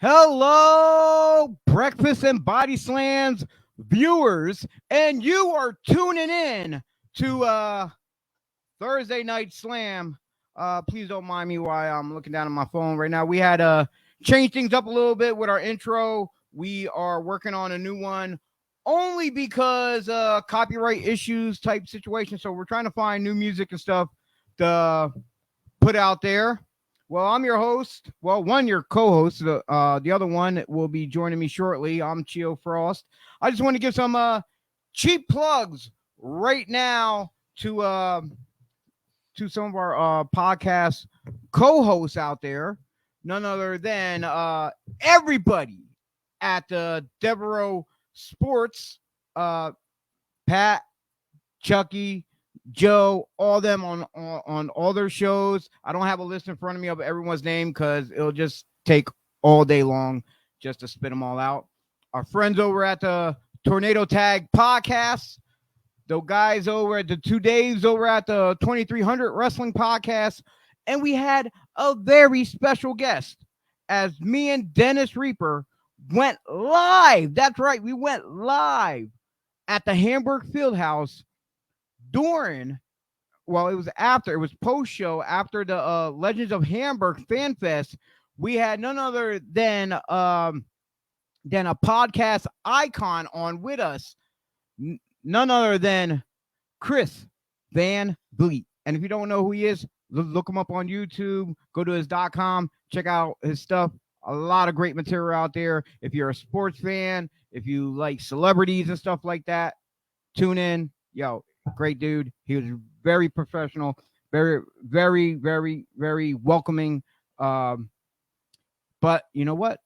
Hello, Breakfast and Body Slams viewers, and you are tuning in to Thursday Night Slam. Please don't mind me while I'm looking down at my phone right now. We had to change things up a little bit with our intro. We are working on a new one only because copyright issues type situation. So we're trying to find new music and stuff to put out there. Well, I'm your host. Well, your co-host. The other one will be joining me shortly. I'm Chio Frost. I just want to give some cheap plugs right now to some of our podcast co-hosts out there. None other than everybody at the Devereaux Sports. Pat, Chucky, Joe, all them on all their shows. I don't have a list in front of me of everyone's name because it'll just take all day long just to spit them all out. Our friends over at the Tornado Tag Podcast, the guys over at the 2 Days over at the 2300 Wrestling Podcast, and we had a very special guest as me and Dennis Reaper went live. That's right, we went live at the Hamburg Fieldhouse during, well, it was post-show after the Legends of Hamburg Fan Fest. We had none other than a podcast icon on with us, none other than Chris Van Vliet. And if you don't know who he is, look him up on YouTube, go to his .com, check out his stuff. A lot of great material out there. If you're a sports fan, if you like celebrities and stuff like that, tune in. Yo, great dude. He was very professional, very, very, very, very welcoming. But you know what?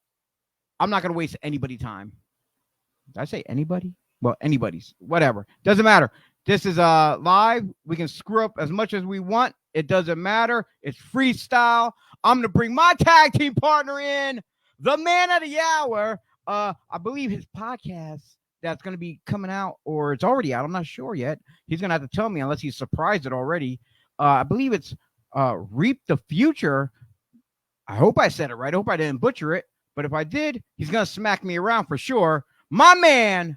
I'm not going to waste anybody's time. Did I say anybody? Well, anybody's. Whatever. Doesn't matter. This is live. We can screw up as much as we want. It doesn't matter. It's freestyle. I'm going to bring my tag team partner in, the man of the hour. I believe his podcast that's going to be coming out, or it's already out. I'm not sure yet. He's going to have to tell me unless he's surprised it already. I believe it's Reap the Future. I hope I said it right. I hope I didn't butcher it. But if I did, he's going to smack me around for sure. My man,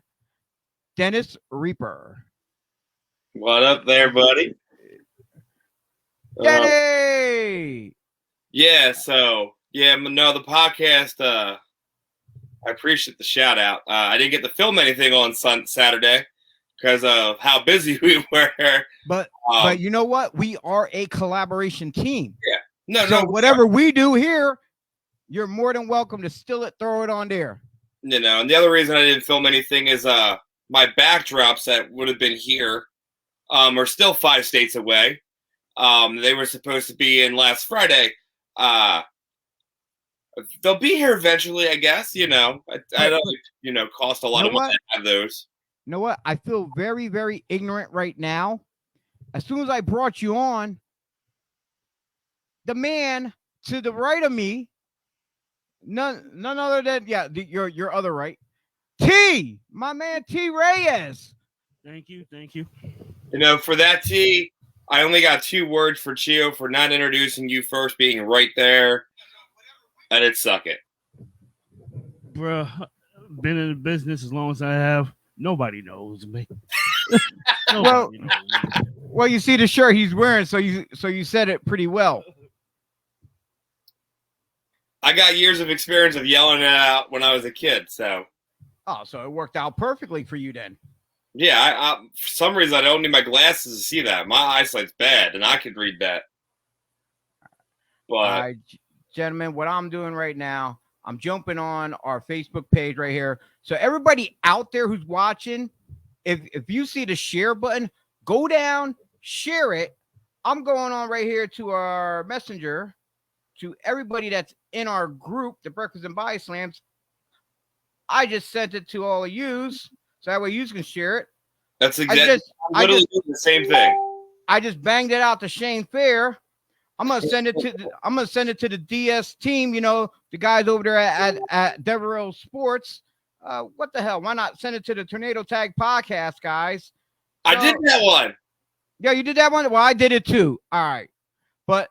Dennis Reaper. What up there, buddy? Denny! The podcast, I appreciate the shout out. I didn't get to film anything on Saturday because of how busy we were. But you know what? We are a collaboration team. Yeah. So whatever we do here, you're more than welcome to steal it, throw it on there. And the other reason I didn't film anything is my backdrops that would have been here are still 5 states away. They were supposed to be in last Friday. They'll be here eventually, I guess. I don't, cost a lot of money to have those. You know what? I feel very, very ignorant right now. As soon as I brought you on, the man to the right of me, none other than your other right, my man T.Reyes. Thank you. For that T, I only got 2 words for Chio for not introducing you first, being right there. And it suck it. Bruh, been in the business as long as I have. Nobody knows me. Well, you see the shirt he's wearing, so you said it pretty well. I got years of experience of yelling it out when I was a kid, so. Oh, so it worked out perfectly for you then. Yeah, I for some reason I don't need my glasses to see that. My eyesight's bad, and I could read that. But gentlemen, what I'm doing right now, I'm jumping on our Facebook page right here. So everybody out there who's watching, if you see the share button, go down, share it. I'm going on right here to our messenger, to everybody that's in our group, the Breakfast and Body Slams. I just sent it to all of yous, so that way you can share it. That's exactly literally the same thing. I just banged it out to Shane Fair. I'm gonna send it to the DS team. The guys over there at Devereaux Sports. What the hell? Why not send it to the Tornado Tag Podcast guys? I did that one. Yeah, you did that one. Well, I did it too. All right, but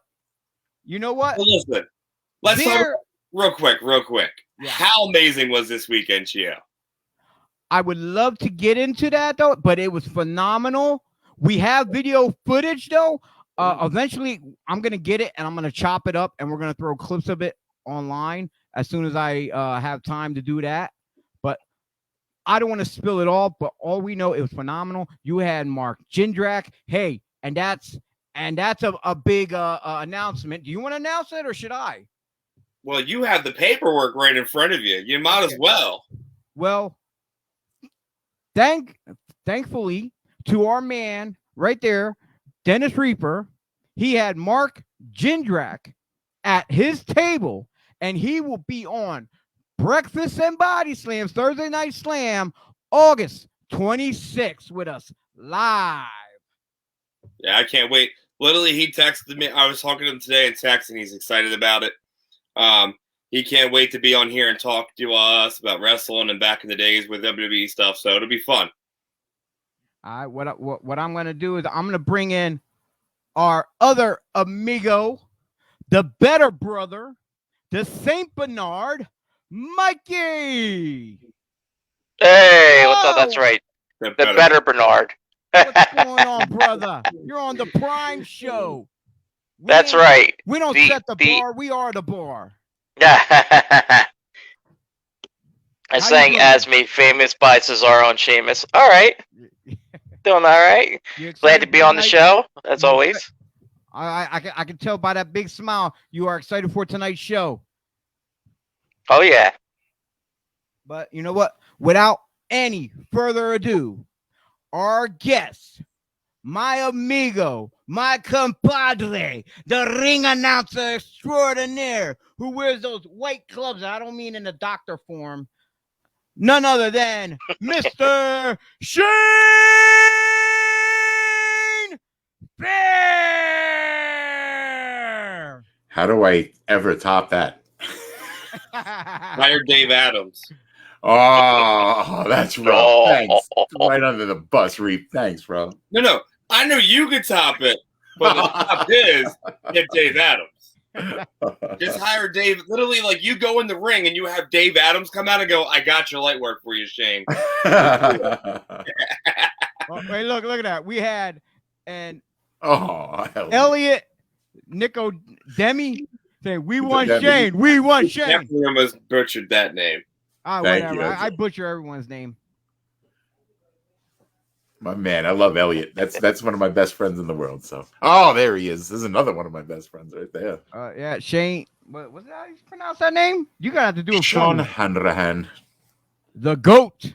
you know what? Well, listen, let's talk real quick. How amazing was this weekend, Chio? I would love to get into that though, but it was phenomenal. We have video footage though. Eventually, I'm gonna get it and I'm gonna chop it up and we're gonna throw clips of it online as soon as I have time to do that. But I don't want to spill it all. But all we know, it was phenomenal. You had Mark Jindrak. Hey, and that's a big announcement. Do you want to announce it or should I? Well, you have the paperwork right in front of you. You might as well. Well, thankfully to our man right there, Dennis Reaper, he had Mark Jindrak at his table, and he will be on Breakfast and Body Slams Thursday Night Slam, August 26th with us live. Yeah, I can't wait. Literally, he texted me. I was talking to him today in text, and he's excited about it. He can't wait to be on here and talk to us about wrestling and back in the days with WWE stuff. So it'll be fun. All right, what I'm going to do is I'm going to bring in our other amigo, the better brother, the Saint Bernard, Mikey. Hey, what's up? That's right. The better Bernard. What's going on, brother? You're on the Prime Show. That's right. We don't set the bar. We are the bar. I sang As Made Famous by Cesaro and Sheamus. All right. Doing all right. Glad to be on the show, as always. I can tell by that big smile you are excited for tonight's show. Oh, yeah. But you know what? Without any further ado, our guest, my amigo, my compadre, the ring announcer extraordinaire who wears those white gloves. I don't mean in the doctor form. None other than Mr. Shane Fair. How do I ever top that? Hire Dave Adams. Oh, that's right. Thanks. Right under the bus, Reap. Thanks, bro. No. I knew you could top it, but the top is get Dave Adams. Just hire Dave. Literally, like you go in the ring and you have Dave Adams come out and go, "I got your light work for you, Shane." Oh, wait, look at that. We had Elliot Nico Demi say, "We want Shane. We want Shane." Definitely almost butchered that name. Whatever. I butcher everyone's name. My man, I love Elliot. That's one of my best friends in the world. So, there he is. This is another one of my best friends right there. Yeah, Shane. What was that? How you pronounce that name? You gotta have to do it. Sean Hanrahan. The goat.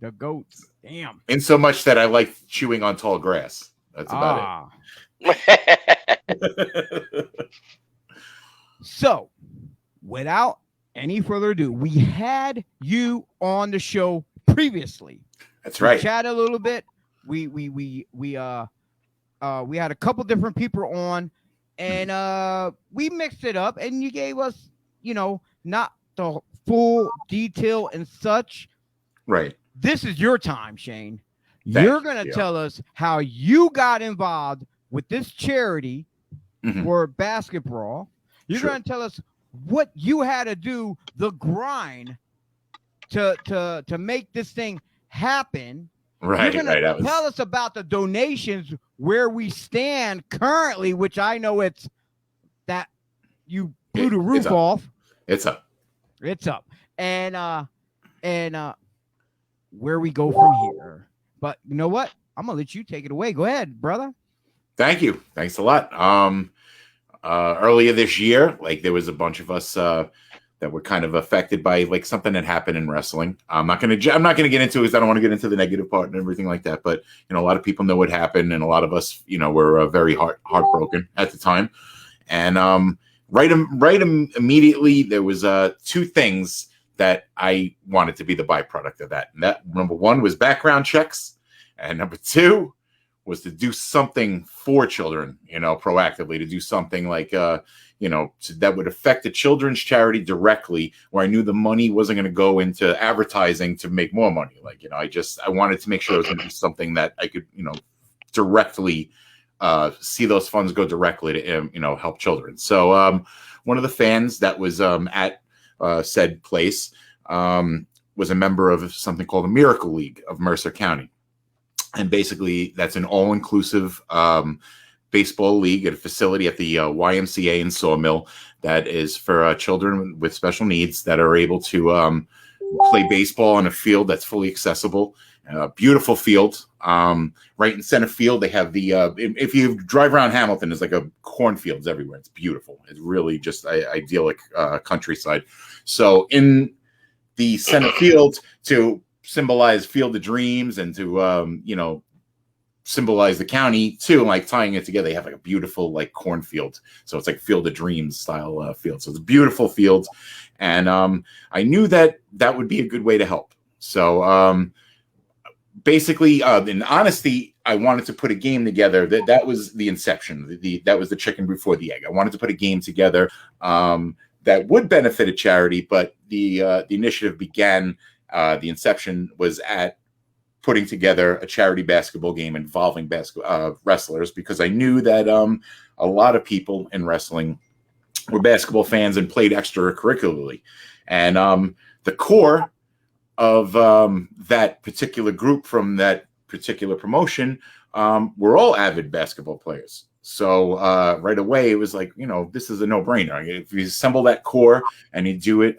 The goat. Damn. In so much that I like chewing on tall grass. That's about it. So, without any further ado, we had you on the show previously. That's right. We chatted a little bit. We had a couple different people on, and we mixed it up. And you gave us, not the full detail and such. Right. This is your time, Shane. You're gonna tell us how you got involved with this charity for BASKETBRAWL. You're gonna tell us what you had to do, the grind to make this thing happen. Right. You're gonna tell us about the donations, where we stand currently, which I know it's that you blew the roof off. It's up. It's up. And where we go from here. But you know what? I'm gonna let you take it away. Go ahead, brother. Thank you. Thanks a lot. Earlier this year, there was a bunch of us that were kind of affected by something that happened in wrestling. I'm not gonna get into it because I don't want to get into the negative part and everything like that. But a lot of people know what happened, and a lot of us, were very heartbroken at the time. And immediately there was two things that I wanted to be the byproduct of that. And that, number one, was background checks, and number two was to do something for children, proactively, to do something that would affect the children's charity directly, where I knew the money wasn't going to go into advertising to make more money. I wanted to make sure it was going to be something that I could, directly see those funds go directly to, help children. So one of the fans that was at said place, was a member of something called the Miracle League of Mercer County. And basically, that's an all-inclusive baseball league at a facility at the YMCA in Sawmill that is for children with special needs that are able to play baseball on a field that's fully accessible. Beautiful field. Right in center field, they have the if you drive around Hamilton, there's like a cornfields everywhere. It's beautiful. It's really just idyllic countryside. So in the center field, to symbolize Field of Dreams and to symbolize the county too, like tying it together, they have like a beautiful like cornfield. So it's like Field of Dreams style field. So it's a beautiful field, and I knew that would be a good way to help. So basically, in honesty, I wanted to put a game together. That was the inception. That was the chicken before the egg. I wanted to put a game together that would benefit a charity, but the initiative began. The inception was at putting together a charity basketball game involving wrestlers, because I knew that a lot of people in wrestling were basketball fans and played extracurricularly. And the core of that particular group from that particular promotion were all avid basketball players. So right away, it was like, this is a no-brainer. If you assemble that core and you do it,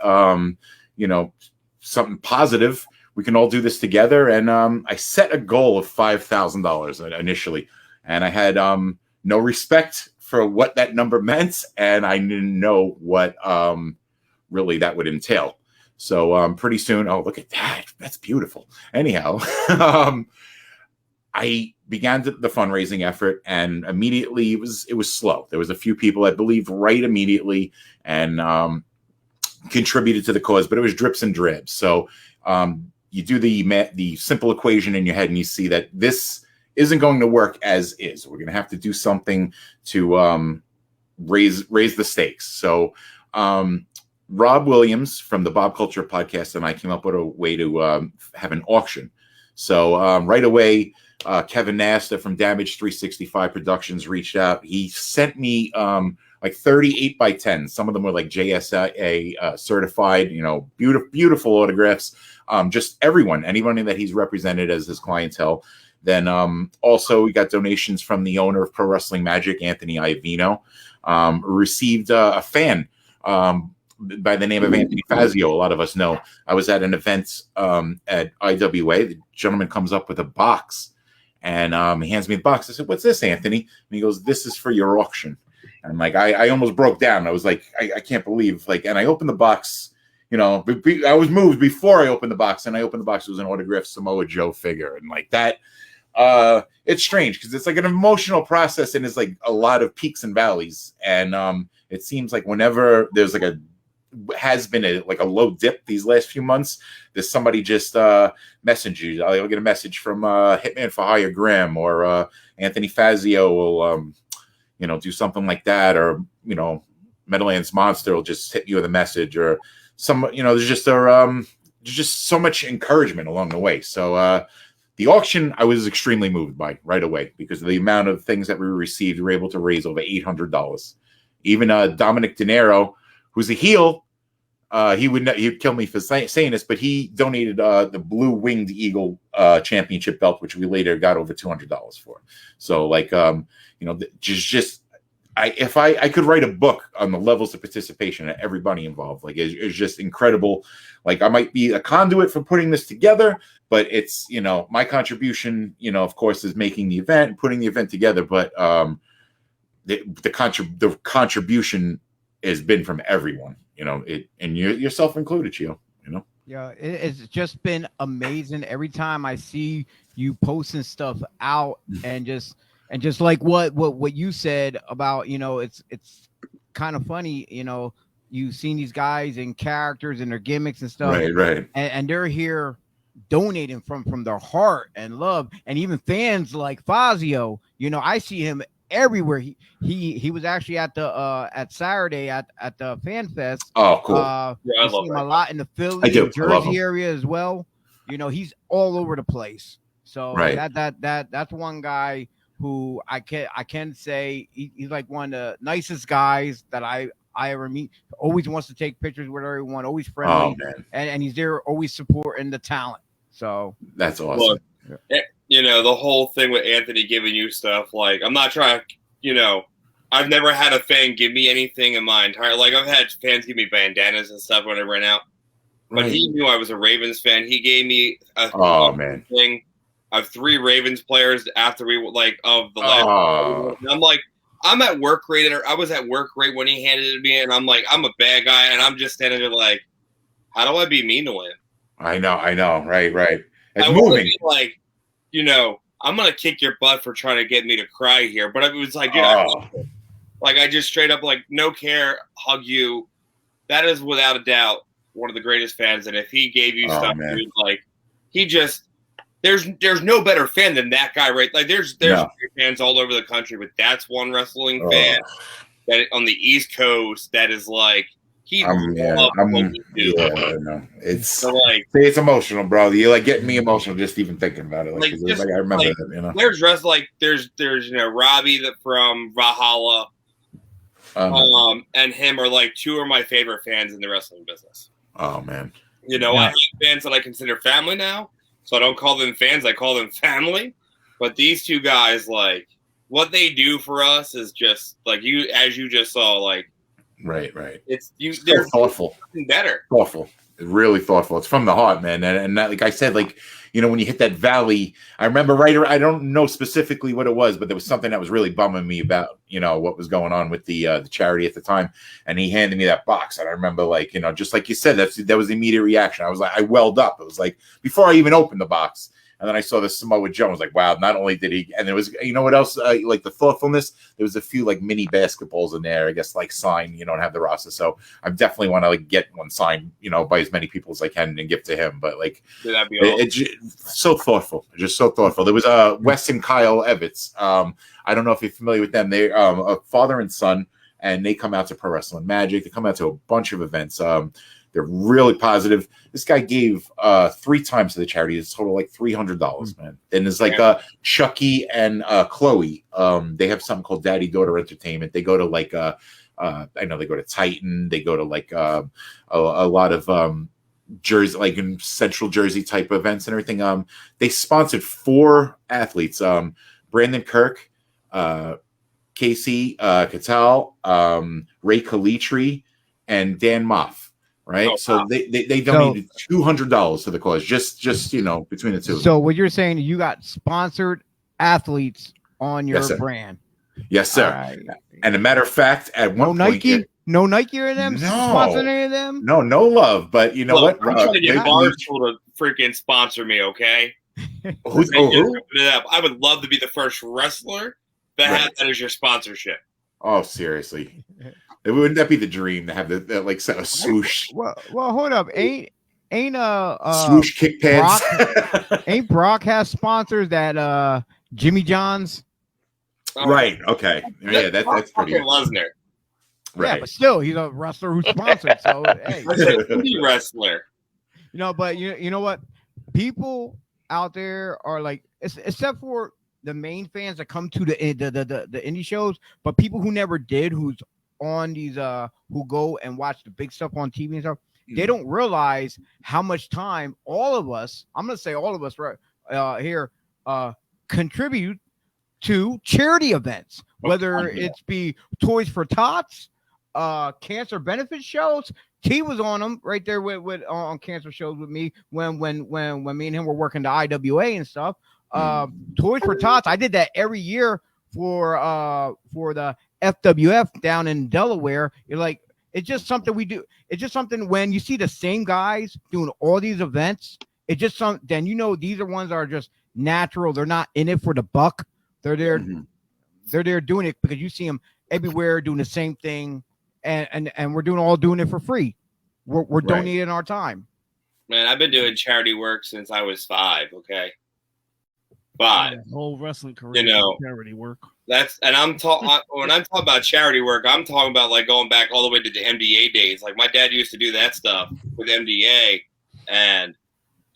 something positive, we can all do this together. And I set a goal of $5,000 initially, and I had no respect for what that number meant, and I didn't know what really that would entail. So pretty soon, oh, look at that, that's beautiful. Anyhow, I began the fundraising effort, and immediately it was slow. There was a few people, I believe, right immediately, and contributed to the cause, but it was drips and dribs. So you do the simple equation in your head, and you see that this isn't going to work as is. We're going to have to do something to raise the stakes. So Rob Williams from the Bob Culture podcast and I came up with a way to have an auction. So right away, Kevin Nasta from Damage 365 Productions reached out. He sent me like 38 by 10. Some of them were like JSA certified, beautiful autographs. Just anybody that he's represented as his clientele. Then also we got donations from the owner of Pro Wrestling Magic, Anthony Iovino. Received a fan by the name of Anthony Fazio. A lot of us know. I was at an event at IWA. The gentleman comes up with a box, and he hands me the box. I said, "What's this, Anthony?" And he goes, "This is for your auction." And like I almost broke down. I was like, I can't believe, and I opened the box. I was moved before I opened the box, and I opened the box. It was an autographed Samoa Joe figure, and like that. It's strange because it's like an emotional process, and it's like a lot of peaks and valleys. And it seems like whenever there's like a low dip these last few months, there's somebody just message you. I'll get a message from Hitman for Hire Graham, or Anthony Fazio will do something like that, or Meadowlands Monster will just hit you with a message, or there's just so much encouragement along the way. So the auction, I was extremely moved by right away because of the amount of things that we received. We were able to raise over $800. Even Dominic De Niro, who's a heel, he'd kill me for saying this, but he donated the Blue Winged Eagle championship belt, which we later got over $200 for. So if I could write a book on the levels of participation of everybody involved, it's just incredible. I might be a conduit for putting this together, but it's, my contribution, of course, is making the event and putting the event together. But the contribution has been from everyone, and yourself included, Chio, Yeah, it's just been amazing. Every time I see you posting stuff out, and just like what you said about, it's kind of funny, you've seen these guys and characters and their gimmicks and stuff, right, and they're here donating from their heart and love, and even fans like Fazio, I see him everywhere. He was actually at the at Saturday at the Fan Fest. Oh, cool. I love him a lot in the Philly, Jersey area as well. He's all over the place. So that's one guy who I can say he's like one of the nicest guys that I ever meet. Always wants to take pictures with everyone. Always friendly, and he's there always supporting the talent. So that's awesome. Look, the whole thing with Anthony giving you stuff. Like, I'm not trying to, I've never had a fan give me anything in my entire. Like, I've had fans give me bandanas and stuff when I ran out. But he knew I was a Ravens fan. He gave me a thing of 3 Ravens players after we of the last. And I'm like, I'm at work rate, or I was at work rate when he handed it to me, and I'm like, I'm a bad guy, and I'm just standing there like, how do I be mean to him? I know, right. It's I moving. Like, I'm gonna kick your butt for trying to get me to cry here, but it was like, dude, I just straight up no care, hug you. That is without a doubt one of the greatest fans, and if he gave you stuff, dude, he just there's no better fan than that guy, right? Like there's fans all over the country, but that's one wrestling fan that on the East Coast that is like it's emotional, bro. You're getting me emotional just even thinking about it. I remember that. There's there's Robbie from Valhalla, and him are 2 of my favorite fans in the wrestling business. Oh man. I have fans that I consider family now, so I don't call them fans, I call them family. But these 2 guys, what they do for us is just as you just saw, right. It's they're thoughtful. Better. Thoughtful. Really thoughtful. It's from the heart, man. And that, like I said, when you hit that valley, I remember I don't know specifically what it was, but there was something that was really bumming me about, what was going on with the charity at the time. And he handed me that box. And I remember just like you said, that was the immediate reaction. I was I welled up. It was before I even opened the box. And then I saw the Samoa Joe. I was like, wow, not only did he, and there was, what else? The thoughtfulness, there was a few mini basketballs in there, I guess, signed, and have the roster. So I definitely want to get one signed, by as many people as I can and give to him. But that'd be awesome. It's so thoughtful, just so thoughtful. There was Wes and Kyle Evitts. I don't know if you're familiar with them. They a father and son, and they come out to Pro Wrestling Magic. They come out to a bunch of events. They're really positive. This guy gave 3 times to the charity. It's total $300, man. And there's Chucky and Chloe. They have something called Daddy Daughter Entertainment. They go to I know they go to Titan. They go to a lot of Jersey, in Central Jersey type events and everything. They sponsored 4 athletes: Brandon Kirk, Casey Cattell, Ray Calitri, and Dan Moff. Right, so they donated $200 to the cause, just between the 2. So what you're saying, you got sponsored athletes on your brand? Yes, sir. Right. And a matter of fact, at one point, no Nike or them sponsoring any of them. No love. But you know what? I'm trying to get Barstool to freaking sponsor me. Okay. Who? I would love to be the first wrestler that has that as your sponsorship. Oh, seriously. Wouldn't that be the dream to have a swoosh? Well, hold up. Ain't swoosh kick pads? Ain't Brock has sponsors that Jimmy John's? Right. Okay. Yeah, that's pretty. Lesnar. Right. Yeah, but still, he's a wrestler who's sponsored. So hey, indie wrestler. But you know what? People out there are except for the main fans that come to the indie shows, but people who never did, who's on these who go and watch the big stuff on TV and stuff, they don't realize how much time all of us, I'm gonna say all of us right here, contribute to charity events, whether it's be Toys for Tots, cancer benefit shows. T was on them right there with on cancer shows with me when me and him were working the IWA and stuff. Toys for Tots, I did that every year for the FWF down in Delaware. You're it's just something we do. It's just something when you see the same guys doing all these events, it's just then these are ones that are just natural. They're not in it for the buck. They're there. They're there doing it because you see them everywhere doing the same thing, and we're doing it for free. We're donating our time. Man, I've been doing charity work since I was 5. Okay. 5. Whole wrestling career, charity work. When I'm talking about charity work, I'm talking about going back all the way to the MDA days. My dad used to do that stuff with MDA, and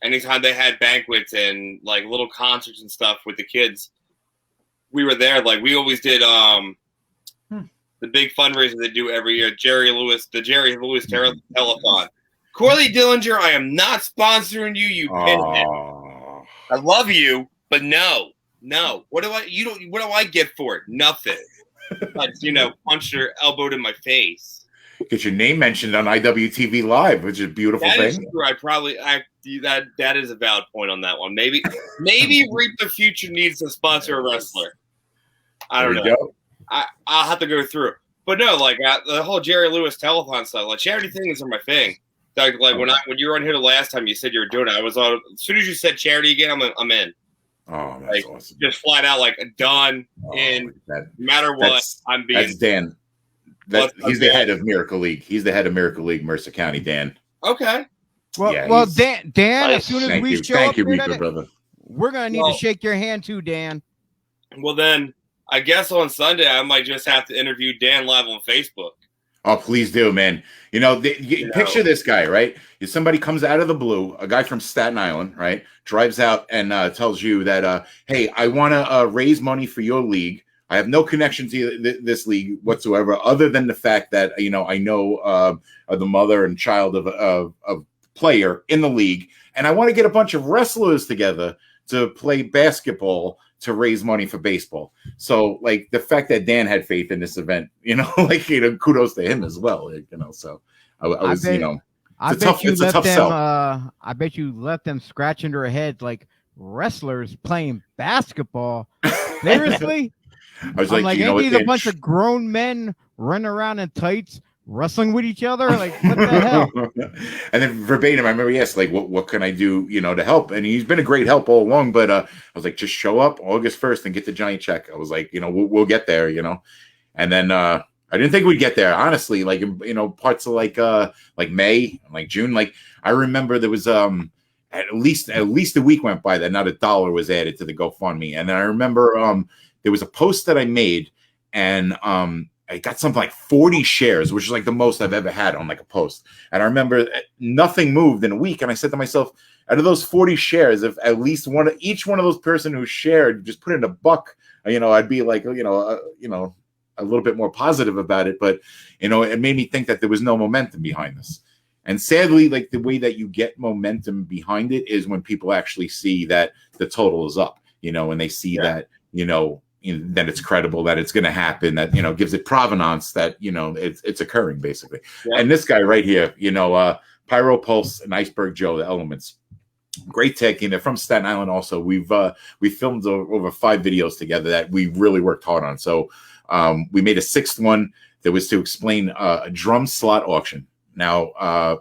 anytime they had banquets and little concerts and stuff with the kids, we were there. We always did the big fundraiser they do every year, the Jerry Lewis Telethon. Corley Dillinger, I am not sponsoring you, you pinhead. I love you, but no. What do I get for it? Nothing. But punch your elbow in my face. Get your name mentioned on IWTV Live, which is a beautiful thing. Is true. That is a valid point on that one. Maybe Reap the Future needs to sponsor a wrestler. I don't know. I'll have to go through. But no, like the whole Jerry Lewis telethon stuff, like charity things are my thing. Like when you were on here the last time, you said you were doing it. I was on. As soon as you said charity again, I'm in. Oh, that's awesome! Just flat out, like done. No matter what, I'm being. That's Dan. He's the head of Miracle League. He's the head of Miracle League, Mercer County. Dan. Okay. Well, Dan. As soon as we show up, Reaper, brother. We're gonna need to shake your hand too, Dan. Well, then I guess on Sunday I might just have to interview Dan live on Facebook. Oh, please do, man. Picture this guy, right? Somebody comes out of the blue, a guy from Staten Island, right? Drives out and tells you that, hey, I want to raise money for your league. I have no connection to this league whatsoever, other than the fact that, I know the mother and child of a player in the league. And I want to get a bunch of wrestlers together to play basketball to raise money for baseball. So like the fact that Dan had faith in this event, kudos to him as well. So I was, it's a tough sell. I bet you left them scratching their heads like wrestlers playing basketball. Seriously? I was like, ain't these a bunch of grown men running around in tights wrestling with each other? Like, what the hell? And then verbatim, I remember he asked, like, what can I do, to help? And he's been a great help all along, but I was like, just show up August 1st and get the giant check. I was like, we'll get there, And then I didn't think we'd get there, honestly. Like, parts of like May, like June. Like, I remember there was at least a week went by that not $1 was added to the GoFundMe. And then I remember there was a post that I made, and I got something like 40 shares, which is like the most I've ever had on like a post. And I remember nothing moved in a week. And I said to myself, out of those 40 shares, if at least each one of those person who shared just put in $1, I'd be like, a little bit more positive about it. But, it made me think that there was no momentum behind this. And sadly, like the way that you get momentum behind it is when people actually see that the total is up, and they see that, that it's credible, that it's going to happen, that, gives it provenance, that, it's occurring basically. Yeah. And this guy right here, Pyro Pulse and Iceberg Joe, the Elements, great tech. They're from Staten Island also. We filmed over 5 videos together that we really worked hard on. So we made a 6th one that was to explain a drum slot auction. Now,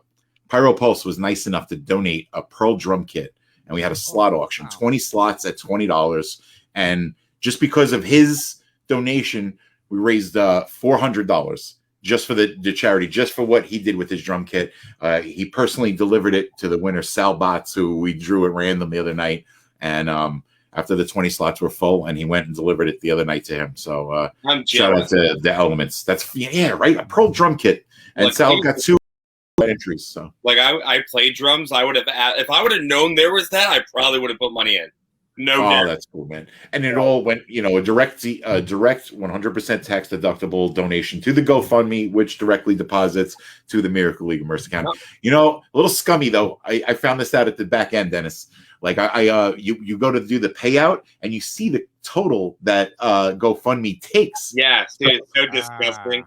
Pyro Pulse was nice enough to donate a Pearl drum kit, and we had a slot auction, 20 slots at $20. And just because of his donation, we raised $400 just for the charity, just for what he did with his drum kit. He personally delivered it to the winner, Sal Botts, who we drew at random the other night. And after the 20 slots were full, and he went and delivered it the other night to him. So shout out to the Elements. That's right, a Pearl drum kit. And Sal got 2 entries. So I played drums. I would have, if I would have known there was that, I probably would have put money in. No, that's cool, man. And it all went, a direct 100% tax deductible donation to the GoFundMe, which directly deposits to the Miracle League of Mercer County. A little scummy though. I found this out at the back end, Dennis. Like you go to do the payout and you see the total that GoFundMe takes. Yeah, dude, it's so disgusting.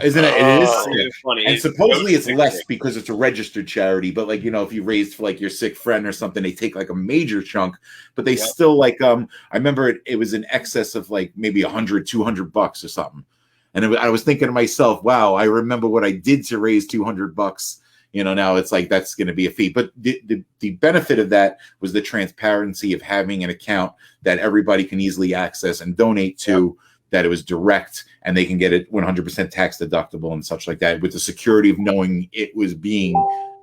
Isn't it? It is. It's funny. And supposedly it's less because it's a registered charity. But if you raised for like your sick friend or something, they take like a major chunk. But they still I remember it was in excess of like maybe $100-200 or something. And I was thinking to myself, wow, I remember what I did to raise $200. Now it's like that's going to be a fee. But the benefit of that was the transparency of having an account that everybody can easily access and donate to. That it was direct and they can get it 100% tax deductible and such like that, with the security of knowing it was being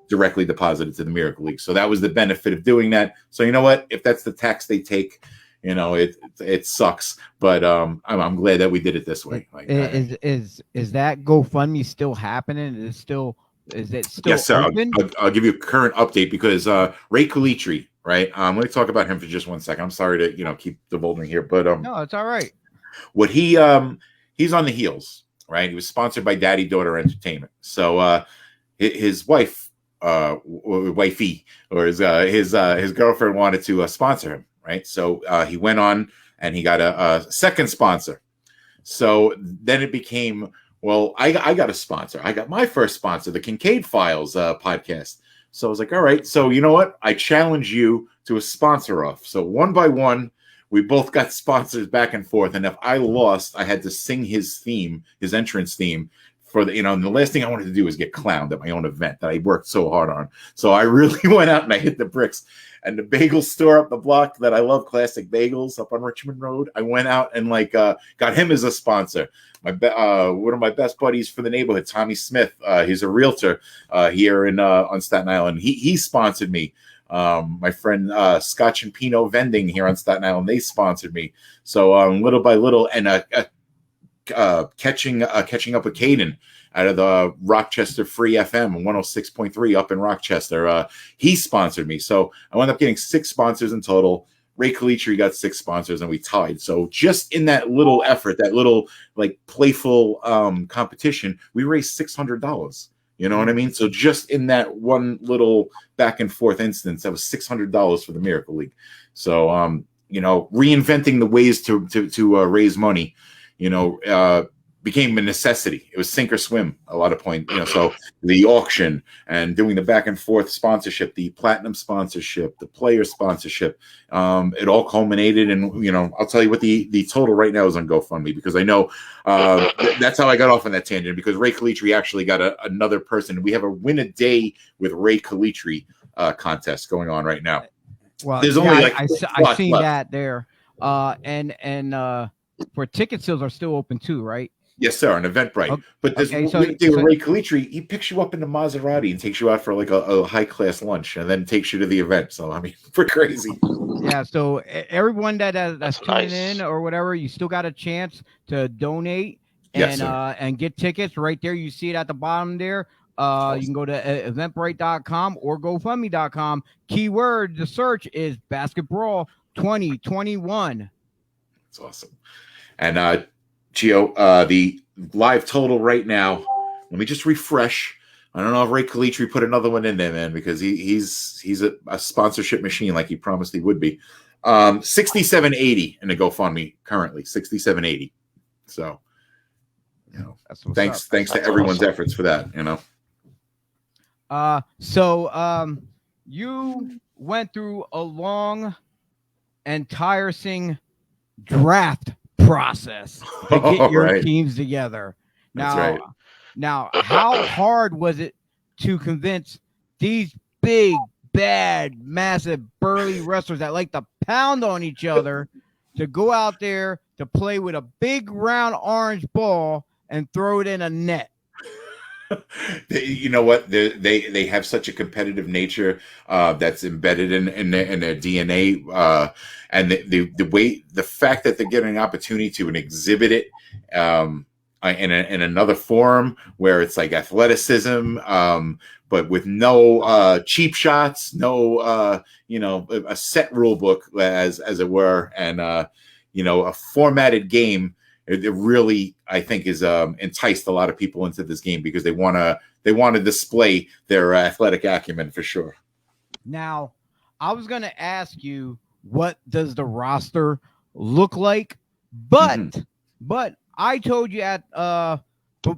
directly deposited to the Miracle League. So that was the benefit of doing that. So you know what? If that's the tax they take, it sucks. But I'm glad that we did it this way. Is that GoFundMe still happening? Is it still yes, sir. open? I'll give you a current update because Ray Calitri, right? Let me talk about him for just 1 second. I'm sorry to keep divulging here, but no, it's all right. What he's on the heels right? He was sponsored by Daddy Daughter Entertainment. So his wife, wifey, or his girlfriend wanted to sponsor him, right? So he went on and he got a second sponsor. So then it became, well, I got a sponsor. I got my first sponsor, the Kincaid Files podcast. So I was like, all right, so you know what? I challenge you to a sponsor off. So one by one, we both got sponsors back and forth. And if I lost, I had to sing his theme, his entrance theme for the, and the last thing I wanted to do was get clowned at my own event that I worked so hard on. So I really went out and I hit the bricks. And the bagel store up the block that I love, Classic Bagels up on Richmond Road, I went out and got him as a sponsor. One of my best buddies for the neighborhood, Tommy Smith, he's a realtor here on Staten Island. He sponsored me. My friend Scotch and Pinot Vending here on Staten Island, they sponsored me. So little by little, and catching up with Caden out of the Rochester Free FM 106.3 up in Rochester. He sponsored me. So I wound up getting 6 sponsors in total. Ray Calitri got 6 sponsors and we tied. So just in that little effort, that little playful competition, we raised $600. You know what I mean? So just in that one little back and forth instance, that was $600 for the Miracle League. So, reinventing the ways to raise money, became a necessity. It was sink or swim a lot of points, so the auction and doing the back and forth sponsorship, the platinum sponsorship, the player sponsorship, it all culminated. And, I'll tell you what the total right now is on GoFundMe, because I know that's how I got off on that tangent, because Ray Calitri actually got another person. We have a win a day with Ray Calitri contest going on right now. Well, there's only I seen that there. And for ticket sales are still open too, right? Yes, sir, on Eventbrite. Okay. But this Ray Calitri, he picks you up in the Maserati and takes you out for a high-class lunch and then takes you to the event. So, I mean, pretty crazy. Yeah, so everyone that's tuning in or whatever, you still got a chance to donate and get tickets right there. You see it at the bottom there. You can go to eventbrite.com or GoFundMe.com. Keyword to search is BASKETBRAWL 2021. That's awesome. And Chio, the live total right now, let me just refresh. I don't know if Ray Calitri put another one in there, man, because he's a sponsorship machine like he promised he would be. $67.80 in the GoFundMe currently, $67.80. So, thanks to everyone's efforts for that, So you went through a long and tiresome draft process to get your teams together. Now, how hard was it to convince these big, bad, massive, burly wrestlers that like to pound on each other to go out there to play with a big round orange ball and throw it in a net? You know what? They have such a competitive nature that's embedded in their DNA, and the fact that they're getting an opportunity to exhibit it in another forum where it's like athleticism, but with no cheap shots, no a set rule book as it were, and a formatted game. It really, I think, is enticed a lot of people into this game because they want to display their athletic acumen for sure. Now, I was going to ask you, what does the roster look like? But I told you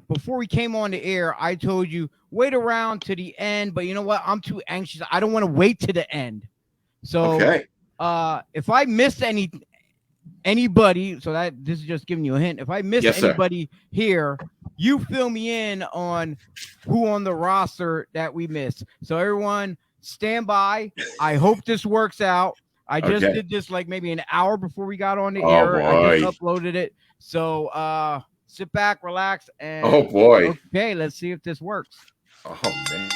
before we came on the air, I told you wait around to the end. But you know what? I'm too anxious. I don't want to wait to the end. So if I missed anybody, so that this is just giving you a hint. If I miss anybody here, you fill me in on who on the roster that we missed. So everyone, stand by. I hope this works out. I just did this like maybe an hour before we got on the air. I just uploaded it. So sit back, relax, and okay, let's see if this works. Oh man.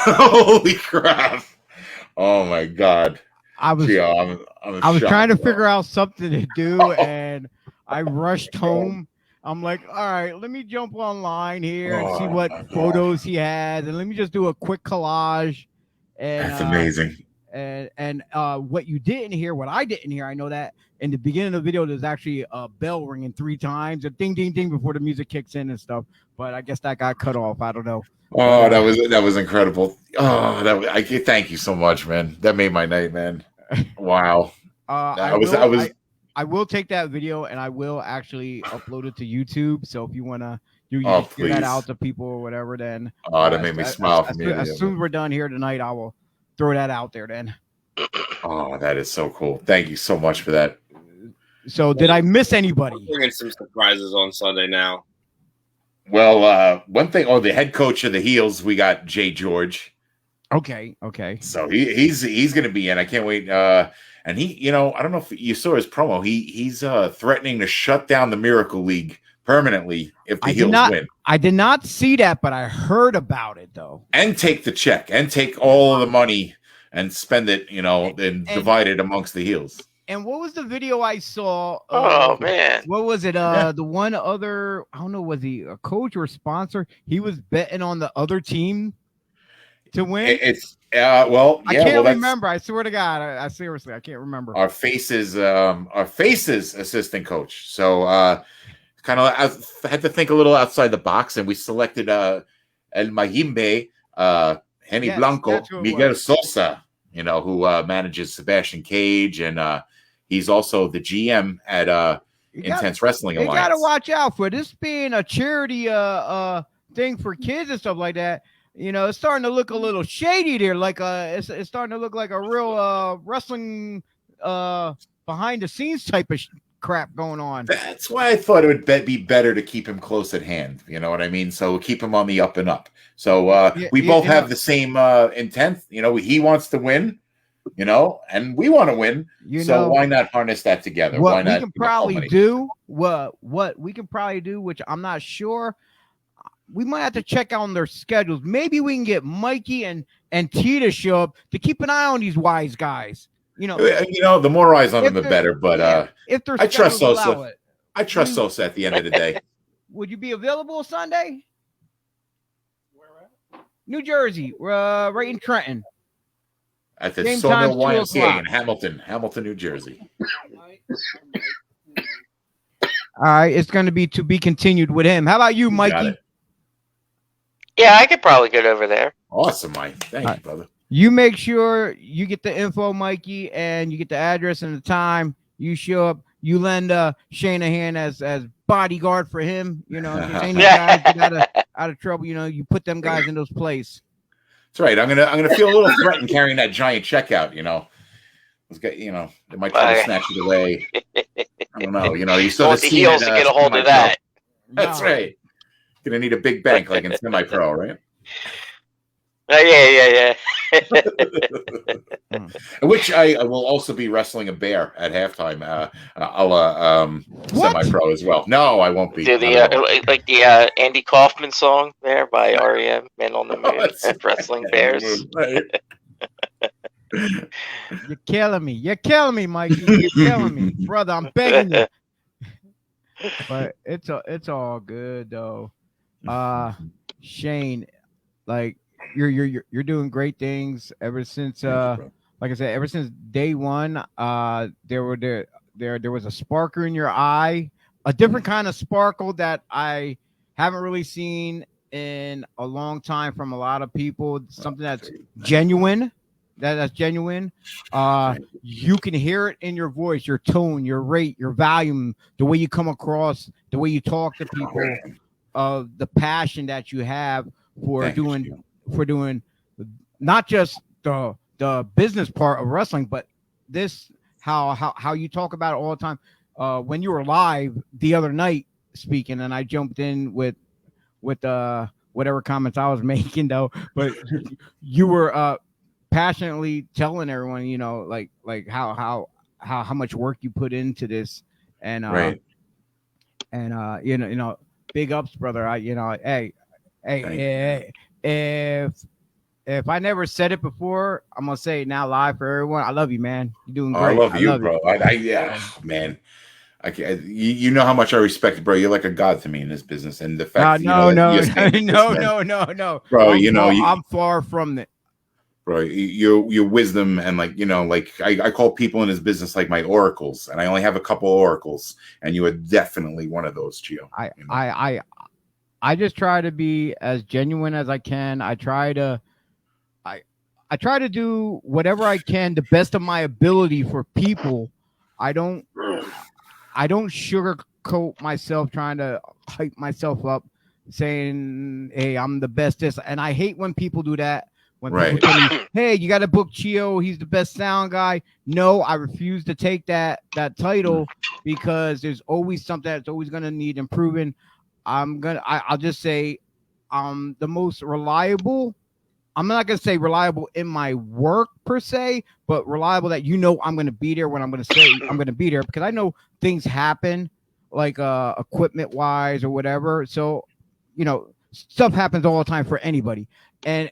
Holy crap! Oh my god! I was Gio, I was trying to shocked, bro. figure out something to do, and I rushed home. I'm like, all right, let me jump online here and see Oh what my God. photos he has, and let me just do a quick collage. And That's amazing. and what you didn't hear, what I didn't hear, I know that in the beginning of the video, there's actually a bell ringing 3 times, a ding, ding, ding before the music kicks in and stuff. But I guess that got cut off. I don't know. Oh, But, that was incredible. Oh, thank you so much, man. That made my night, man. Wow. I will take that video and I will actually upload it to YouTube. So if you want to share that please. out to people or whatever, then that made me smile from you. As soon as we're done here tonight, I will throw that out there then. Oh, that is so cool. Thank you so much for that. So did I miss anybody? We're bringing some surprises on Sunday now. Well, one thing, the head coach of the Heels, we got Jay George. Okay. So he's going to be in. I can't wait. And he, I don't know if you saw his promo. He's threatening to shut down the Miracle League permanently if the Heels win. I did not see that, but I heard about it though. And take the check and take all of the money and spend it, and divide it amongst the Heels. And what was the video I saw? Oh man, what was it? The one other, I don't know, was he a coach or a sponsor? He was betting on the other team to win. I can't remember. I swear to God, I seriously, I can't remember. Our Faces assistant coach. So kind of I had to think a little outside the box, and we selected El Mayimbe, Henny Blanco, Miguel Sosa, who manages Sebastian Cage, and he's also the GM at Intense Wrestling Alliance. You got to watch out for this being a charity thing for kids and stuff like that. It's starting to look a little shady there. Like it's starting to look like a real wrestling behind the scenes type of crap going on. That's why I thought it would be better to keep him close at hand. You know what I mean? So keep him on the up and up. So we both have the same intent. He wants to win, and we want to win. So why not harness that together? Why not? We can probably do what we can probably do, which I'm not sure. We might have to check out on their schedules. Maybe we can get Mikey and T to show up to keep an eye on these wise guys. The more eyes on them, the better. But if I trust Sosa. I trust Sosa at the end of the day. Would you be available Sunday? Where at? New Jersey, right in Trenton. At the Sawmill YMCA in Hamilton, New Jersey. All right, it's going to be continued with him. How about you, Mikey? Yeah, I could probably get over there. Awesome, Mike. Thank you, brother. You make sure you get the info, Mikey, and you get the address and the time. You show up. You lend Shane a hand as bodyguard for him. Any guys get out of trouble. You put them guys in those places. That's right. I'm gonna feel a little threatened carrying that giant check out. They might try to snatch it away. I don't know. You saw the Heels to get a hold of that. That's right. Gonna need a big bank like in semi-pro, right? Yeah. Which I will also be wrestling a bear at halftime. I'll semi-pro as well. No, I won't be. Do the Andy Kaufman song there by REM, "Man on the Moon," wrestling bears. You're killing me, Mikey. You're killing me, brother. I'm begging you. But it's all good though. Shane, like you're doing great things ever since like I said, ever since day one. There was a sparkle in your eye, a different kind of sparkle that I haven't really seen in a long time from a lot of people. Something that's genuine. That's genuine. You can hear it in your voice, your tone, your rate, your volume, the way you come across, the way you talk to people, the passion that you have for doing not just the business part of wrestling, but this how you talk about it all the time. When you were live the other night speaking, and I jumped in with whatever comments I was making though, but you were passionately telling everyone, like how much work you put into this, and right. And big ups, brother. Hey, if if I never said it before, I'm gonna say it now live for everyone. I love you, man. You're doing Oh, great. I love you, love bro. Yeah, man. You know how much I respect you, bro. You're like a god to me in this business, and the fact that No, you're staying consistent, no. bro. I'm far from it. Bro, your wisdom and like I call people in this business like my oracles, and I only have a couple oracles, and you are definitely one of those, Chio. I just try to be as genuine as I can. I try to do whatever I can, the best of my ability for people. I don't sugarcoat myself, trying to hype myself up, saying, "Hey, I'm the bestest." And I hate when people do that. When people tell me, "Hey, you got to book Chio. He's the best sound guy." No, I refuse to take that title because there's always something that's always going to need improving. I'll just say I'm the most reliable. I'm not going to say reliable in my work per se, but reliable that I'm going to be there when I'm going to say I'm going to be there, because I know things happen like equipment wise or whatever. So, stuff happens all the time for anybody. And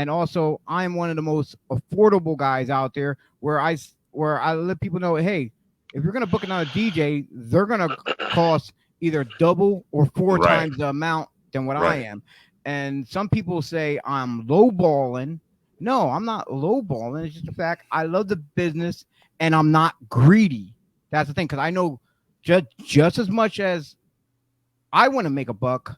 also I'm one of the most affordable guys out there where I let people know, hey, if you're going to book another DJ, they're going to cost either double or four times the amount than what I am. And some people say I'm lowballing. No, I'm not lowballing. It's just the fact I love the business and I'm not greedy. That's the thing, because I know just as much as I want to make a buck,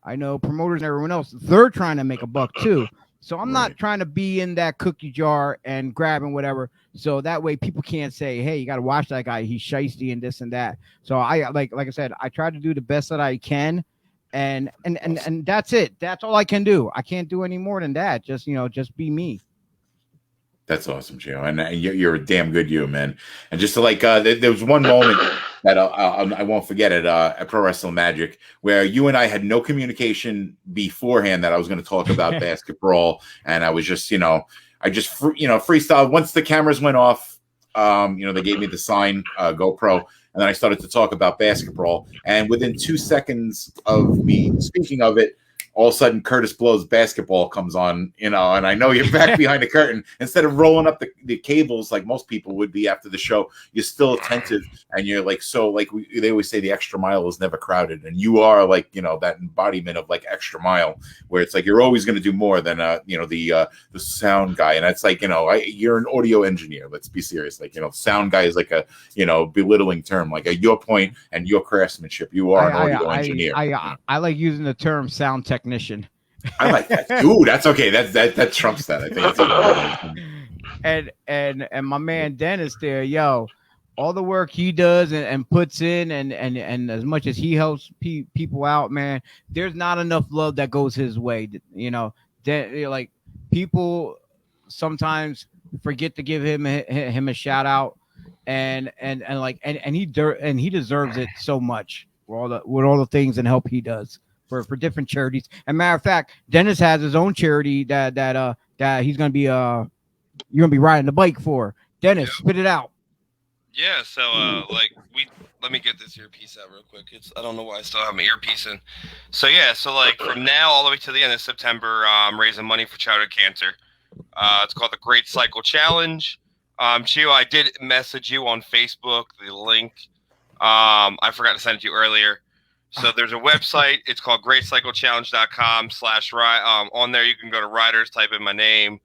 I know promoters and everyone else, they're trying to make a buck too. So I'm not trying to be in that cookie jar and grabbing whatever. So that way people can't say, hey, you got to watch that guy. He's shiesty and this and that. So I like I said, I try to do the best that I can. And that's it. That's all I can do. I can't do any more than that. Just be me. That's awesome, Chio, and you're a damn good you, man. And just to there was one moment that I won't forget at Pro Wrestling Magic where you and I had no communication beforehand that I was going to talk about basketball, and I was just freestyle. Once the cameras went off, they gave me the sign GoPro, and then I started to talk about basketball. And within 2 seconds of me speaking of it, all of a sudden Curtis Blow's basketball comes on, and I know you're back behind the curtain. Instead of rolling up the cables like most people would be after the show, you're still attentive, and you're they always say the extra mile is never crowded, and you are that embodiment of extra mile, where it's you're always going to do more than the sound guy. And it's you're an audio engineer. Let's be serious. Sound guy is a belittling term. At your point and your craftsmanship, you are an audio engineer. I like using the term sound technician. I like that. Ooh, that's okay. That trumps that. I think. And my man Dennis there, all the work he does and puts in, and as much as he helps people out, man, there's not enough love that goes his way. People sometimes forget to give him a shout out, and he deserves it so much with all the things and help he does for different charities. And matter of fact, Dennis has his own charity that he's gonna be you're gonna be riding the bike for. Dennis, spit it out. Yeah, so let me get this earpiece out real quick. I don't know why I still have my earpiece in. So from now all the way to the end of September, I'm raising money for childhood cancer. It's called the Great Cycle Challenge. Chio, I did message you on Facebook the link. I forgot to send it to you earlier. So there's a website. It's called greatcyclechallenge.com/. On there, you can go to riders, type in my name.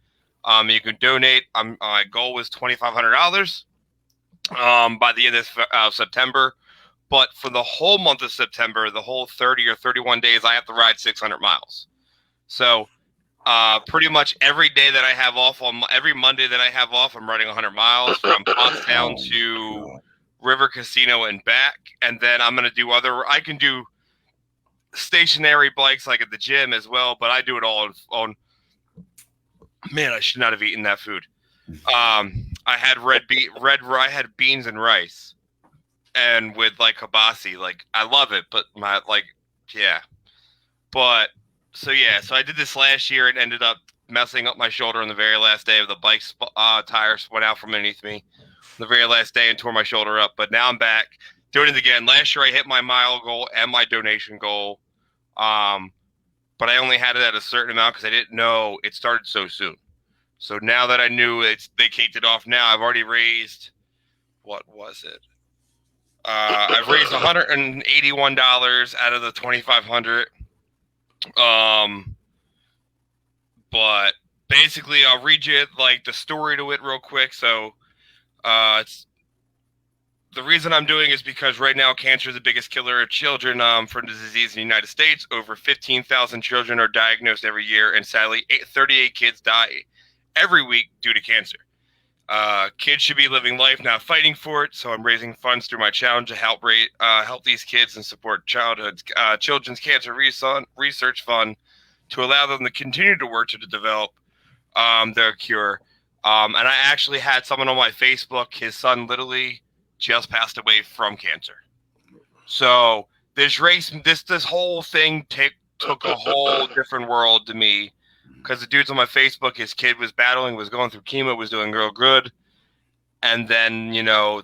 You can donate. My goal was $2,500 by the end of September. But for the whole month of September, the whole 30 or 31 days, I have to ride 600 miles. So pretty much every day that I have off, every Monday that I have off, I'm riding 100 miles from Pottstown to River Casino and back. And then I'm going to do I can do stationary bikes like at the gym as well, but I do it all on man, I should not have eaten that food. I had I had beans and rice and with kibasi. I love it, but so I did this last year and ended up messing up my shoulder on the very last day of the bike's tires went out from underneath me the very last day and tore my shoulder up. But now I'm back doing it again. Last year I hit my mile goal and my donation goal. But but I only had it at a certain amount because I didn't know it started so soon. So now that I knew they kicked it off now, I've already raised, what was it? I've raised $181 out of the $2,500. But basically, I'll read you like the story to it real quick. So, it's the reason I'm doing is because right now cancer is the biggest killer of children from the disease in the United States. Over 15,000 children are diagnosed every year, and sadly, 38 kids die every week due to cancer. Kids should be living life, not fighting for it. So I'm raising funds through my challenge to help these kids and support Children's Cancer Research Fund to allow them to continue to work to develop their cure. And I actually had someone on my Facebook, his son literally just passed away from cancer. So this whole thing took a whole different world to me. Because the dude's on my Facebook, his kid was going through chemo, was doing real good. And then, I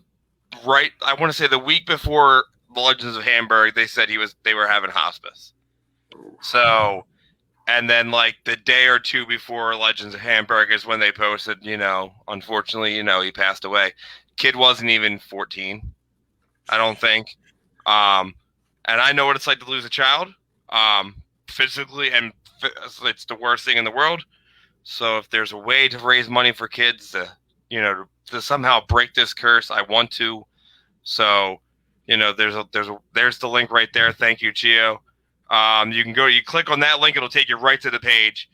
want to say the week before the Legends of Hamburg, they said they were having hospice. So, and then like the day or two before Legends of Hamburg is when they posted, unfortunately, he passed away. Kid wasn't even 14, I don't think. And I know what it's like to lose a child, physically, and it's the worst thing in the world. So if there's a way to raise money for kids to somehow break this curse, I want to. So, there's the link right there. Thank you, Chio. You click on that link, it'll take you right to the page.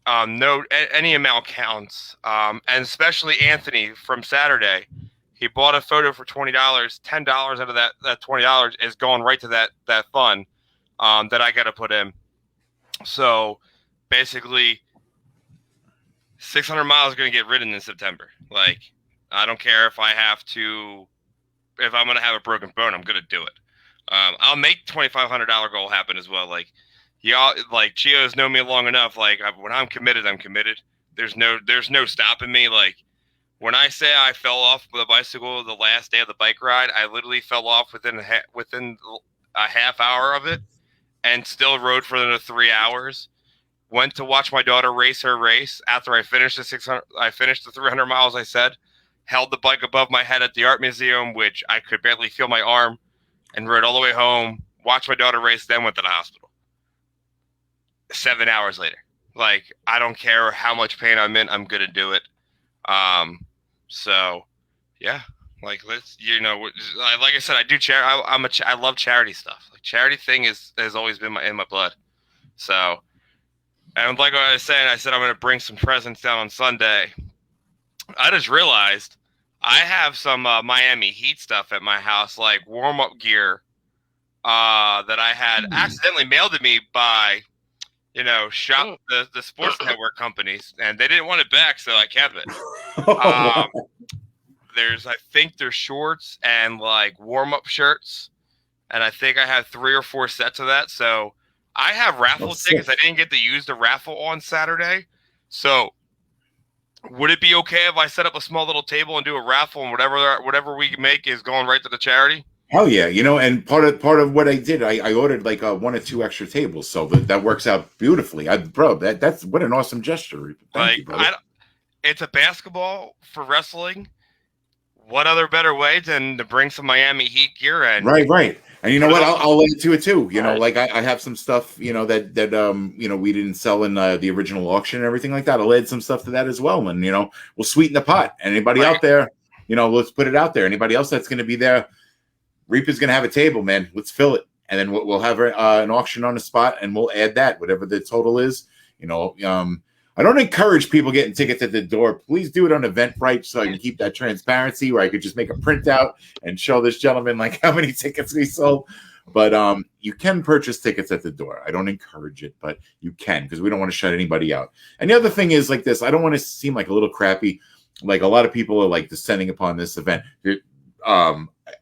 Any amount counts. And especially Anthony from Saturday, he bought a photo for $20. $10 out of that $20 is going right to that fund that I got to put in. So basically 600 miles is going to get ridden in September. Like, I don't care if I'm going to have a broken bone, I'm going to do it. I'll make $2,500 goal happen as well. Like, Chio's known me long enough. Like, when I'm committed, I'm committed. There's no stopping me. Like, when I say I fell off with a bicycle the last day of the bike ride, I literally fell off within a half hour of it, and still rode for another 3 hours. Went to watch my daughter race her race. After I finished the 300 miles, I said, held the bike above my head at the art museum, which I could barely feel my arm, and rode all the way home, watched my daughter race, then went to the hospital. 7 hours later. Like, I don't care how much pain I'm in, I'm going to do it. So yeah, like, let's, like I said, I do charity. I love charity stuff. Like, charity thing has always been in my blood. So, and like I was saying, I said I'm going to bring some presents down on Sunday. I just realized I have some Miami Heat stuff at my house, like warm-up gear that I had accidentally mailed to me by, the sports network companies, and they didn't want it back, so I kept it. I think there's shorts and like warm-up shirts, and I think I have 3 or 4 sets of that. So I have raffle tickets. I didn't get to use the raffle on Saturday. So would it be okay if I set up a small little table and do a raffle, and whatever we make is going right to the charity? Hell yeah, and part of what I did, I ordered like 1 or 2 extra tables, so that works out beautifully. That's what an awesome gesture. Thank you, brother. It's a basketball for wrestling. What other better way than to bring some Miami Heat gear in? Right. And you know what? I'll add to it too. Like I have some stuff, that we didn't sell in the original auction and everything like that. I'll add some stuff to that as well, and we'll sweeten the pot. Anybody out there, let's put it out there. Anybody else that's going to be there, Reaper's going to have a table, man. Let's fill it, and then we'll have an auction on the spot, and we'll add that, whatever the total is. I don't encourage people getting tickets at the door. Please do it on Eventbrite so I can keep that transparency, where I could just make a printout and show this gentleman like how many tickets we sold. But you can purchase tickets at the door. I don't encourage it, but you can, because we don't want to shut anybody out. And the other thing is like this. I don't want to seem like a little crappy. Like, a lot of people are like descending upon this event.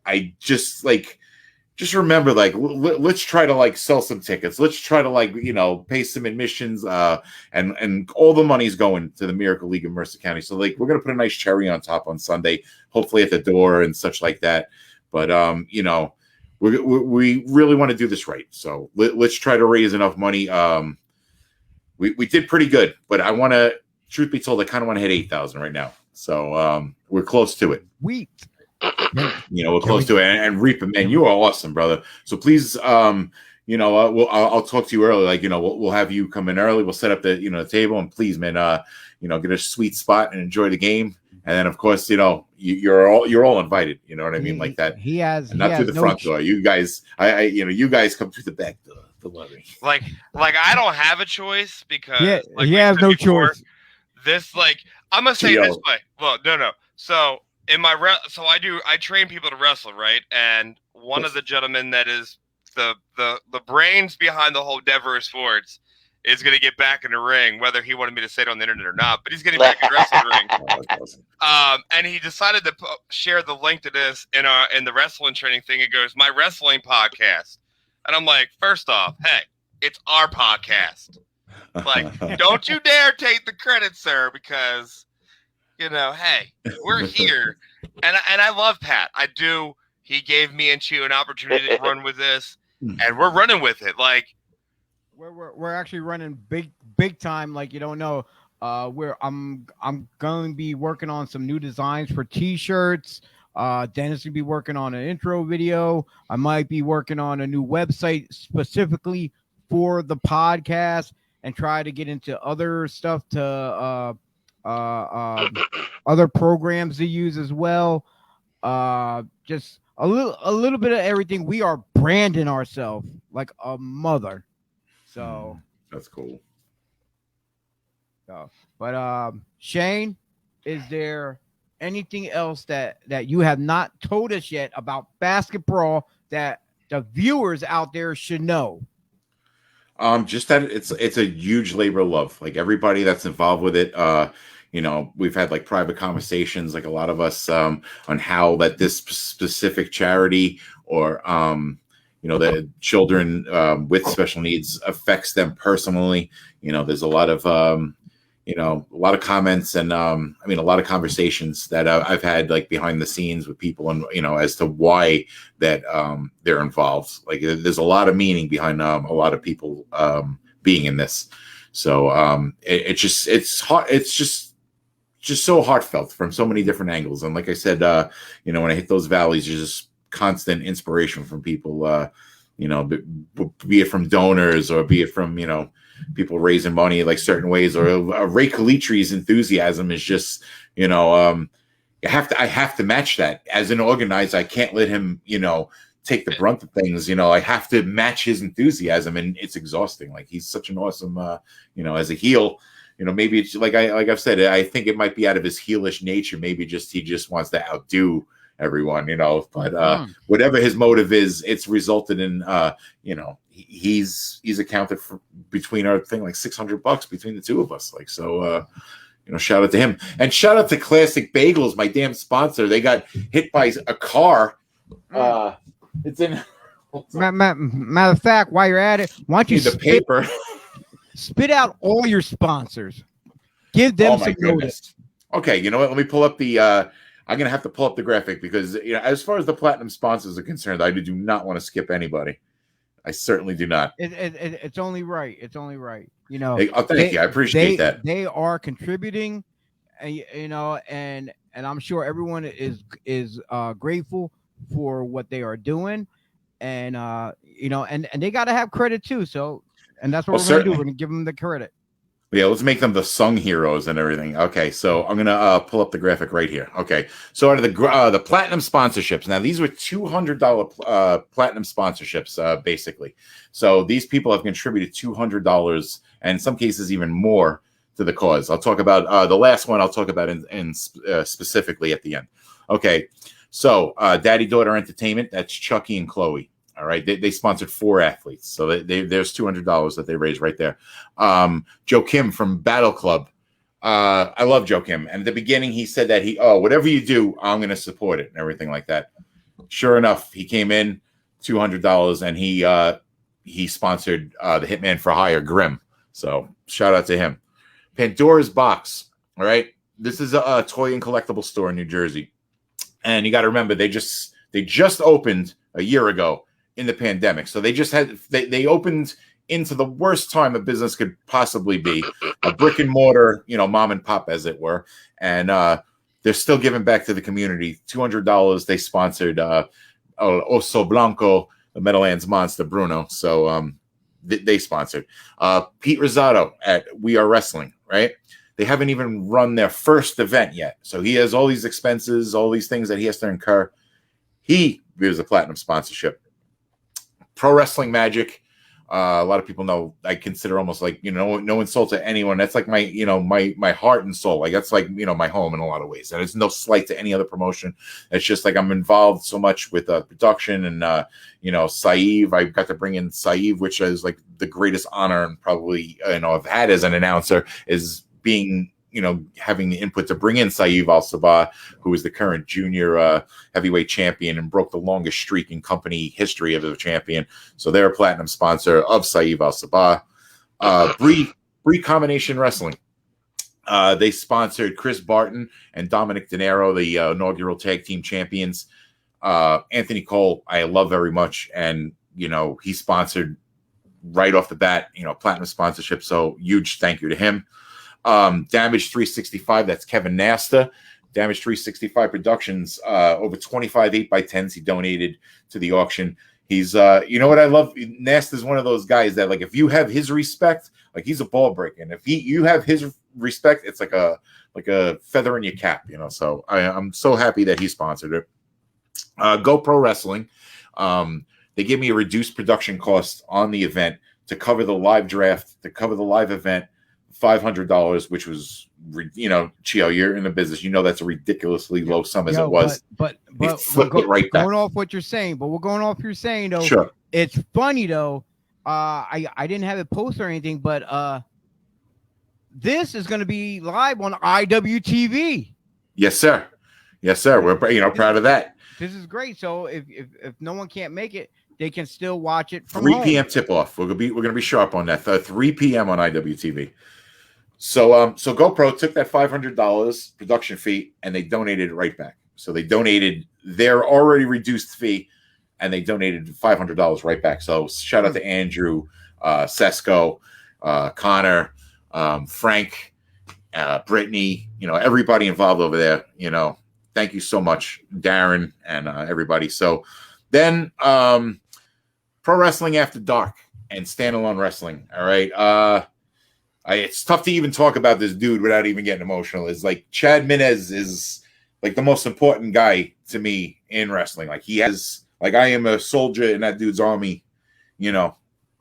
I just remember, like, let's try to like sell some tickets. Let's try to pay some admissions, and all the money's going to the Miracle League of Mercer County. So like, we're gonna put a nice cherry on top on Sunday, hopefully at the door and such like that. But we really want to do this right. So let's try to raise enough money. we did pretty good, but I want to, truth be told, I kind of want to hit 8,000 right now. So we're close to it. We're Close to it. And Reaper, man, you are awesome, brother. So please, I'll talk to you early. Like, we'll have you come in early. We'll set up the, the table, and please, man, get a sweet spot and enjoy the game. And then, of course, you're all invited. You know what I mean, like that. He has, and not through the front door. You guys, you guys come through the back door. The lobby. Like I don't have a choice because he has no choice. This, I'm gonna say it this way. Well, no. So in my I train people to wrestle, right? And one of the gentlemen that is the brains behind the whole Dever Sports is going to get back in the ring, whether he wanted me to say it on the internet or not, but he's getting back in the wrestling ring. And he decided to share the link to this in the wrestling training thing. It goes, my wrestling podcast. And I'm like, first off, hey, it's our podcast. Don't you dare take the credit, sir, because, hey, we're here. And I love Pat. I do. He gave me and Chio an opportunity to run with this, and we're running with it. We're actually running big time. Like, you don't know. I'm going to be working on some new designs for T-shirts. Dennis will be working on an intro video. I might be working on a new website specifically for the podcast, and try to get into other stuff to other programs to use as well. Just a little bit of everything. We are branding ourselves like a mother. So that's cool. But Shane, is there anything else that you have not told us yet about BASKETBRAWL that the viewers out there should know? Just that it's a huge labor of love. Like, everybody that's involved with it, we've had private conversations, like a lot of us, on how that this specific charity or the children with special needs affects them personally. There's a lot of a lot of comments and a lot of conversations that I've had behind the scenes with people, and as to why that they're involved. There's a lot of meaning behind a lot of people being in this. So it's hard. It's just so heartfelt from so many different angles. And like I said, when I hit those valleys, there's just constant inspiration from people. Be it from donors or be it from people raising money certain ways, or Ray Calitri's enthusiasm is just I have to match that. As an organizer, I can't let him take the brunt of things. I have to match his enthusiasm, and it's exhausting. He's such an awesome as a heel, maybe it's I've said, I think it might be out of his heelish nature. Maybe he just wants to outdo everyone, but whatever his motive is, it's resulted in he's accounted for between our thing $600 between the two of us. Shout out to him, and shout out to Classic Bagels, my damn sponsor. They got hit by a car. It's in matter of fact, while you're at it, why don't you the paper spit out all your sponsors, give them some notice. Okay, you know what, let me pull up the I'm going to have to pull up the graphic, because as far as the platinum sponsors are concerned, I do not want to skip anybody. I certainly do not. It's only right. It's only right. Thank you. I appreciate that. They are contributing, and I'm sure everyone is grateful for what they are doing, and and they got to have credit too. So, and that's what we're going to do. We're going to give them the credit. Yeah, let's make them the sung heroes and everything. Okay, so I'm gonna pull up the graphic right here. Okay, so out of the platinum sponsorships, now these were $200 platinum sponsorships, basically. So these people have contributed $200, and in some cases even more, to the cause. I'll talk about the last one. I'll talk about in specifically at the end. Okay, so Daddy Daughter Entertainment. That's Chucky and Chloe. All right, they sponsored 4 athletes, so there's $200 that they raised right there. Joe Kim from Battle Club. I love Joe Kim, and at the beginning he said that whatever you do, I'm going to support it and everything like that. Sure enough, he came in $200, and he sponsored the Hitman for Hire, Grimm. So shout out to him. Pandora's Box. All right, this is a toy and collectible store in New Jersey, and you got to remember they just opened a year ago in the pandemic. So they opened into the worst time a business could possibly be, a brick and mortar, mom and pop, as it were. And they're still giving back to the community. $200. They sponsored Oso Blanco, the Meadowlands Monster, Bruno. So they sponsored. Pete Rosado at We Are Wrestling, right? They haven't even run their first event yet. So he has all these expenses, all these things that he has to incur. He gives a platinum sponsorship. Pro Wrestling Magic. A lot of people know I consider almost like, no insult to anyone. That's like my, my heart and soul. Like that's like, my home in a lot of ways. And it's no slight to any other promotion. It's just like I'm involved so much with production and, Saeed. I got to bring in Saeed, which is like the greatest honor and probably, I've had as an announcer, is being, having the input to bring in Saeed Al-Sabah, who is the current junior heavyweight champion and broke the longest streak in company history of a champion. So they're a platinum sponsor of Saeed Al-Sabah. Bree Combination Wrestling. They sponsored Chris Barton and Dominic De Niro, the inaugural tag team champions. Anthony Cole, I love very much. And, he sponsored right off the bat, platinum sponsorship. So huge thank you to him. Damage 365, that's Kevin Nasta. Damage 365 Productions, over 25 8x10s he donated to the auction. He's what I love, Nasta's one of those guys that, like, if you have his respect, like, he's a ball breaker, and if you have his respect, it's like a feather in your cap, so I'm so happy that he sponsored it. Go Pro Wrestling, they gave me a reduced production cost on the event to cover the live draft, to cover the live event, $500, which was, Chio, you're in the business. That's a ridiculously low sum as it was. But right back. Going off what you're saying, but we're going off you're saying, though. Sure. It's funny, though. I didn't have it posted or anything, but this is going to be live on IWTV. Yes, sir. Yes, sir. We're proud of that. This is great. So if no one can't make it, they can still watch it from 3 home. p.m. tip off. We're gonna be sharp on that. 3 p.m. on IWTV. So GoPro took that $500 production fee and they donated it right back. So they donated their already reduced fee and they donated $500 right back. So shout out to Andrew, Sesko, Connor, Frank, Brittany, everybody involved over there. Thank you so much, Darren, and everybody. So then Pro Wrestling After Dark and Standalone Wrestling. All right. It's tough to even talk about this dude without even getting emotional. It's like Chad Minez is like the most important guy to me in wrestling. Like I am a soldier in that dude's army,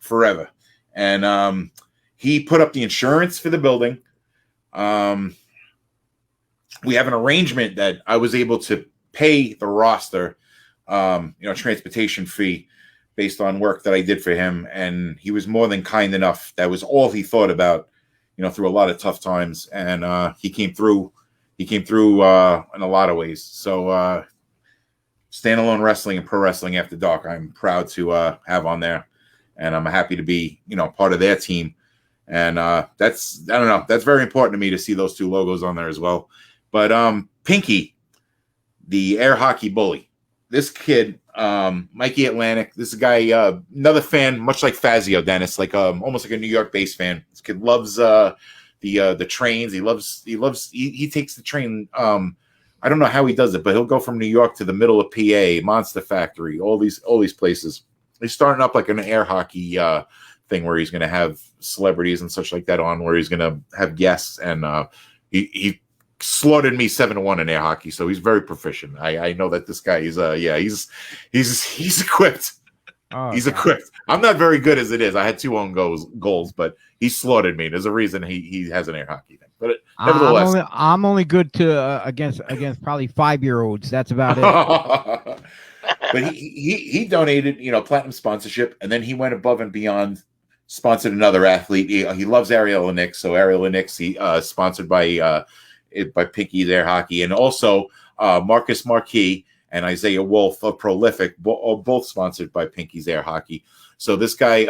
forever. And he put up the insurance for the building. We have an arrangement that I was able to pay the roster, transportation fee based on work that I did for him. And he was more than kind enough. That was all he thought about, through a lot of tough times. And he came through in a lot of ways. So Standalone Wrestling and Pro Wrestling After Dark, I'm proud to have on there. And I'm happy to be, part of their team. And that's very important to me to see those two logos on there as well. But Pinky, the air hockey bully, this kid, Mikey Atlantic, this guy, another fan, much like Fazio, Dennis, like almost like a New York-based fan. This kid loves the trains. He takes the train. I don't know how he does it, but he'll go from New York to the middle of PA, Monster Factory, all these places. He's starting up like an air hockey thing where he's going to have celebrities and such like that on, where he's going to have guests, and he slaughtered me 7-1 in air hockey, so he's very proficient. I know that this guy is he's equipped. He's equipped. I'm not very good as it is. I had 2 own goals, but he slaughtered me. There's a reason he has an air hockey thing. But nevertheless, I'm only good to against probably 5-year-olds. That's about it. But he donated, platinum sponsorship, and then he went above and beyond, sponsored another athlete. He loves Ariel Lennox, so Ariel Lennox, he sponsored by Pinky's Air Hockey, and also Marcus Marquis and Isaiah Wolf of Prolific, both sponsored by Pinky's Air Hockey. So this guy,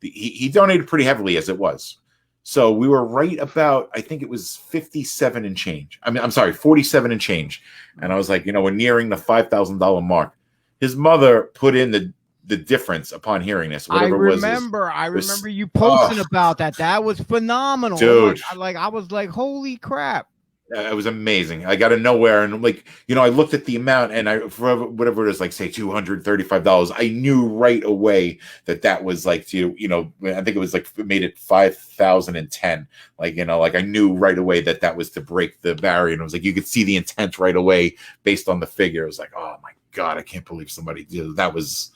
he donated pretty heavily as it was. So we were right about, I think it was 57 and change. I'm sorry, 47 and change. And I was like, we're nearing the $5,000 mark. His mother put in the difference upon hearing this. I Whatever remember you posting about that. That was phenomenal, dude. I was like, holy crap. It was amazing. I got to nowhere, and I looked at the amount, and for whatever it is, like say $235. I knew right away that was like I think it was like it made it 5,010. I knew right away that was to break the barrier, and it was like you could see the intent right away based on the figure. It was like, oh my god, I can't believe somebody did that. Was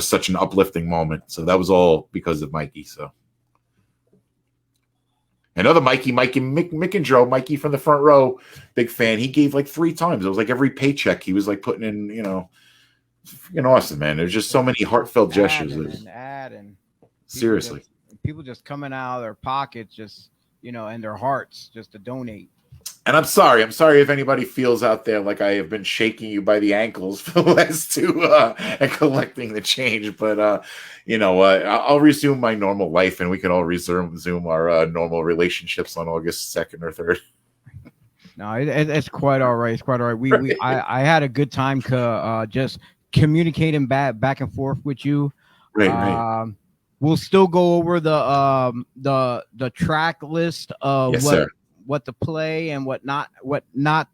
such an uplifting moment. So that was all because of Mikey. So. Another Mick and Joe, Mikey from the front row, big fan. He gave like 3 times. It was like every paycheck he was like putting in, freaking awesome, man. There's just so many heartfelt gestures. Adding. Seriously. People just coming out of their pockets, just, and their hearts just to donate. And I'm sorry if anybody feels out there like I have been shaking you by the ankles for the last 2 and collecting the change, but I'll resume my normal life, and we can all resume our normal relationships on August 2nd or 3rd. No, it's quite all right. It's quite all right. I had a good time just communicating back and forth with you. Right. We'll still go over the track list of what to play and what not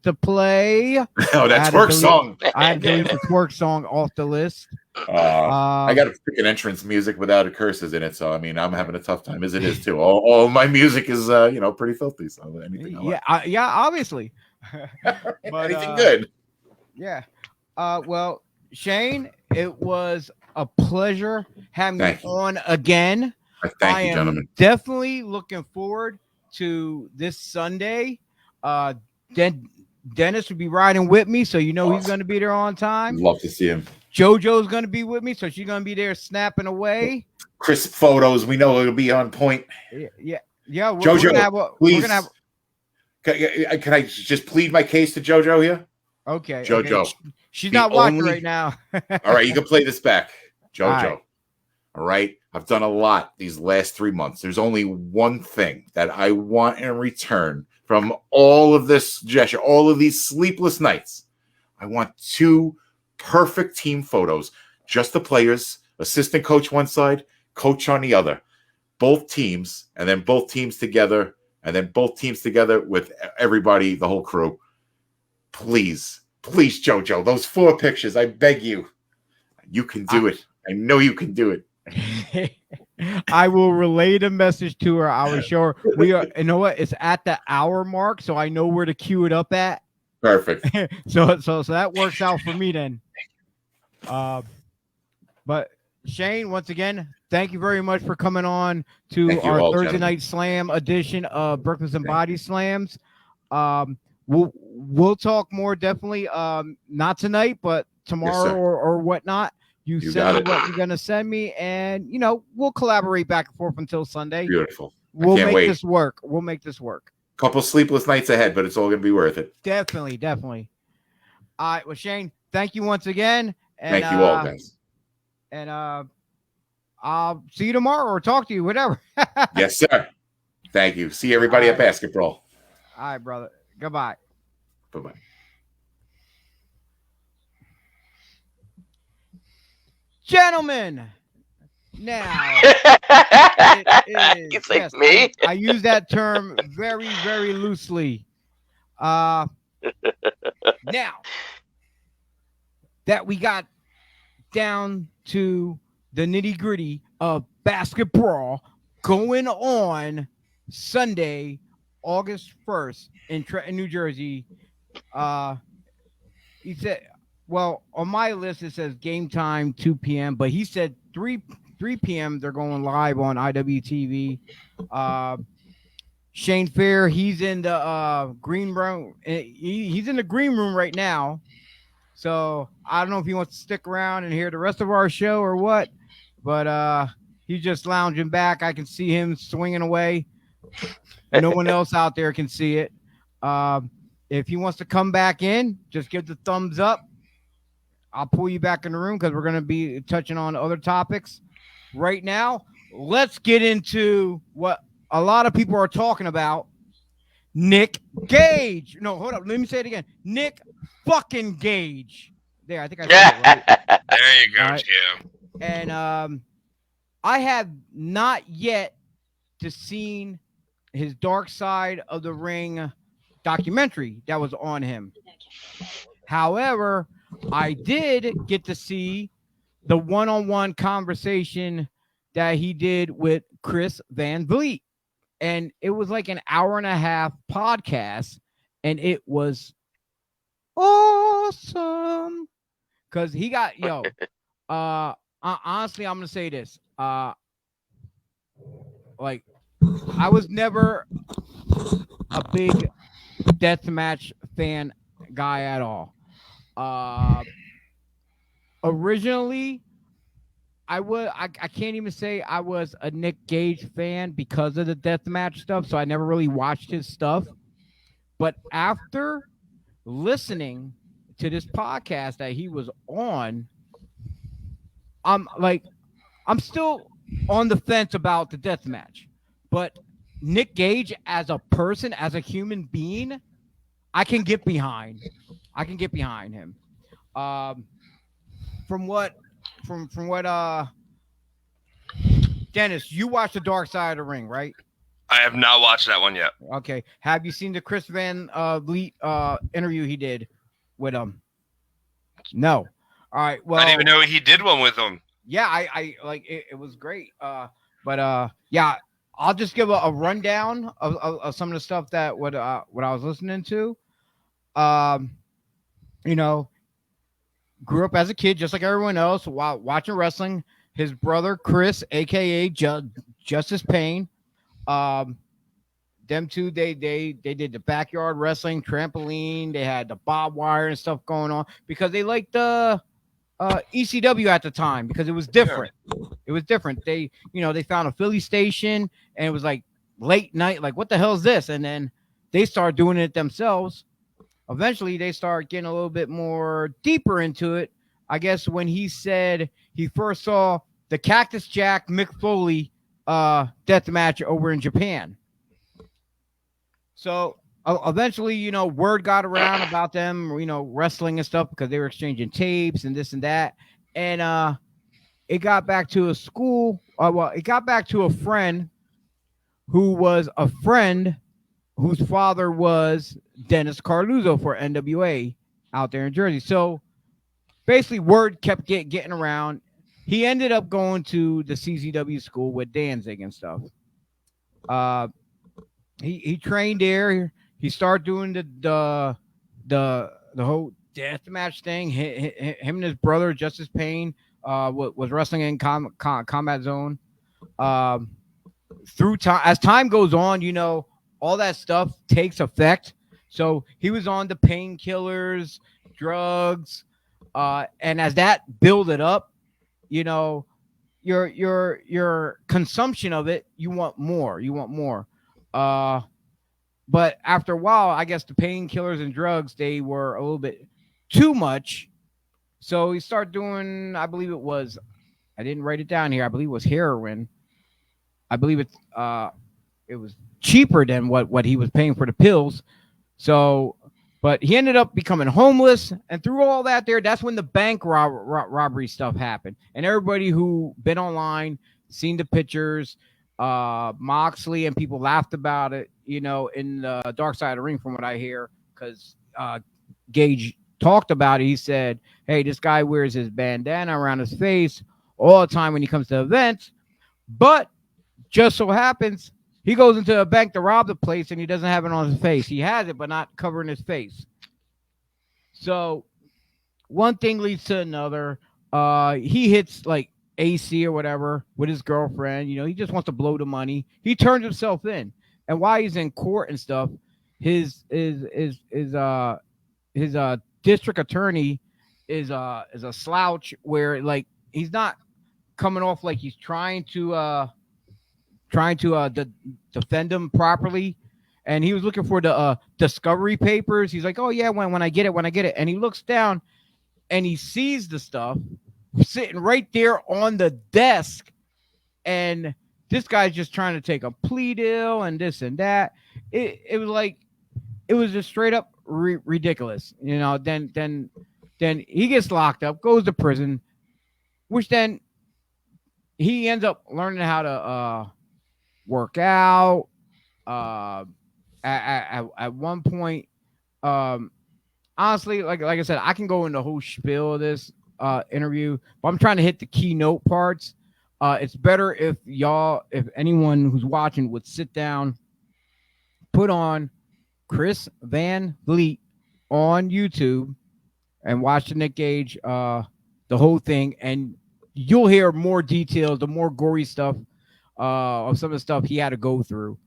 to play. Oh, that twerk song. I had to delete the twerk song off the list. I got to pick an entrance music without a curses in it, so I mean I'm having a tough time as it is too. All my music is pretty filthy. So anything obviously. But, anything good. Yeah. Well, Shane, it was a pleasure having you on again. Thank you, gentlemen. Definitely looking forward to this Sunday. Dennis will be riding with me, so he's going to be there on time. Love to see him. JoJo's going to be with me, so she's going to be there snapping away. Crisp photos, we know it'll be on point. Yeah. JoJo, please. Can I just plead my case to JoJo here? Okay. JoJo. Okay. She's not watching right now. All right, you can play this back. JoJo. All right. I've done a lot these last 3 months. There's only one thing that I want in return from all of this gesture, all of these sleepless nights. I want 2 perfect team photos. Just the players, assistant coach one side, coach on the other. Both teams, and then both teams together, and then both teams together with everybody, the whole crew. Please, JoJo, those 4 pictures, I beg you. You can do it. I know you can do it. I will relay the message to her. I will show her. We are. You know what? It's at the hour mark, so I know where to cue it up at. Perfect. so that works out for me then. But Shane, once again, thank you very much for coming on to our Thursday Night Slam edition of Breakfast and Body Slams. We'll talk more definitely. Not tonight, but tomorrow or whatnot. You send me what you're going to send me, and, we'll collaborate back and forth until Sunday. Beautiful. We'll make this work. We'll make this work. Couple sleepless nights ahead, but it's all going to be worth it. Definitely. All right. Well, Shane, thank you once again. And, thank you all, guys. And I'll see you tomorrow or talk to you, whatever. Yes, sir. Thank you. See everybody at BASKETBRAWL. All right, brother. Goodbye. Bye-bye. Gentlemen, now you think me? I use that term very, very loosely. Now that we got down to the nitty-gritty of BASKETBRAWL going on Sunday, August 1st in Trenton, New Jersey. He said, well, on my list, it says game time 2 p.m., but he said 3 p.m. they're going live on IWTV. Shane Fair, he's in the green room. He's in the green room right now. So I don't know if he wants to stick around and hear the rest of our show or what, but he's just lounging back. I can see him swinging away. No one else out there can see it. If he wants to come back in, just give the thumbs up. I'll pull you back in the room because we're going to be touching on other topics. Right now, let's get into what a lot of people are talking about. Nick Gage. No, hold up. Let me say it again. Nick fucking Gage. There, I think I said it right. There you go, right. Jim. And I have not yet seen his Dark Side of the Ring documentary that was on him. However, I did get to see the one-on-one conversation that he did with Chris Van Vliet. And it was like an hour and a half podcast, and it was awesome. Because he got, honestly, I'm going to say this. Like, I was never a big deathmatch fan guy at all. Originally, I can't even say I was a Nick Gage fan because of the deathmatch stuff, so I never really watched his stuff. But after listening to this podcast that he was on, I'm still on the fence about the deathmatch. But Nick Gage as a person, as a human being, I can get behind. I can get behind him. From what Dennis, you watched The Dark Side of the Ring, right? I have not watched that one yet. Okay. Have you seen the Chris Van Vliet interview he did with him? No. All right. Well, I didn't even know he did one with him. Yeah, I like it. It was great. But yeah, I'll just give a rundown of some of the stuff that what I was listening to. Grew up as a kid, just like everyone else, while watching wrestling. His brother Chris, aka Justice Payne, them two, they did the backyard wrestling, trampoline. They had the barbed wire and stuff going on because they liked the ECW at the time because it was different. Yeah. It was different. They found a Philly station and it was like late night, like what the hell is this? And then they started doing it themselves. Eventually, they start getting a little bit more deeper into it. I guess when he said he first saw the Cactus Jack Mick Foley death match over in Japan. So eventually, word got around about them, wrestling and stuff because they were exchanging tapes and this and that. And it got back to a school. It got back to a friend who was a friend whose father was Dennis Carluzzo for NWA out there in Jersey. So basically word kept getting around. He ended up going to the CZW school with Danzig and stuff. He trained there. He started doing the whole death match thing. Him and his brother Justice Payne was wrestling in Combat Zone. Through time, as time goes on, all that stuff takes effect. So he was on the painkillers, drugs, and as that builded up, your consumption of it, you want more. But after a while, I guess the painkillers and drugs, they were a little bit too much. So he started doing, I believe it was, I didn't write it down here. I believe it was heroin. I believe it was cheaper than what he was paying for the pills. So, but he ended up becoming homeless, and through all that that's when the bank robbery stuff happened. And everybody who been online, seen the pictures, Moxley and people laughed about it, in the Dark Side of the Ring from what I hear, because Gage talked about it. He said, hey, this guy wears his bandana around his face all the time when he comes to events, but just so happens he goes into a bank to rob the place and he doesn't have it on his face. He has it, but not covering his face. So one thing leads to another. He hits like AC or whatever with his girlfriend. He just wants to blow the money. He turns himself in. And while he's in court and stuff, his district attorney is a slouch where like he's not coming off like he's trying to defend him properly. And he was looking for the discovery papers. He's like, oh yeah, when I get it. And he looks down and he sees the stuff sitting right there on the desk. And this guy's just trying to take a plea deal and this and that. It was just straight up ridiculous. Then he gets locked up, goes to prison, which then he ends up learning how to work out. At one point, honestly, like I said, I can go into the whole spiel of this interview, but I'm trying to hit the keynote parts. It's better if anyone who's watching would sit down, put on Chris Van Vliet on YouTube, and watch the Nick Gage, the whole thing, and you'll hear more details, the more gory stuff of some of the stuff he had to go through.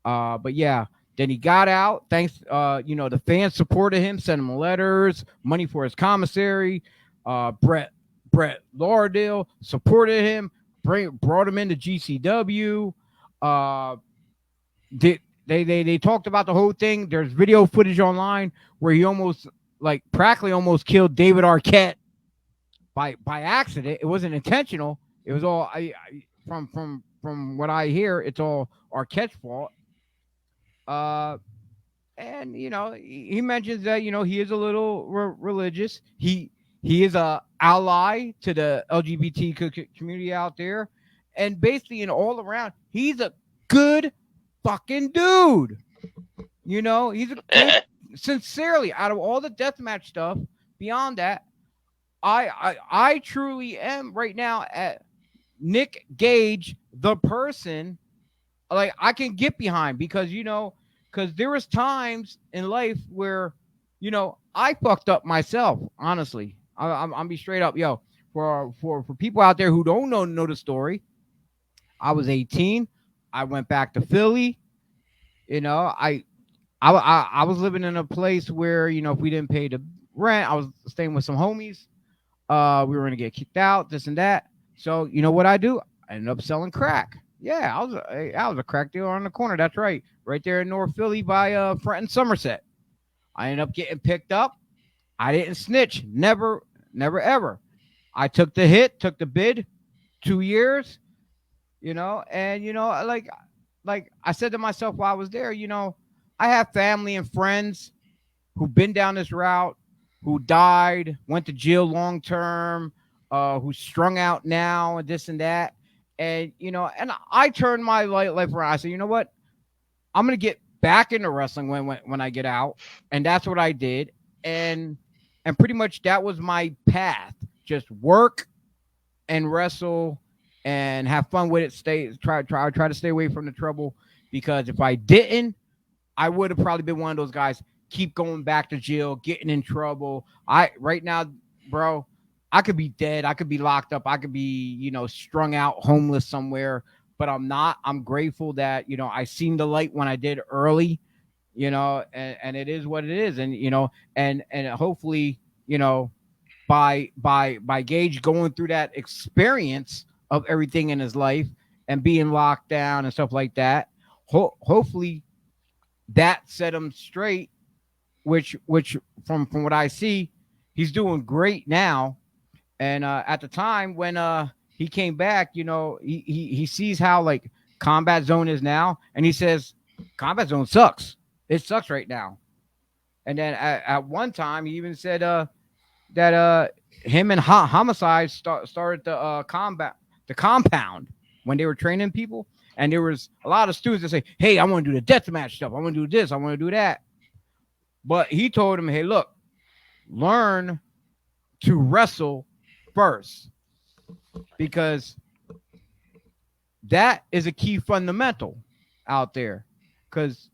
But yeah, then he got out. Thanks, the fans supported him, sent him letters, money for his commissary. Brett Lauderdale supported him, brought him into GCW. They talked about the whole thing. There's video footage online where he practically almost killed David Arquette by accident. It wasn't intentional. It was all from what I hear, it's all Arquette's fault. And he mentions that he is a little religious. He is a ally to the LGBT community out there, and basically in all around, he's a good fucking dude. He's a good, sincerely, out of all the deathmatch stuff. Beyond that, I truly am right now at Nick Gage, the person. Like, I can get behind because there was times in life where I fucked up myself. Honestly, I'm be straight up, yo. For people out there who don't know the story, I was 18. I went back to Philly. I was living in a place where if we didn't pay the rent, I was staying with some homies. We were gonna get kicked out, this and that. So what I do? I ended up selling crack. Yeah, I was a crack dealer on the corner. That's right there in North Philly by Front and Somerset. I ended up getting picked up. I didn't snitch. Never, ever. I took the hit, took the bid. 2 years, and like I said to myself while I was there, I have family and friends who've been down this route, who died, went to jail long term, who's strung out now, and this and that. And, and I turned my life around. I said, you know what? I'm going to get back into wrestling when I get out. And that's what I did. And pretty much that was my path. Just work and wrestle and have fun with it. Try to stay away from the trouble, because if I didn't, I would have probably been one of those guys, keep going back to jail, getting in trouble. Right now, bro, I could be dead. I could be locked up. I could be, strung out, homeless somewhere, but I'm not. I'm grateful that, I seen the light when I did early, and it is what it is. And, and hopefully, by Gage going through that experience of everything in his life and being locked down and stuff like that, hopefully that set him straight, which from what I see, he's doing great now. And at the time when he came back, he sees how like Combat Zone is now, and he says Combat Zone sucks. It sucks right now. And then at one time he even said that him and Homicide started the compound when they were training people, and there was a lot of students that say, "Hey, I want to do the deathmatch stuff. I want to do this. I want to do that." But he told him, "Hey, look, learn to wrestle first, because that is a key fundamental out there. Because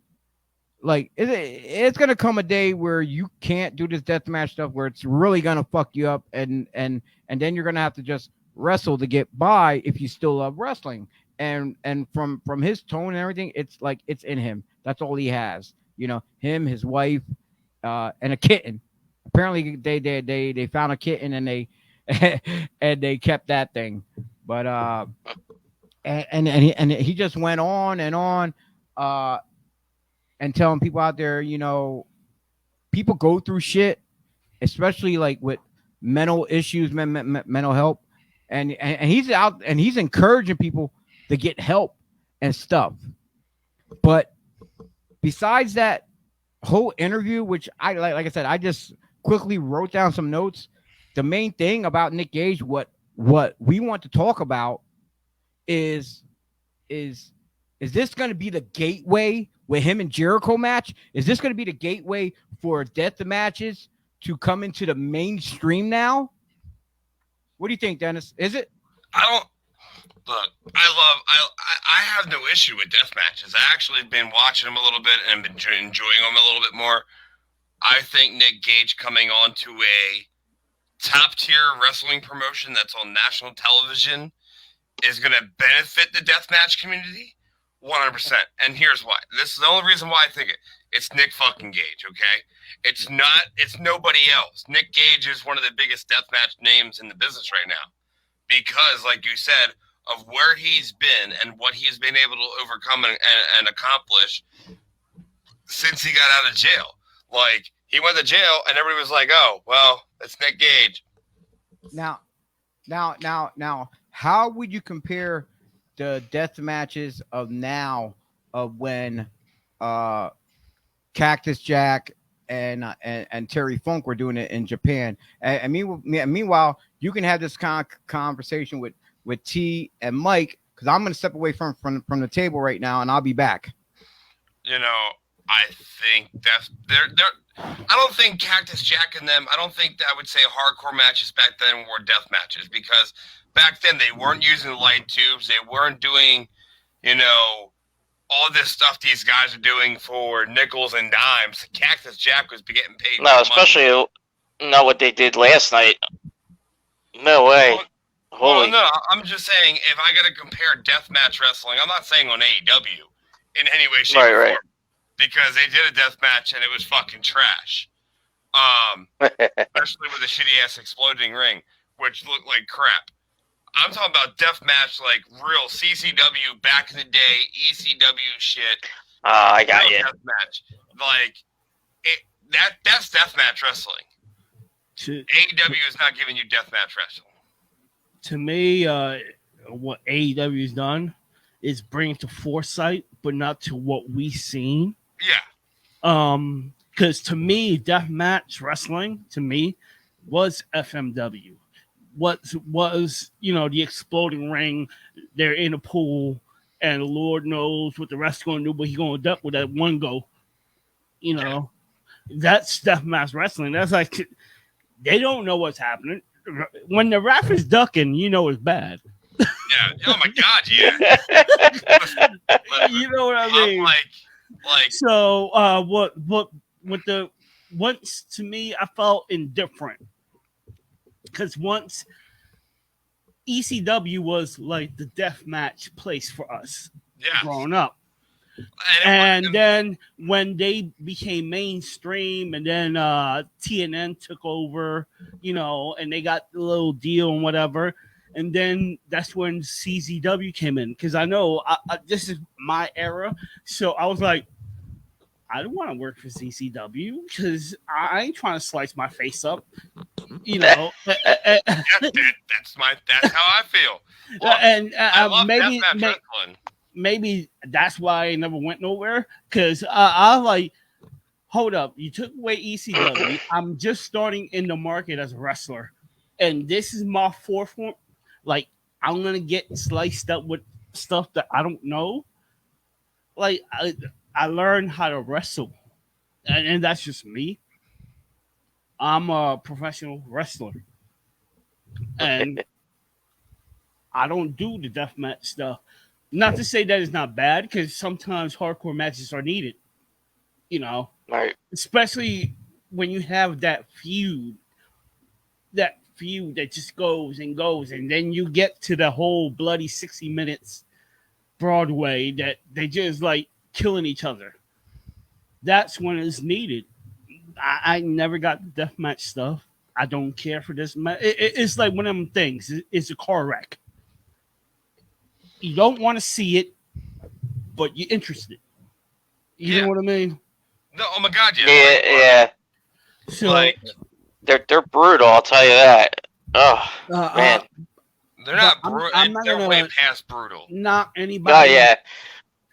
like it's gonna come a day where you can't do this deathmatch stuff, where it's really gonna fuck you up, and then you're gonna have to just wrestle to get by if you still love wrestling." And from his tone and everything, it's like it's in him. That's all he has. Him, his wife, and a kitten. Apparently they found a kitten and they kept that thing. But and he just went on and telling people out there, people go through shit, especially like with mental issues, mental help, and he's out and he's encouraging people to get help and stuff. But besides that whole interview, which like I said, I just quickly wrote down some notes. The main thing about Nick Gage, what we want to talk about, is this going to be the gateway with him and Jericho match? Is this going to be the gateway for death matches to come into the mainstream now? What do you think, Dennis? Is it? Look, I have no issue with death matches. I actually have been watching them a little bit and been enjoying them a little bit more. I think Nick Gage coming on to a top tier wrestling promotion that's on national television is going to benefit the deathmatch community 100%. And here's why. This is the only reason why I think it. It's Nick fucking Gage, okay? It's nobody else. Nick Gage is one of the biggest deathmatch names in the business right now because, like you said, of where he's been and what he's been able to overcome and accomplish since he got out of jail. Like, he went to jail and everybody was like, oh, well, it's Nick Gage. Now, how would you compare the death matches of now of when Cactus Jack and Terry Funk were doing it in Japan? And meanwhile, you can have this conversation with T and Mike, because I'm going to step away from the table right now, and I'll be back. You know, I think that's they're. I don't think Cactus Jack and them. I don't think that I would say hardcore matches back then were death matches, because back then they weren't using light tubes. They weren't doing, all this stuff these guys are doing for nickels and dimes. Cactus Jack was getting paid. No, especially not what they did last night. No way. Well, no, I'm just saying, if I got to compare deathmatch wrestling, I'm not saying on AEW in any way, shape, or form, because they did a death match and it was fucking trash. Especially with a shitty ass exploding ring, which looked like crap. I'm talking about death match, like real CCW back in the day, ECW shit. I got you. Death match, like that's death match wrestling. AEW is not giving you death match wrestling. To me, what AEW has done is bring it to foresight, but not to what we've seen. Yeah. Because to me, deathmatch wrestling was FMW. Was the exploding ring? They're in a pool, and the Lord knows what the rest going to do, but he's going to duck with that one go. That's deathmatch wrestling. That's like they don't know what's happening. When the ref is ducking, it's bad. Yeah. Oh my God. Yeah. You know what I mean? I'm like. So, once to me, I felt indifferent because once ECW was like the death match place for us growing up. And then when they became mainstream, and then TNN took over, and they got the little deal and whatever. And then that's when CZW came in, because I know this is my era. So I was like, I don't want to work for CCW because I ain't trying to slice my face up. That's how I feel. Look, I love deathmatch wrestling. Maybe that's why I never went nowhere, because I was like, hold up, you took away ECW. I'm just starting in the market as a wrestler, and this is my fourth one. Like, I'm gonna get sliced up with stuff that I don't know. Like, I learned how to wrestle, and that's just me. I'm a professional wrestler, and I don't do the deathmatch stuff. Not to say that it's not bad, because sometimes hardcore matches are needed, Right. Especially when you have that feud that just goes and goes, and then you get to the whole bloody 60 minutes Broadway that they just like killing each other. That's when it's needed. I never got the deathmatch stuff. I don't care for this. It's like one of them things. It's a car wreck. You don't want to see it, but you're interested. You know what I mean? No, oh my God, yeah. Yeah. So they're brutal. I'll tell you that. Oh man, they're not brutal. They're way past brutal. Not anybody. Oh yeah,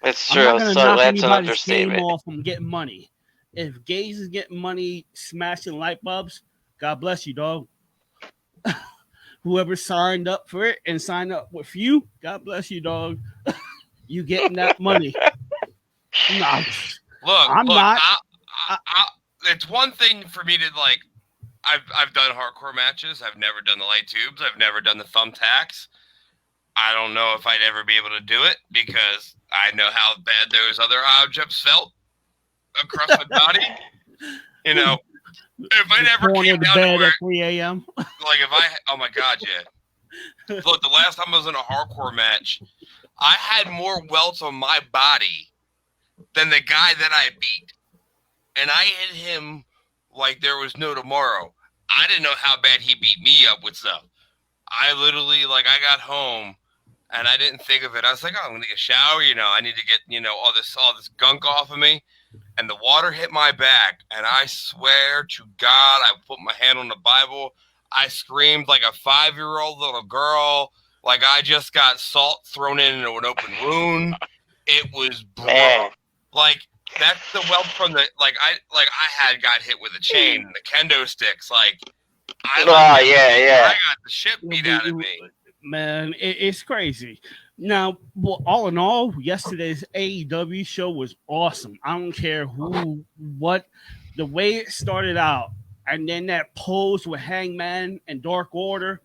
it's true. I'm not gonna So knock that's an anybody's understatement. game off from getting money. If Gaze is getting money smashing light bulbs, God bless you, dog. Whoever signed up for it and signed up with you, God bless you, dog. You getting that money? Nah, I'm not. It's one thing for me to like. I've done hardcore matches. I've never done the light tubes. I've never done the thumbtacks. I don't know if I'd ever be able to do it because I know how bad those other objects felt across my body. You know, if I ever came down to where, at 3 a.m. like if I, oh my God, yeah. Look, the last time I was in a hardcore match, I had more welts on my body than the guy that I beat. And I hit him like there was no tomorrow. I didn't know how bad he beat me up with stuff. I literally, like, I got home and I didn't think of it. I was like, oh, I'm going to get a shower. You know, I need to get, you know, all this gunk off of me. And the water hit my back. And I swear to God, I put my hand on the Bible. I screamed like a 5-year-old little girl. Like I just got salt thrown into an open wound. It was brutal. Like, that's the welt from the, I got hit with a chain, the kendo sticks. Like, I got the shit beat out of me. Man, it's crazy. Now, well, all in all, yesterday's AEW show was awesome. I don't care what, the way it started out, and then that pose with Hangman and Dark Order,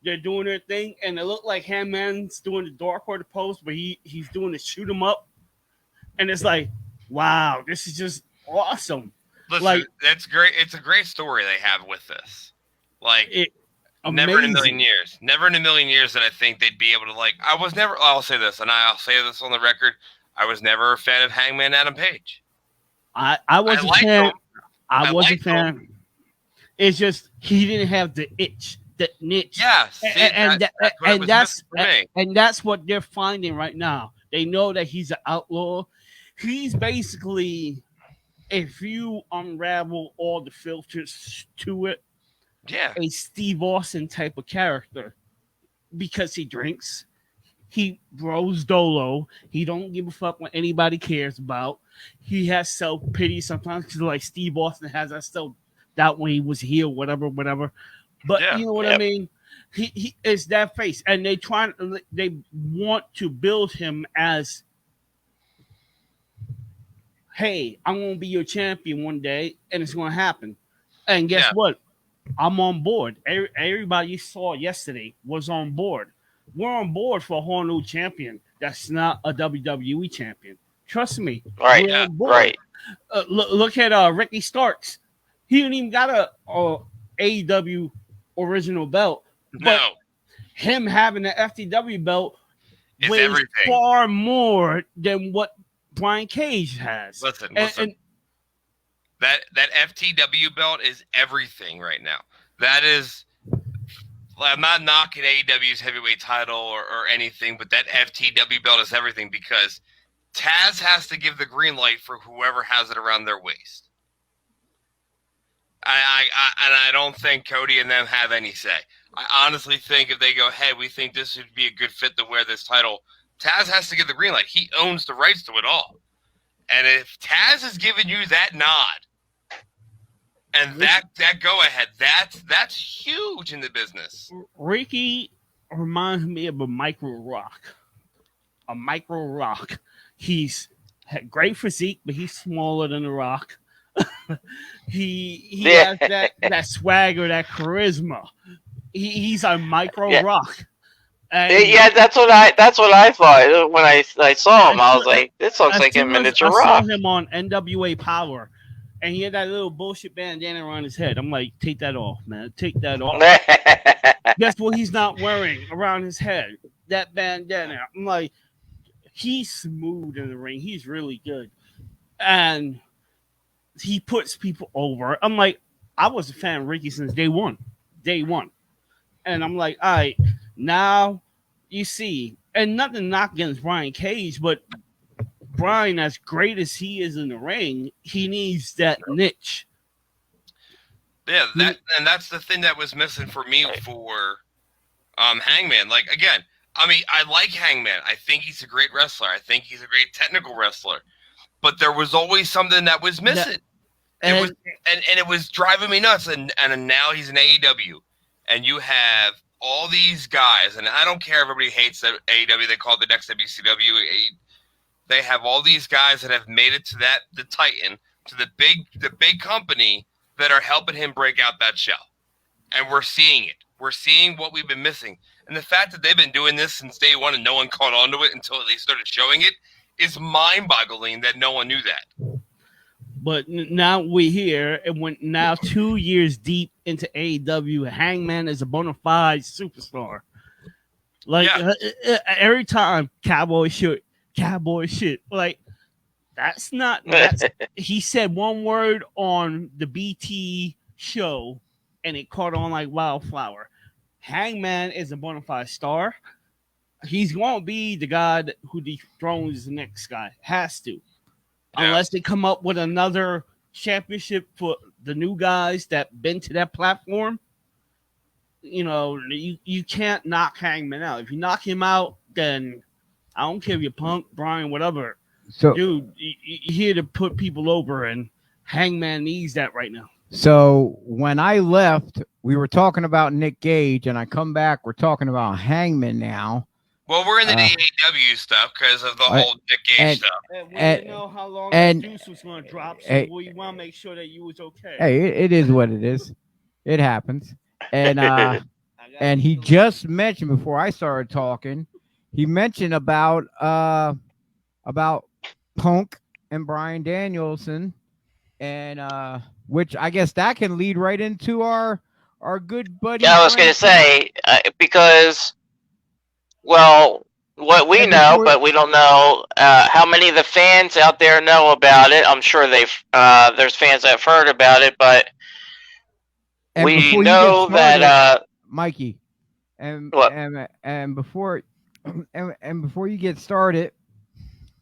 they're doing their thing, and it looked like Hangman's doing the Dark Order pose, but he's doing the shoot 'em up, and it's like, wow, this is just awesome. Listen, like, that's great. It's a great story they have with this. Like, never in a million years that I think they'd be able to, like, I'll say this, and I'll say this on the record, I was never a fan of Hangman Adam Page. I was a fan. I was a fan. It's just he didn't have the itch, the niche. Yeah, and that's what they're finding right now. They know that he's an outlaw. He's basically, if you unravel all the filters to it, a Steve Austin type of character, because he drinks, he bros dolo, he don't give a fuck what anybody cares about. He has self-pity sometimes, because like Steve Austin has that self-doubt when he was here, whatever. But you know what I mean? He is that face, and they want to build him as, hey, I'm going to be your champion one day, and it's going to happen. And guess what? I'm on board. Everybody you saw yesterday was on board. We're on board for a whole new champion that's not a WWE champion. Trust me. Right. Right. Look at Ricky Starks. He didn't even got a AEW original belt. But him having the FTW belt weighs far more than what Brian Cage has. Listen. That FTW belt is everything right now. That is, I'm not knocking AEW's heavyweight title or anything, but that FTW belt is everything, because Taz has to give the green light for whoever has it around their waist. I don't think Cody and them have any say. I honestly think if they go, hey, we think this would be a good fit to wear this title, Taz has to give the green light. He owns the rights to it all. And if Taz is giving you that nod and that go ahead, that's huge in the business. Ricky reminds me of a micro rock. He's had great physique, but he's smaller than the Rock. he has that swagger, that charisma. He's a micro rock. And that's what I thought when I saw him. I was like, this looks like a miniature rock. I saw him on NWA Power, and he had that little bullshit bandana around his head. I'm like, take that off, man. Take that off. That's what he's not wearing around his head. That bandana. I'm like, he's smooth in the ring. He's really good. And he puts people over. I'm like, I was a fan of Ricky since day one. And I'm like, all right, now you see, and nothing knock against Brian Cage, but Brian, as great as he is in the ring, he needs that niche. Yeah, that's the thing that was missing for me for Hangman. Like, again, I mean, I like Hangman. I think he's a great wrestler. I think he's a great technical wrestler. But there was always something that was missing. It was driving me nuts. And now he's in AEW. And you have all these guys, and I don't care if everybody hates AEW. They call it the next WCW. They have all these guys that have made it to the Titan, to the big company that are helping him break out that shell. And we're seeing it. We're seeing what we've been missing. And the fact that they've been doing this since day one and no one caught on to it until they started showing it is mind-boggling that no one knew that. But now we're here, and when now 2 years deep into AEW, Hangman is a bona fide superstar. Like every time, cowboy shit. Like that's not. That's, he said one word on the BT show, and it caught on like wildflower. Hangman is a bona fide star. He's going to be the guy who dethrones the next guy. Has to. Unless they come up with another championship for the new guys that been to that platform. You know, you can't knock Hangman out. If you knock him out, then I don't care if you're Punk, Brian, whatever. So, dude, you're here to put people over, and Hangman needs that right now. So when I left, we were talking about Nick Gage, and I come back, we're talking about Hangman now. Well, we're in the AEW stuff because of the whole Nick Gage stuff. We didn't know how long the juice was going to drop, so we want to make sure that you was okay. Hey, it is what it is. It happens. And and he just mentioned before I started talking, he mentioned about Punk and Bryan Danielson, and which I guess that can lead right into our good buddy. Yeah, I was going to say because. Well, what we know, but we don't know how many of the fans out there know about it. I'm sure there's fans that have heard about it, but we know that Mikey, and before you get started,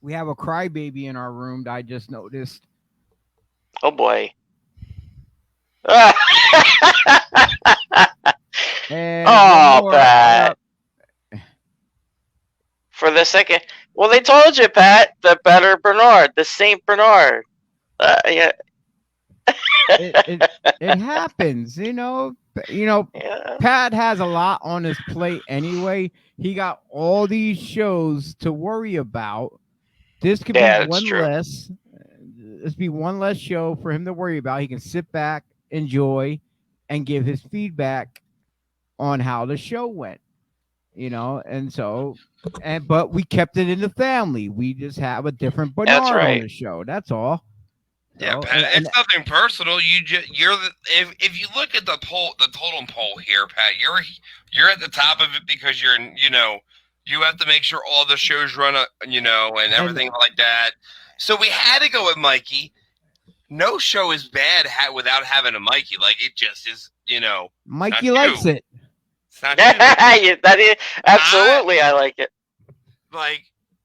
we have a crybaby in our room that I just noticed. Oh boy. Pat. For the second, well, they told you, Pat, the better Bernard, the Saint Bernard. Yeah, it happens, you know. Yeah. Pat has a lot on his plate anyway. He got all these shows to worry about. This could be one less. This be one less show for him to worry about. He can sit back, enjoy, and give his feedback on how the show went. You know, and so, but we kept it in the family. We just have a different Bernard on the show. That's all. Yeah, Pat, it's nothing personal. If you look at the totem pole here, Pat, you're at the top of it because you have to make sure all the shows run, and everything like that. So we had to go with Mikey. No show is bad without having a Mikey. Like it just is, Mikey likes it. That is absolutely. I like it. Like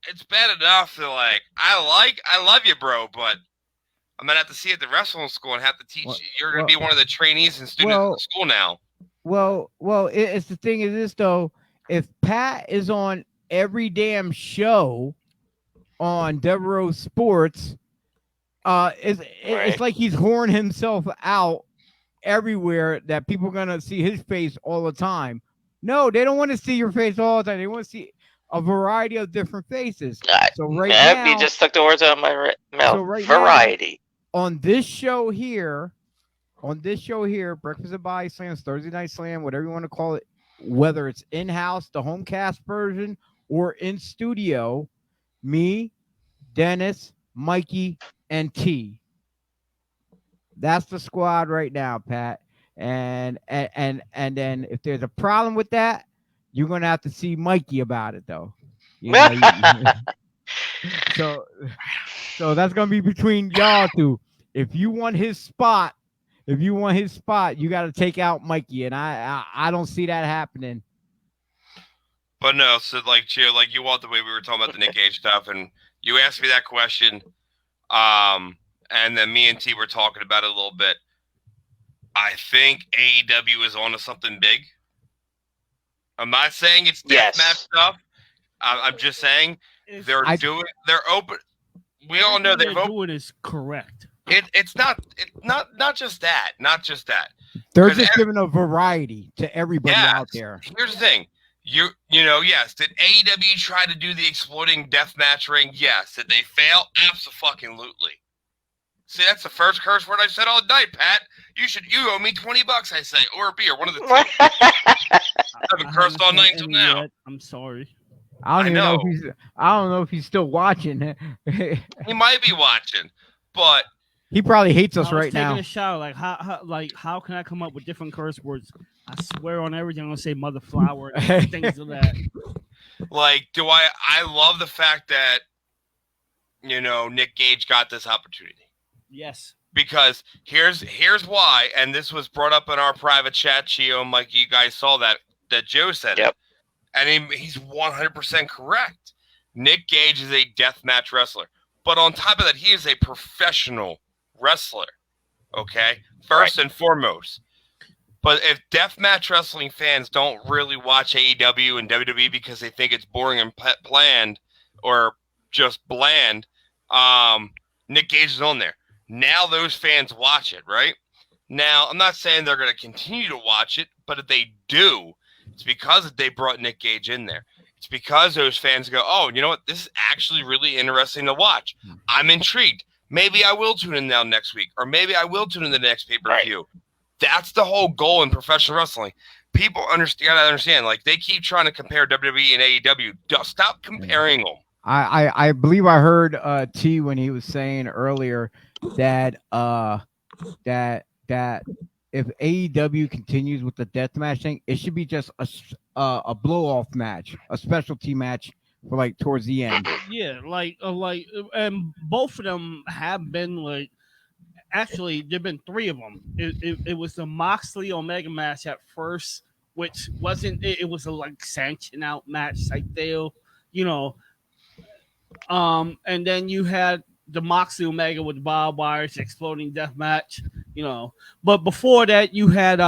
it's bad enough to I love you, bro, but I'm gonna have to see you at the wrestling school and have to teach. You're gonna be one of the trainees and students at the school now. Well, it's the thing is this though. If Pat is on every damn show on Devereaux Sports, it's like he's whoring himself out everywhere that people are gonna see his face all the time. No, they don't want to see your face all the time. They want to see a variety of different faces. So now, you just took the words out of my mouth. So variety. Now, on this show here, Breakfast of Body Slams, Thursday Night Slam, whatever you want to call it, whether it's in-house, the home cast version, or in studio, me, Dennis, Mikey, and T. That's the squad right now, Pat. And then if there's a problem with that, you're gonna have to see Mikey about it, though. So that's gonna be between y'all two. If you want his spot, you got to take out Mikey, and I don't see that happening. But no, so Chio, you want the way we were talking about the Nick Gage stuff, and you asked me that question. And then me and T were talking about it a little bit. I think AEW is onto something big. I'm not saying it's deathmatch stuff. I'm just saying they're open. We all know they've opened. Doing is correct. it's not just that. Not just that. They're 'Cause just giving a variety to everybody out there. Here's the thing. You know, yes. Did AEW try to do the exploding deathmatch ring? Yes. Did they fail? Absolutely. See, that's the first curse word I said all night, Pat. You owe me $20, I say, or a beer, one of the two. I haven't cursed all night until now. I'm sorry. I don't know if he's still watching. He might be watching, but he probably hates us right now. Taking a shower, how can I come up with different curse words? I swear on everything I'm gonna say mother flower and things of that. Like, I love the fact that, you know, Nick Gage got this opportunity. Yes. Because here's why, and this was brought up in our private chat, Chio and Mike, you guys saw that Joe said it. And he's 100% correct. Nick Gage is a deathmatch wrestler. But on top of that, he is a professional wrestler. Okay? First and foremost. But if deathmatch wrestling fans don't really watch AEW and WWE because they think it's boring and bland or just bland, Nick Gage is on there. Now those fans watch it, right? Now, I'm not saying they're going to continue to watch it, but if they do, it's because they brought Nick Gage in there. It's because those fans go, oh, you know what? This is actually really interesting to watch. I'm intrigued. Maybe I will tune in now next week, or maybe I will tune in the next pay-per-view. Right. That's the whole goal in professional wrestling. People understand. Like, they keep trying to compare WWE and AEW. Stop comparing them. I believe I heard T when he was saying earlier that that if AEW continues with the deathmatch thing, it should be just a blow off match, a specialty match for like towards the end. Yeah, and both of them have been like. Actually, there've been three of them. It was the Moxley Omega match at first, which wasn't. It was a like sanction out match type deal, you know. And then you had the Moxley Omega with barbed wires, exploding death match, you know. But before that, you had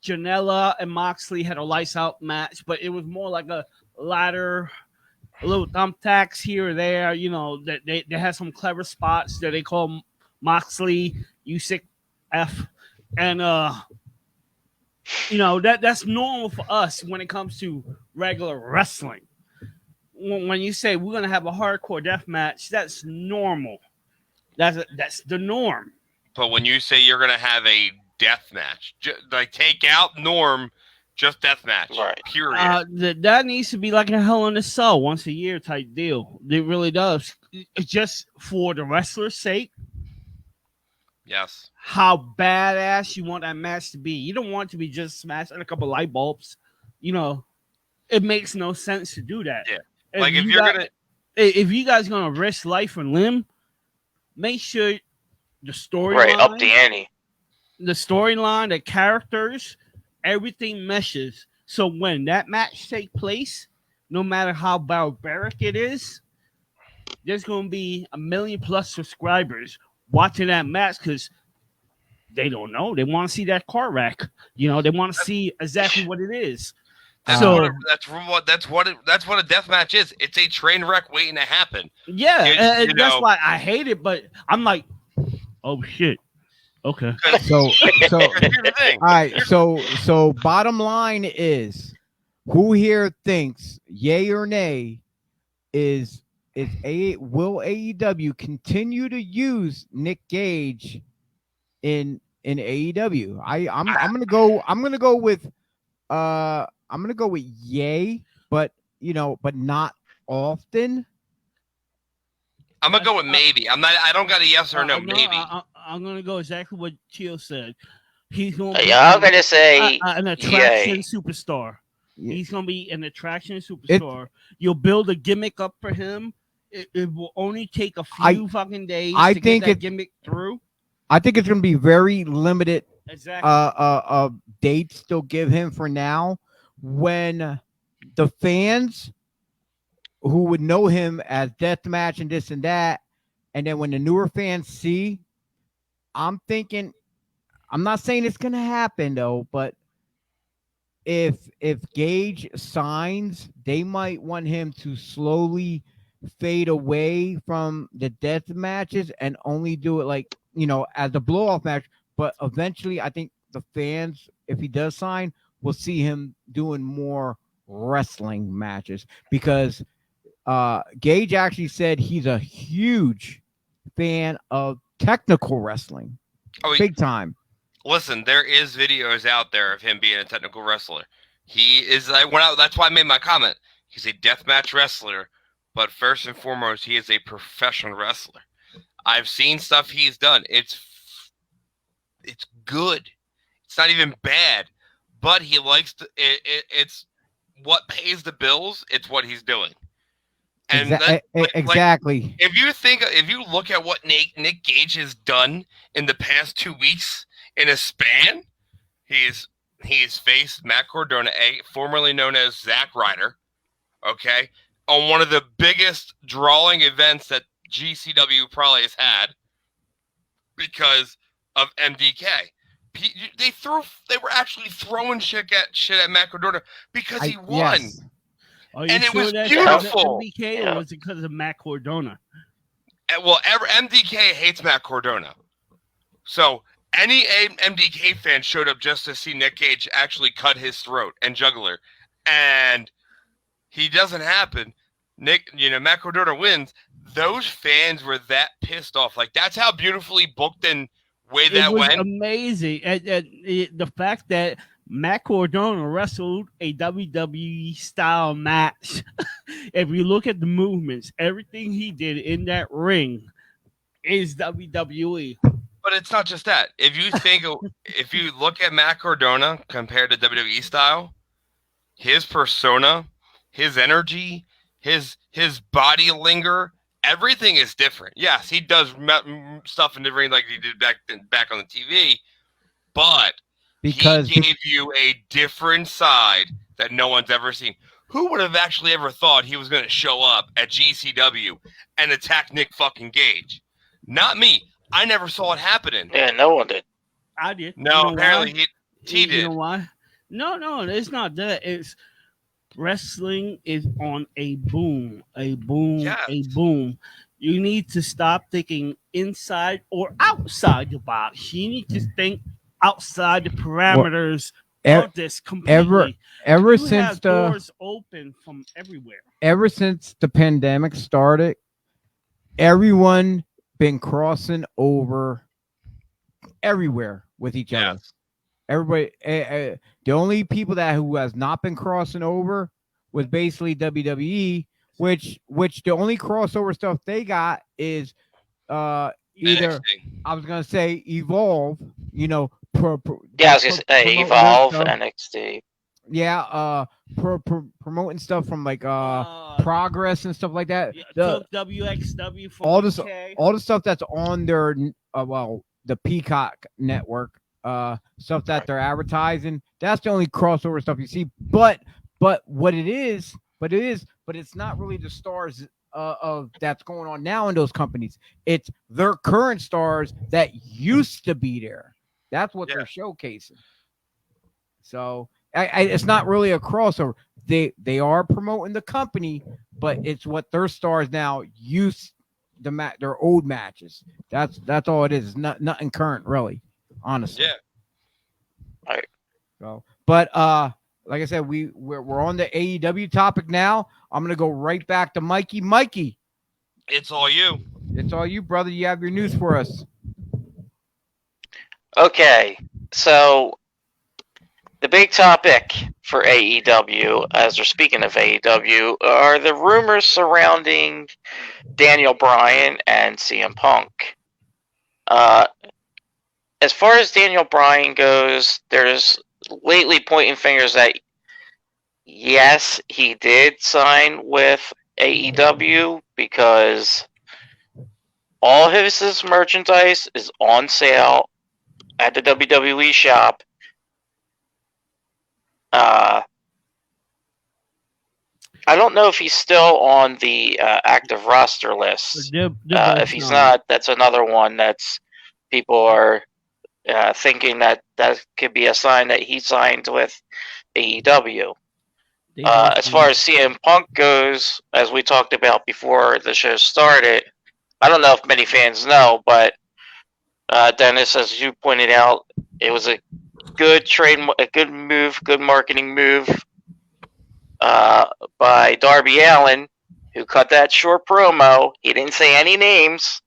Janela and Moxley had a lights out match, but it was more like a ladder. A little thumbtacks here or there, you know, that they had some clever spots that they call Moxley U6F. And you know, that's normal for us when it comes to regular wrestling. When you say we're gonna have a hardcore death match, that's normal. That's the norm. But when you say you're gonna have a death match, like take out norm. Just deathmatch, right? Period. That needs to be like a Hell in a Cell once a year type deal. It really does. It's just for the wrestler's sake. Yes. How badass you want that match to be. You don't want it to be just smashing a couple light bulbs. You know, it makes no sense to do that. Yeah. Like if you guys gonna risk life and limb, make sure the storyline, right, up the ante. The storyline, the characters. Everything meshes. So when that match takes place, no matter how barbaric it is, there's going to be 1 million plus subscribers watching that match because they don't know. They want to see that car wreck. You know, they want to see exactly what it is. That's what a death match is. It's a train wreck waiting to happen. Yeah, that's why I hate it. But I'm like, oh shit. Okay. So all right. So bottom line is, who here thinks yay or nay will AEW continue to use Nick Gage in AEW? I'm gonna go with yay, but but not often. I'm gonna go with maybe. I don't got a yes or no. Maybe. I'm gonna go exactly what Chio said. He's gonna. I'm gonna say an attraction superstar. Yeah. He's gonna be an attraction superstar. You'll build a gimmick up for him. It will only take a few fucking days to get that gimmick through. I think it's gonna be very limited. Exactly. Dates they'll give him for now, when the fans who would know him as deathmatch and this and that, and then when the newer fans see. I'm thinking, I'm not saying it's gonna happen though, but if Gage signs, they might want him to slowly fade away from the death matches and only do it like, as a blow off match. But eventually, I think the fans, if he does sign, will see him doing more wrestling matches because Gage actually said he's a huge fan of technical wrestling. Big time. Listen, there is videos out there of him being a technical wrestler. He is. That's why I made my comment. He's a deathmatch wrestler, but first and foremost, he is a professional wrestler. I've seen stuff he's done. It's good. It's not even bad, but he likes to. It's what pays the bills. It's what he's doing. And exactly. If you look at what Nick Gage has done in the past 2 weeks in a span, he's faced Matt Cardona, formerly known as Zack Ryder, okay, on one of the biggest drawing events that GCW probably has had because of MDK. They were actually throwing shit at Matt Cardona because he won. Yes. And it was beautiful. MDK, or was it because of Matt Cardona? Well, MDK hates Matt Cardona. So any MDK fan showed up just to see Nick Gage actually cut his throat and jugular. And he doesn't happen. Matt Cardona wins. Those fans were that pissed off. Like, that's how beautifully booked and way that went. It was amazing. And the fact that Matt Cardona wrestled a WWE style match. If you look at the movements, everything he did in that ring is WWE. But it's not just that. If you look at Matt Cardona compared to WWE style, his persona, his energy, his body linger, everything is different. Yes, he does stuff in the ring like he did back on the TV, but because he gave you a different side that no one's ever seen. Who would have actually ever thought he was going to show up at GCW and attack Nick fucking Gage? Not me. I never saw it happening. Yeah, no one did. I did. No, apparently he did. You know why? No, it's not that. It's wrestling is on a boom. A boom. You need to stop thinking inside or outside the box. You need to think outside the parameters of this completely. Ever you since have doors open from everywhere. Ever since the pandemic started, everyone been crossing over everywhere with each other. Everybody, the only people who has not been crossing over was basically WWE, which the only crossover stuff they got is either NXT. I was gonna say Evolve, I was gonna say Evolve, NXT. Yeah, promoting stuff from like Progress and stuff like that. The WXW from all the stuff that's on their the Peacock network stuff that they're advertising. That's the only crossover stuff you see. But it's not really the stars of that's going on now in those companies. It's their current stars that used to be there. That's what they're showcasing. So it's not really a crossover. They are promoting the company, but it's what their stars now use their old matches. That's all it is. It's nothing current, really, honestly. Yeah. All right. So, but like I said, we're on the AEW topic now. I'm gonna go right back to Mikey. Mikey, it's all you. It's all you, brother. You have your news for us. Okay, so the big topic for AEW, as we're speaking of AEW, are the rumors surrounding Daniel Bryan and CM Punk. As far as Daniel Bryan goes, there's lately pointing fingers that yes, he did sign with AEW because all of his merchandise is on sale at the WWE shop. I don't know if he's still on the active roster list. If he's not, that's another one that's people are thinking that could be a sign that he signed with AEW. As far as CM Punk goes, as we talked about before the show started, I don't know if many fans know, but Dennis, as you pointed out, it was a good move, good marketing move by Darby Allin, who cut that short promo. He didn't say any names,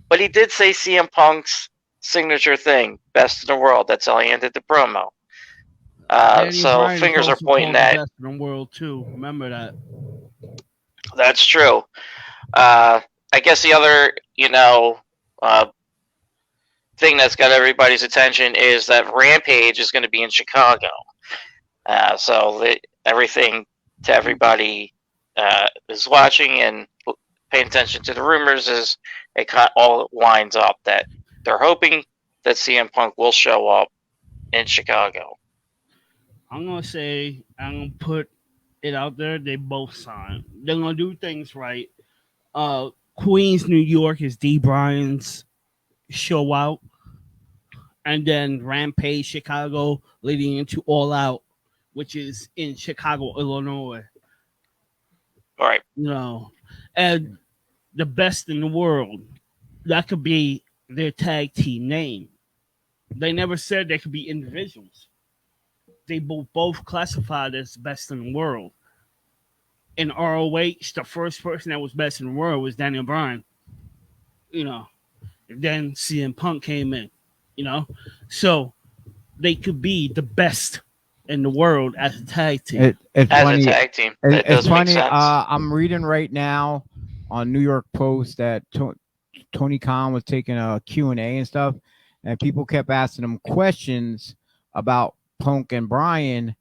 but he did say CM Punk's signature thing, best in the world. That's how he ended the promo. So Bryan fingers are also pointing called the that. best in the world too. Remember that. That's true. I guess the other, thing that's got everybody's attention is that Rampage is going to be in Chicago. So everything to everybody is watching and paying attention to the rumors is it all lines up that they're hoping that CM Punk will show up in Chicago. I'm gonna put it out there. They both sign. They're gonna do things right. Queens, New York is D. Bryan's show out, and then Rampage, Chicago, leading into All Out, which is in Chicago, Illinois. All right. And the best in the world, that could be their tag team name. They never said they could be individuals. They both classified as best in the world. In ROH, the first person that was best in the world was Daniel Bryan. Then CM Punk came in. So they could be the best in the world as a tag team. It's funny. A tag team. It's funny. I'm reading right now on New York Post that Tony Khan was taking a Q&A and stuff, and people kept asking him questions about Punk and Bryan,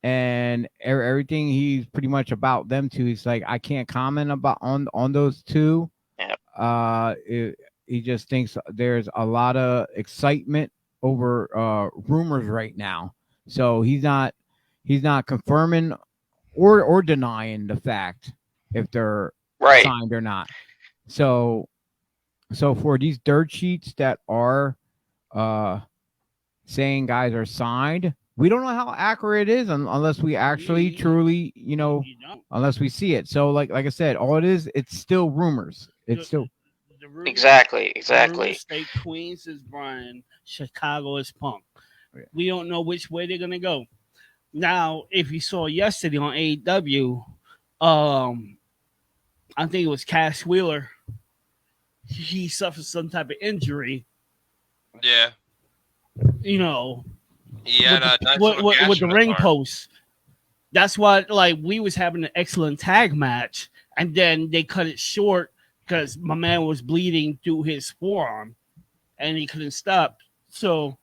and everything he's pretty much about them two. He's like, I can't comment about on those two. Yep. He just thinks there's a lot of excitement over rumors right now. So he's not confirming or denying the fact if they're signed or not. So for these dirt sheets that are saying guys are signed, we don't know how accurate it is unless we actually truly, unless we see it. So like I said, all it is, it's still rumors. It's still exactly. State Queens is Bryan, Chicago is Punk. We don't know which way they're gonna go. Now, if you saw yesterday on AEW, I think it was Cash Wheeler. He suffered some type of injury. Yeah. Yeah, with the ring post. That's why, we was having an excellent tag match, and then they cut it short because my man was bleeding through his forearm, and he couldn't stop. So,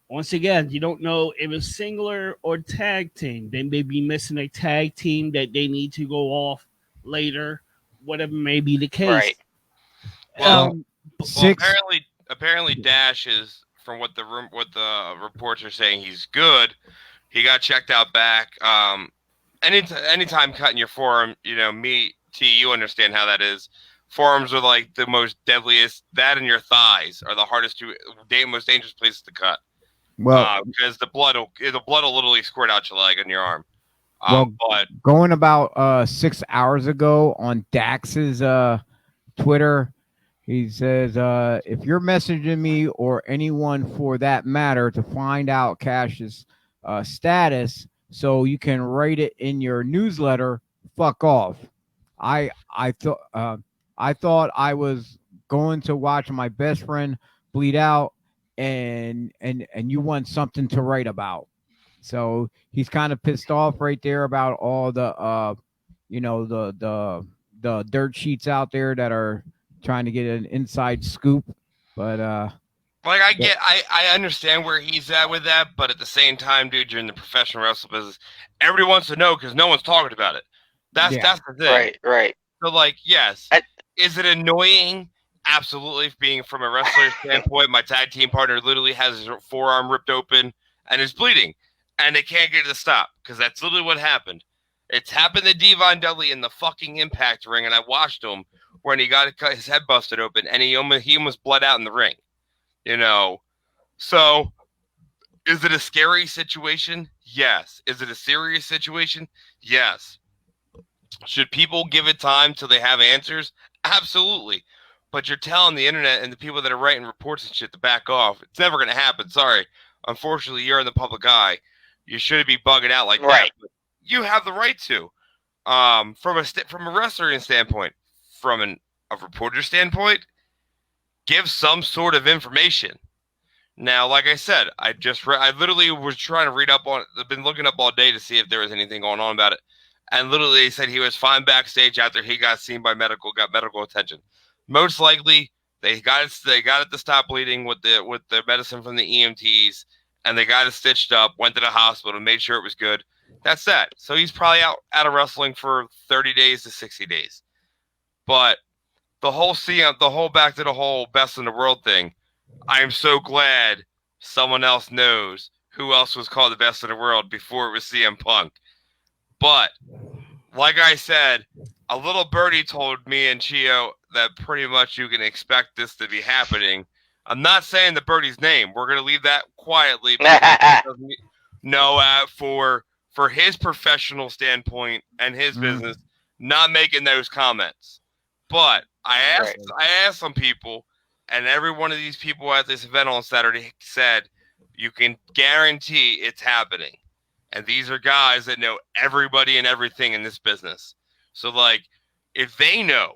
once again, you don't know if it's singular or tag team. They may be missing a tag team that they need to go off later, whatever may be the case. Right. Well, apparently Dash is, from what the reports are saying, he's good. He got checked out back. Anytime cutting your forearm, you understand how that is. Forearms are like the most deadliest. That and your thighs are the hardest most dangerous places to cut. Well, because the blood will literally squirt out your leg and your arm. But going about 6 hours ago on Dax's Twitter, he says, if you're messaging me or anyone for that matter to find out Cash's status so you can write it in your newsletter, fuck off. I thought I was going to watch my best friend bleed out and you want something to write about. So he's kind of pissed off right there about all the the dirt sheets out there that are trying to get an inside scoop. But I understand where he's at with that, but at the same time, dude, you're in the professional wrestling business. Everybody wants to know because no one's talking about it. That's the thing. Right. So, yes. Is it annoying? Absolutely. Being from a wrestler standpoint, my tag team partner literally has his forearm ripped open and is bleeding, and they can't get it to stop because that's literally what happened. It's happened to Devon Dudley in the fucking Impact ring, and I watched him when he got his head busted open, and he almost bled out in the ring. So Is it a scary situation? Yes. Is it a serious situation? Yes. Should people give it time till they have answers? Absolutely. But you're telling the internet and the people that are writing reports and shit to back off. It's never going to happen. Sorry. Unfortunately, you're in the public eye. You shouldn't be bugging out like that. But you have the right to. From a wrestling standpoint, from a reporter standpoint, give some sort of information. Now, like I said, I literally was trying to read up on it. I've been looking up all day to see if there was anything going on about it. And literally they said he was fine backstage after he got seen by got medical attention. Most likely they got it to stop bleeding with the medicine from the EMTs, and they got it stitched up, went to the hospital, made sure it was good. That's that. So he's probably out of wrestling for 30 days to 60 days. But the whole back to the whole best in the world thing, I am so glad someone else knows who else was called the best in the world before it was CM Punk. But like I said, a little birdie told me and Chio that pretty much you can expect this to be happening. I'm not saying the birdie's name. We're going to leave that quietly. No, for his professional standpoint and his business, not making those comments. But I asked some people, and every one of these people at this event on Saturday said, you can guarantee it's happening. And these are guys that know everybody and everything in this business. So, like, if they know,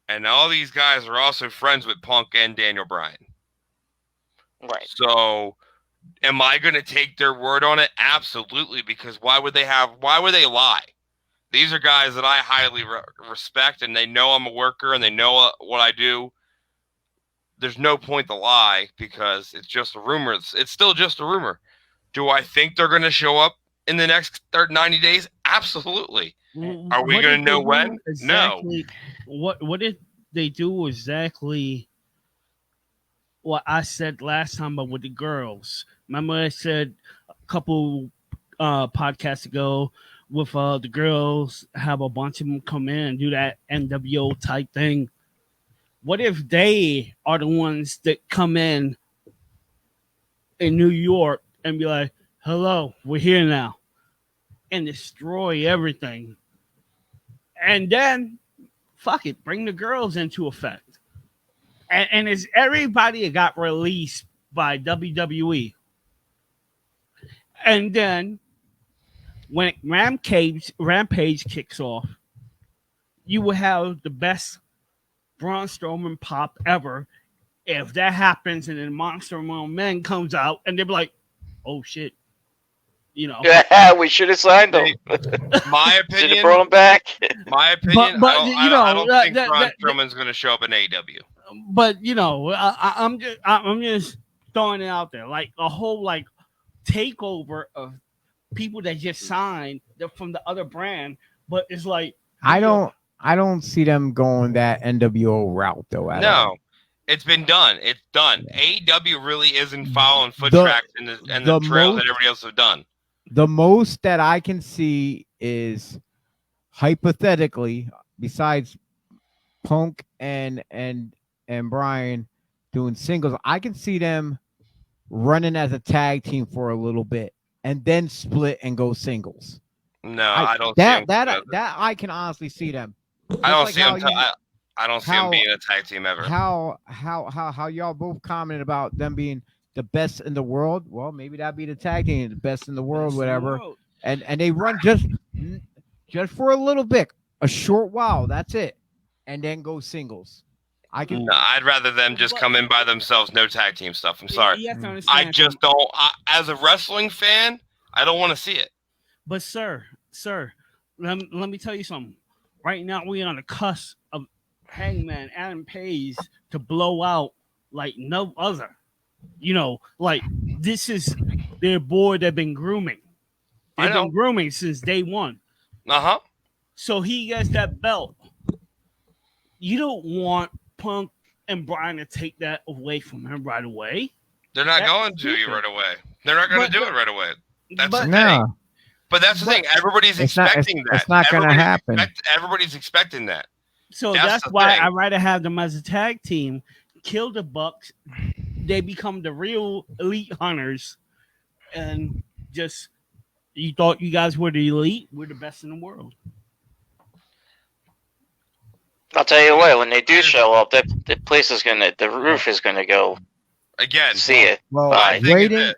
and all these guys are also friends with Punk and Daniel Bryan. Right. So, am I going to take their word on it? Absolutely, because why would they lie? These are guys that I highly respect, and they know I'm a worker, and they know what I do. There's no point to lie because it's just a rumor. It's still just a rumor. Do I think they're going to show up in the next 90 days? Absolutely. Are we going to know when? Exactly, No. What did they do exactly what I said last time about with the girls? Remember I said a couple podcasts ago with the girls, have a bunch of them come in and do that NWO type thing. What if they are the ones that come in New York and be like, hello, we're here now, and destroy everything? And then, fuck it, bring the girls into effect. And it's everybody that got released by WWE. And then, when Rampage kicks off, you will have the best Braun Strowman pop ever. If that happens and then Monster Among Men comes out and they'll be like, oh shit. You know, we should have signed them. My opinion, should have brought them back. My opinion, but I don't think Braun Strowman's going to show up in AEW. But you know, I'm just throwing it out there, like a whole like takeover of people that just signed from the other brand. But it's like I don't see them going that NWO route though. No. It's been done. It's done. AEW really isn't following foot tracks in the trail that everybody else have done. The most that I can see is hypothetically, besides Punk and Bryan doing singles, I can see them running as a tag team for a little bit and then split and go singles. No, I don't. That I can honestly see them. I don't see them. I don't see them being a tag team ever. How y'all both commented about them being the best in the world? Well, maybe that'd be the tag team, the best in the world, whatever. And they run just for a little bit, a short while. That's it, and then go singles. No, I'd rather them just come in by themselves. No tag team stuff. I'm sorry. I just don't. As a wrestling fan, I don't want to see it. But sir, let me tell you something. Right now, we're on the cusp of Hangman Adam Page to blow out like no other. You know, like this is their boy they've been grooming. They've been grooming since day one. Uh-huh. So he gets that belt. You don't want Punk and Bryan to take that away from him right away. They're not going to you right away. They're not going to do it right away. That's the thing. But that's the thing. Everybody's expecting that. It's not going to happen. Everybody's expecting that. So that's why I'd rather have them as a tag team, kill the Bucks, they become the real elite hunters, and just you thought you guys were the elite. We're the best in the world. I'll tell you what, when they do show up, the place is the roof is gonna go Again, see it. Well, Bye. rating.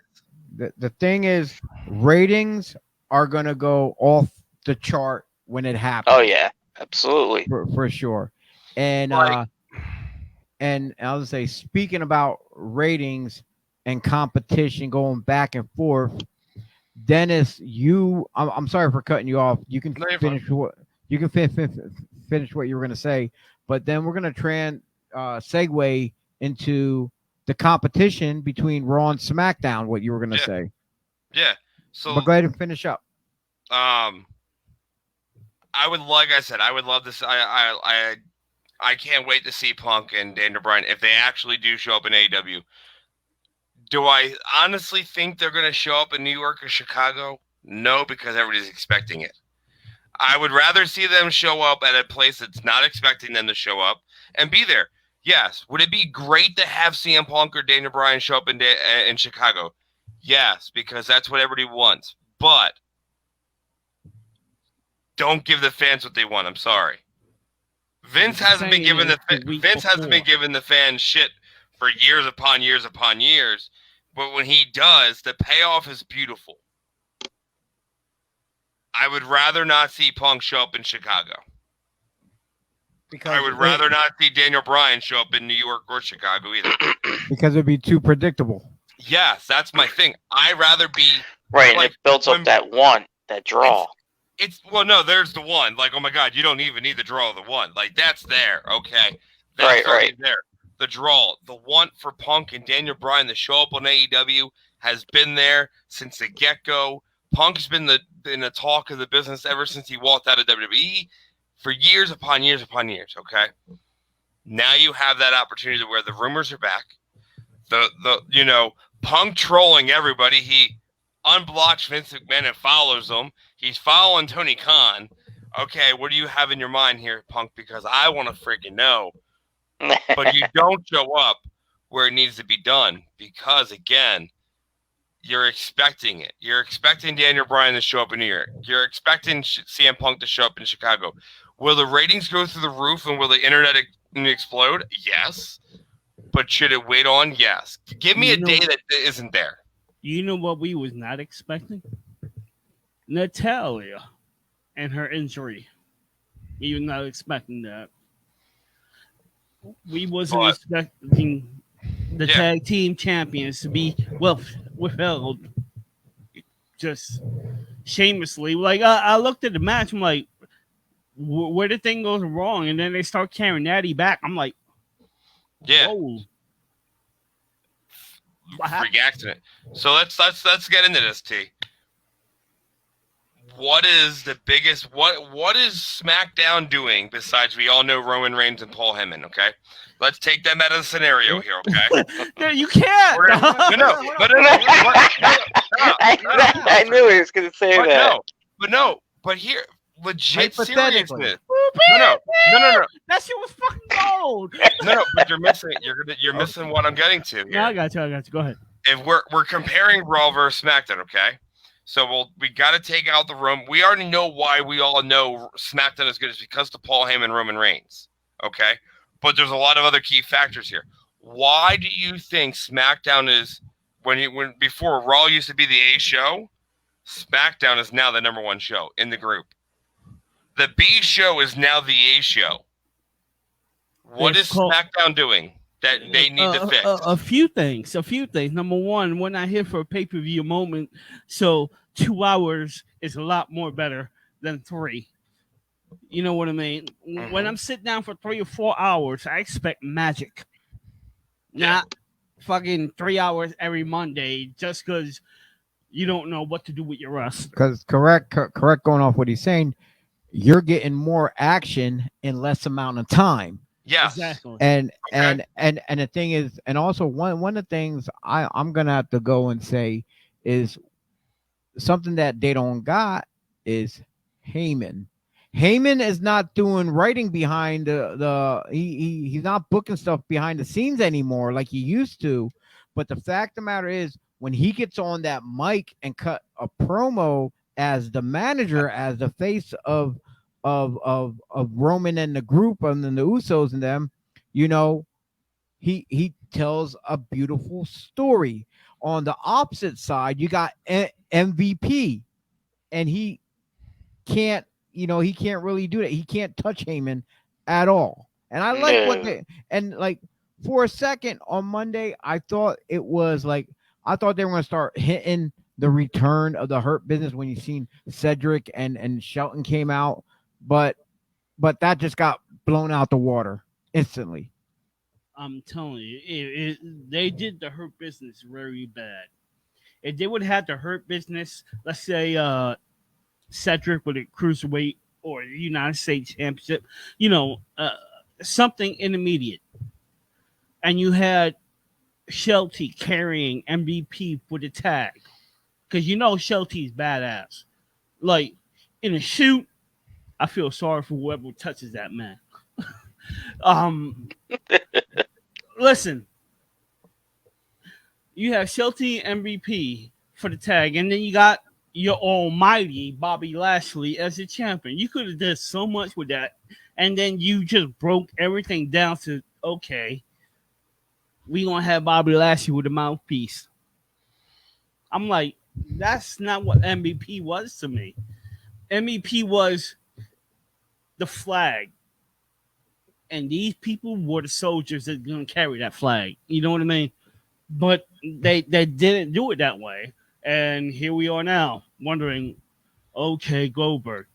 The thing is, ratings are gonna go off the chart when it happens. Oh yeah, absolutely. For sure. And Right. and I'll just say, speaking about ratings and competition going back and forth, Dennis, I'm sorry for cutting you off. You can No, you're finish what you can finish what you were gonna say, but then we're gonna segue into the competition between Raw and SmackDown. What you were gonna say? Yeah. So But go ahead and finish up. I would, like I said, I would love this. I can't wait to see Punk and Daniel Bryan if they actually do show up in AEW. Do I honestly think they're going to show up in New York or Chicago? No, because everybody's expecting it. I would rather see them show up at a place that's not expecting them to show up and be there. Yes. Would it be great to have CM Punk or Daniel Bryan show up in Chicago? Yes, because that's what everybody wants. But don't give the fans what they want. I'm sorry. Vince hasn't been giving the fans shit for years upon years upon years. But when he does, the payoff is beautiful. I would rather not see Punk show up in Chicago. Because I would rather not see Daniel Bryan show up in New York or Chicago either. Because it'd be too predictable. Yes, that's my thing. I'd rather be Right, and like, it builds up that draw. It's well, no, there's the one. Like, oh my God, you don't even need the draw of the one. Like, that's there. Okay, that's Right. there. The draw, the want for Punk and Daniel Bryan to show up on AEW has been there since the get-go. Punk's been in the talk of the business ever since he walked out of WWE for years upon years upon years. Okay, now you have that opportunity where the rumors are back. The Punk trolling everybody. He unblocks Vince McMahon and follows him. He's following Tony Khan. Okay, what do you have in your mind here, Punk? Because I want to freaking know. But you don't show up where it needs to be done because, again, you're expecting it. You're expecting Daniel Bryan to show up in New York. You're expecting CM Punk to show up in Chicago. Will the ratings go through the roof and will the internet explode? Yes. But should it wait on? Yes. Give me a day that isn't there. You know what we was not expecting? Natalya and her injury. We were not expecting that. We wasn't expecting the tag team champions to be withheld just shamelessly. Like I looked at the match, I'm like, where did thing goes wrong? And then they start carrying Natty back. I'm like, yeah. Whoa. Freak accident. So let's get into this, T. What is the biggest? What is SmackDown doing besides we all know Roman Reigns and Paul Heyman? Okay, let's take them out of the scenario here. Okay, no, you can't. No. I knew he was going to say that. But here, legit Hypothetically. seriousness. No. That shit was fucking gold. No, but you're missing. You're missing what I'm getting to. Here. No, I got you. Go ahead. If we're comparing Raw versus SmackDown, okay? So we got to take out the room. We already know why we all know SmackDown is good. It's because of Paul Heyman, Roman Reigns, okay? But there's a lot of other key factors here. Why do you think SmackDown is when before Raw used to be the A show? SmackDown is now the number one show in the group. The B show is now the A show. What is SmackDown doing that they need to fix? A few things. Number one, we're not here for a pay-per-view moment, so 2 hours is a lot more better than 3. You know what I mean? Mm-hmm. When I'm sitting down for 3 or 4 hours, I expect magic. Not fucking 3 hours every Monday just because you don't know what to do with your wrestler. Because correct going off what he's saying, you're getting more action in less amount of time. Yeah, exactly. And the thing is, and also one of the things I'm gonna have to go and say is something that they don't got is Heyman. Heyman is not doing writing behind he's not booking stuff behind the scenes anymore like he used to. But the fact of the matter is, when he gets on that mic and cut a promo as the manager, as the face of Roman and the group and then the Usos and them, you know, he tells a beautiful story. On the opposite side, you got MVP, and he can't, you know, he can't really do that. He can't touch Heyman at all. And I like what they, and like for a second on Monday, I thought it was like, I thought they were going to start hitting the return of the Hurt Business when you seen Cedric and Shelton came out, but that just got blown out the water instantly. I'm telling you, they did the Hurt Business very bad. If they would have had the Hurt Business, let's say Cedric with a cruiserweight or the United States Championship, you know, something intermediate, and you had Shelty carrying MVP for the tag, because you know Shelty's badass. Like in a shoot, I feel sorry for whoever touches that man. Listen, you have Shelty MVP for the tag, and then you got your almighty Bobby Lashley as the champion. You could have done so much with that, and then you just broke everything down to, okay, we gonna have Bobby Lashley with a mouthpiece. I'm like, that's not what MVP was to me. MVP was the flag, and these people were the soldiers that are gonna carry that flag. You know what I mean? But they didn't do it that way, and here we are now wondering, okay, Goldberg,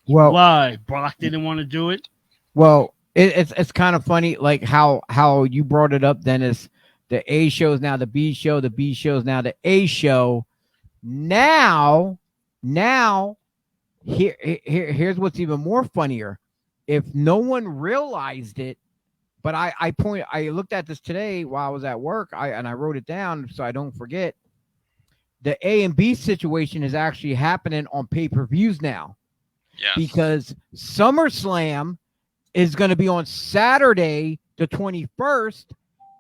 Well, why Brock didn't want to do it? Well, it's kind of funny, like how you brought it up, Dennis. The A show is now the B show. The B show is now the A show. Now, here's what's even more funnier. If no one realized it, but I looked at this today while I was at work. I wrote it down so I don't forget. The A and B situation is actually happening on pay-per-views now. Yes. Because SummerSlam is going to be on Saturday, the 21st,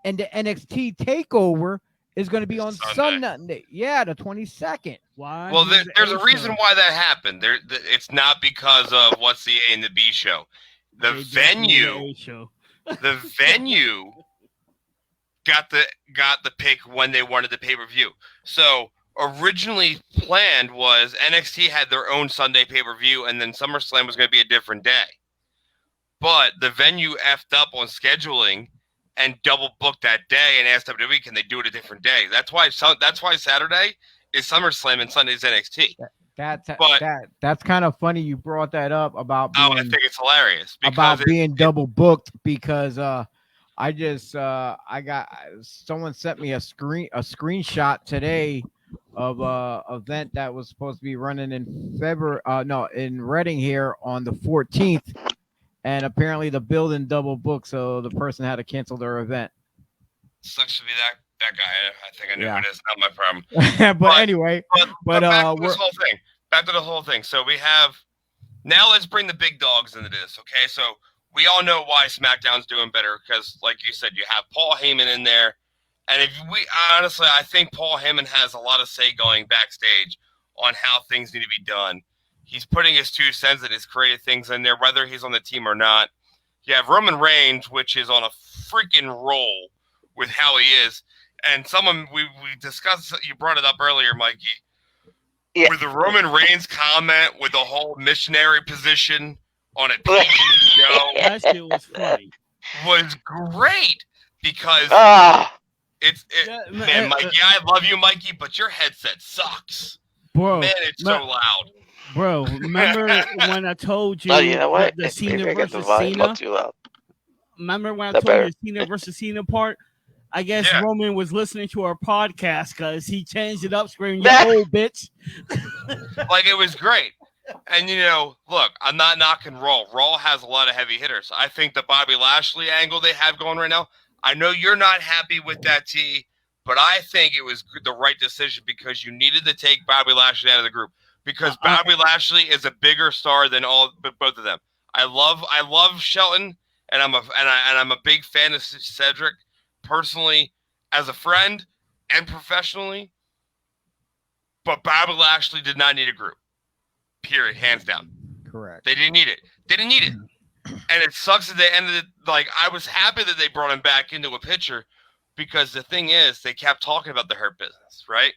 and the NXT Takeover is going to be on Sunday. Yeah, the 22nd. Why? Well, there's a reason why that happened. It's not because of what's the A and the B show. The venue got the pick when they wanted the pay-per-view. So originally planned was NXT had their own Sunday pay-per-view, and then SummerSlam was going to be a different day. But the venue effed up on scheduling and double booked that day and asked WWE, can they do it a different day? That's why Saturday is SummerSlam and Sunday is NXT. That's kind of funny you brought that up about being, I think it's hilarious about being double booked, because I got someone sent me a screenshot today of a event that was supposed to be running in February, in Reading here on the 14th, and apparently the building double booked, so the person had to cancel their event. Sucks to be that guy. I think I knew it is. Not my problem. but anyway, back to this whole thing. Back to the whole thing. So we have now. Let's bring the big dogs into this. Okay, so we all know why SmackDown's doing better, because, like you said, you have Paul Heyman in there. And honestly, I think Paul Heyman has a lot of say going backstage on how things need to be done. He's putting his 2 cents and his creative things in there, whether he's on the team or not. You have Roman Reigns, which is on a freaking roll with how he is. And someone we discussed, you brought it up earlier, Mikey, with the Roman Reigns comment with the whole missionary position on a TV show. That shit was funny. Was great because man, Mikey, I love you, Mikey, but your headset sucks. Bro, man, it's so loud. Bro, remember when I told you, you know what? The Cena Maybe I got versus the volume Cena? up too loud. Remember when I That told better. you the Cena versus Cena part? I guess Roman was listening to our podcast because he changed it up, screaming, "You old bitch!" Like, it was great. And, look, I'm not knocking Raw. Raw has a lot of heavy hitters. I think the Bobby Lashley angle they have going right now, I know you're not happy with that, T, but I think it was the right decision because you needed to take Bobby Lashley out of the group because Bobby Lashley is a bigger star than both of them. I love Shelton, and I'm a big fan of Cedric. Personally, as a friend and professionally. But Bobby Lashley did not need a group. Period. Hands down. Correct. They didn't need it. They didn't need it. And it sucks at the end of the I was happy that they brought him back into a picture because the thing is they kept talking about the Hurt Business, right?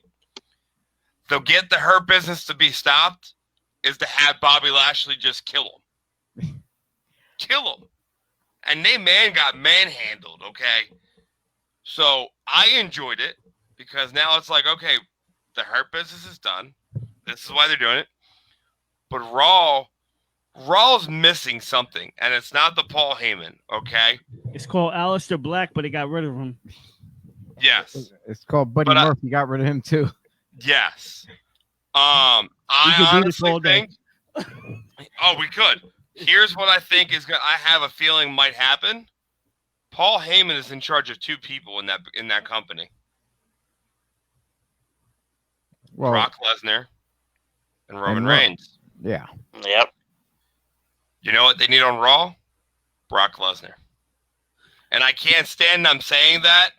They'll get the Hurt Business to be stopped is to have Bobby Lashley just kill him. Kill him. And they got manhandled, okay? So I enjoyed it because now it's like, okay, the Hurt Business is done. This is why they're doing it. But Raw's missing something, and it's not the Paul Heyman, okay? It's called Aleister Black, but they got rid of him. Yes. It's called Buddy Murphy. Got rid of him too. Yes. I honestly think. Oh, we could. Here's what I think is going. I have a feeling might happen. Paul Heyman is in charge of two people in that company. Well, Brock Lesnar and Roman Reigns. Yeah. Yep. You know what they need on Raw? Brock Lesnar. And I can't stand them saying that.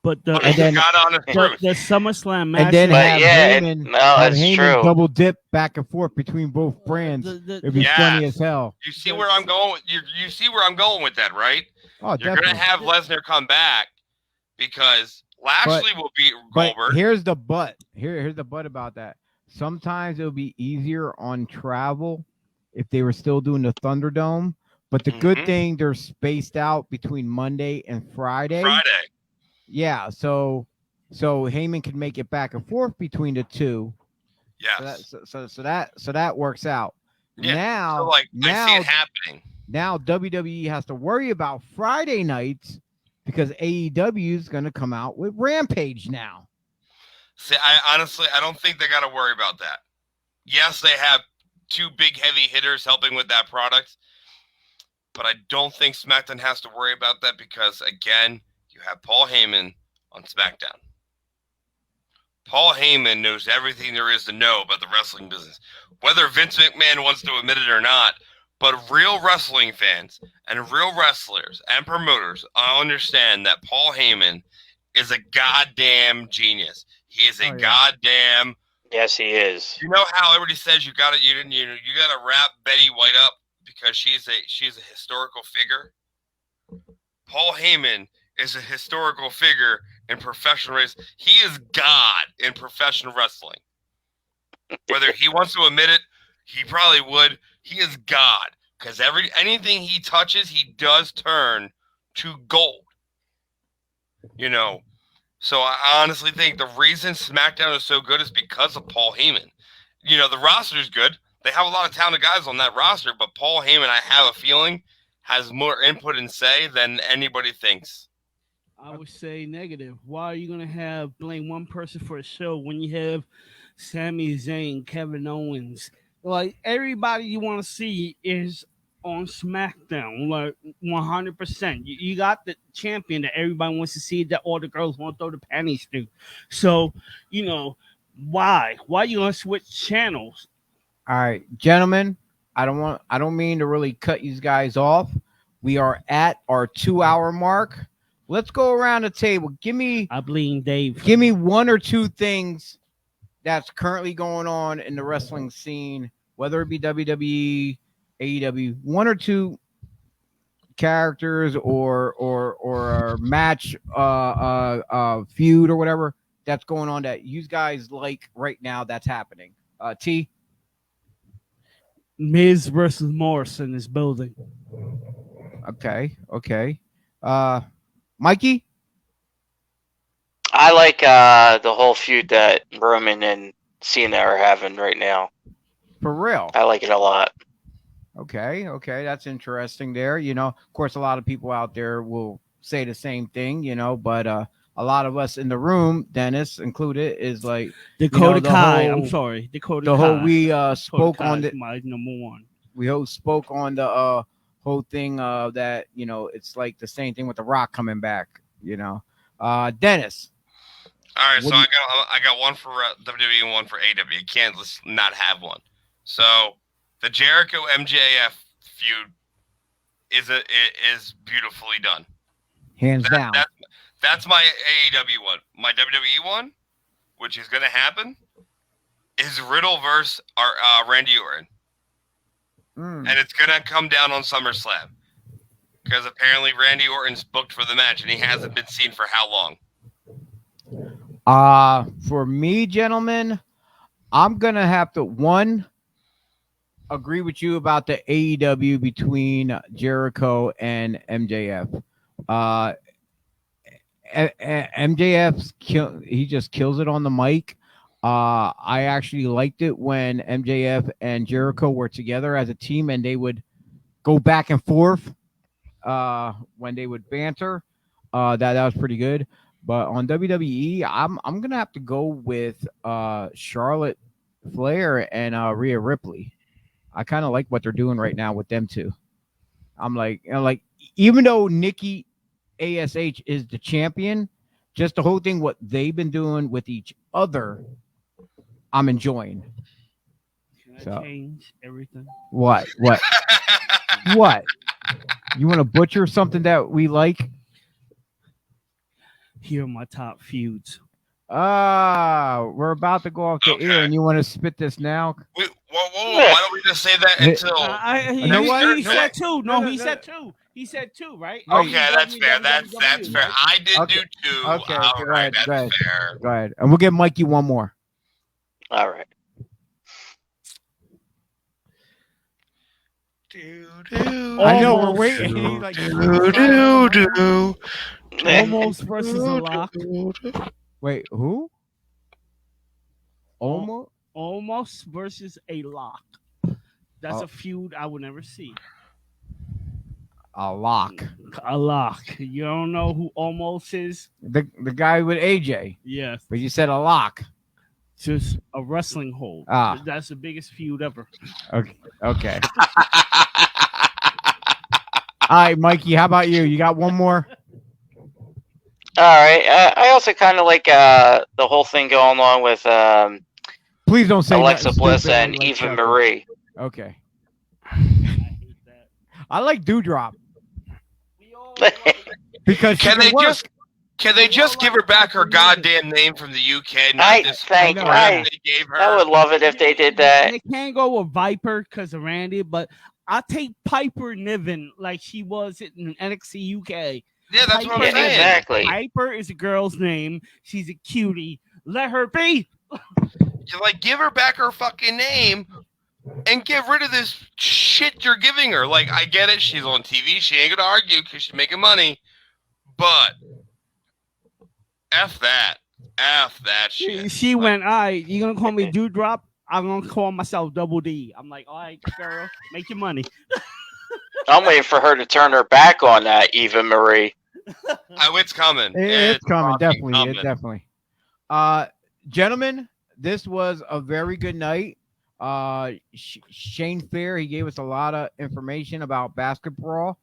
But got on the truth. The SummerSlam match. And then have Heyman double dip back and forth between both brands. It'd be funny as hell. You see where I'm going? You see where I'm going with that, right? Oh, you're going to have Lesnar come back because Lashley will beat Goldberg. Here's the but. Here's the but about that. Sometimes it'll be easier on travel if they were still doing the Thunderdome. But the good thing, they're spaced out between Monday and Friday. Yeah, so Heyman can make it back and forth between the two. Yes. So that works out. Yeah. Now, I see it happening. Now WWE has to worry about Friday nights because AEW is going to come out with Rampage now. See, I don't think they got to worry about that. Yes, they have two big heavy hitters helping with that product, but I don't think SmackDown has to worry about that because, again, you have Paul Heyman on SmackDown. Paul Heyman knows everything there is to know about the wrestling business, whether Vince McMahon wants to admit it or not. But real wrestling fans and real wrestlers and promoters understand that Paul Heyman is a goddamn genius. He is a goddamn. Yes, he is. You know how everybody says you gotta wrap Betty White up because she's a historical figure. Paul Heyman is a historical figure in professional wrestling. He is God in professional wrestling. Whether he wants to admit it, he probably would. He is God because anything he touches, he does turn to gold. You know, so I honestly think the reason SmackDown is so good is because of Paul Heyman. You know, the roster is good. They have a lot of talented guys on that roster, but Paul Heyman, I have a feeling, has more input and say than anybody thinks. I would say negative. Why are you going to blame one person for a show when you have Sami Zayn, Kevin Owens? Like, everybody you want to see is on SmackDown, like 100%. You got the champion that everybody wants to see, that all the girls want to throw the panties to. So, you know, why? Why you going to switch channels? All right, gentlemen, I don't mean to really cut you guys off. We are at our 2-hour mark. Let's go around the table. I blame Dave. Give me one or two things that's currently going on in the wrestling scene, whether it be WWE, AEW, one or two characters or match feud or whatever that's going on that you guys like right now that's happening. T? Miz versus Morrison is building. Okay. Mikey? I like the whole feud that Roman and Cena are having right now. For real? I like it a lot. Okay, that's interesting there. You know, of course, a lot of people out there will say the same thing, you know, but a lot of us in the room, Dennis included, is like Dakota Kai. I'm sorry, Dakota Kai. The whole we spoke on the my number one. We spoke on the whole thing that, you know, it's like the same thing with The Rock coming back, you know. Dennis. All right, so I got one for WWE and one for AEW. You can't just not have one. So the Jericho MJF feud is beautifully done. Hands down. That's my AEW one. My WWE one, which is going to happen, is Riddle versus Randy Orton. And it's going to come down on SummerSlam. Because apparently Randy Orton's booked for the match, and he hasn't been seen for how long? For me, gentlemen, I'm going to have to, agree with you about the AEW between Jericho and MJF. MJF, he just kills it on the mic. I actually liked it when MJF and Jericho were together as a team, and they would go back and forth when they would banter. That was pretty good. But on WWE, I'm gonna have to go with Charlotte Flair and Rhea Ripley. I kind of like what they're doing right now with them two. I'm like, even though Nikki ASH is the champion, just the whole thing what they've been doing with each other, I'm enjoying. Can I change everything? What? What? You want to butcher something that we like? Here are my top feuds. We're about to go off the air, and you want to spit this now? Whoa. Why don't we just say that until... He said two. No, he said two. He said two, right? Okay, that's fair. That's fair. Right? I did do two. Okay, all right, that's fair. Go ahead. And we'll give Mikey one more. All right. I know, we're waiting. He's like, Almost versus a lock. wait, who? Almost versus a lock. That's a feud I would never see. A lock. A lock. You don't know who Almost is? The guy with AJ. Yes. But you said a lock. Just a wrestling hold. That's the biggest feud ever. Okay. All right, Mikey, how about you? You got one more? All right. I also kind of like the whole thing going on with Please don't say Alexa nothing Bliss stupid and like Eva that. Marie. Okay. I like Dewdrop. Because Can they just give her back her goddamn name from the UK? I would love it if they did that. They can't go with Viper because of Randy, but I'll take Piper Niven like she was in NXT UK. Yeah, that's what I'm saying. Exactly. Piper is a girl's name. She's a cutie. Let her be. You give her back her fucking name and get rid of this shit you're giving her. Like, I get it. She's on TV. She ain't gonna argue because she's making money. But F that shit. She went, all right, you gonna call me Dewdrop? I'm gonna call myself Double D. I'm like, all right, girl, make your money. I'm waiting for her to turn her back on that Eva Marie. It's coming. It's coming, definitely. Coming. It's definitely. Gentlemen, this was a very good night. Shane Fair, he gave us a lot of information about basketball.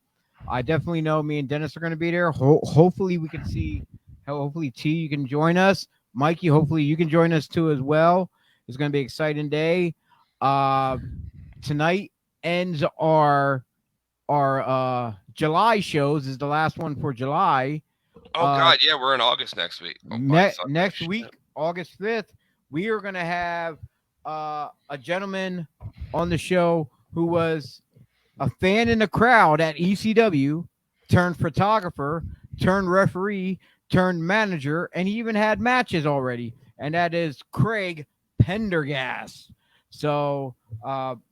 I definitely know me and Dennis are going to be there. Hopefully we can see. Hopefully T, you can join us. Mikey, hopefully you can join us too as well. It's going to be an exciting day. Tonight ends our July shows. Is the last one for July. Oh God, yeah, we're in August next week. Next week, August 5th, we are going to have a gentleman on the show who was a fan in the crowd at ECW, turned photographer, turned referee, turned manager, and he even had matches already. And that is Craig Pendergast. So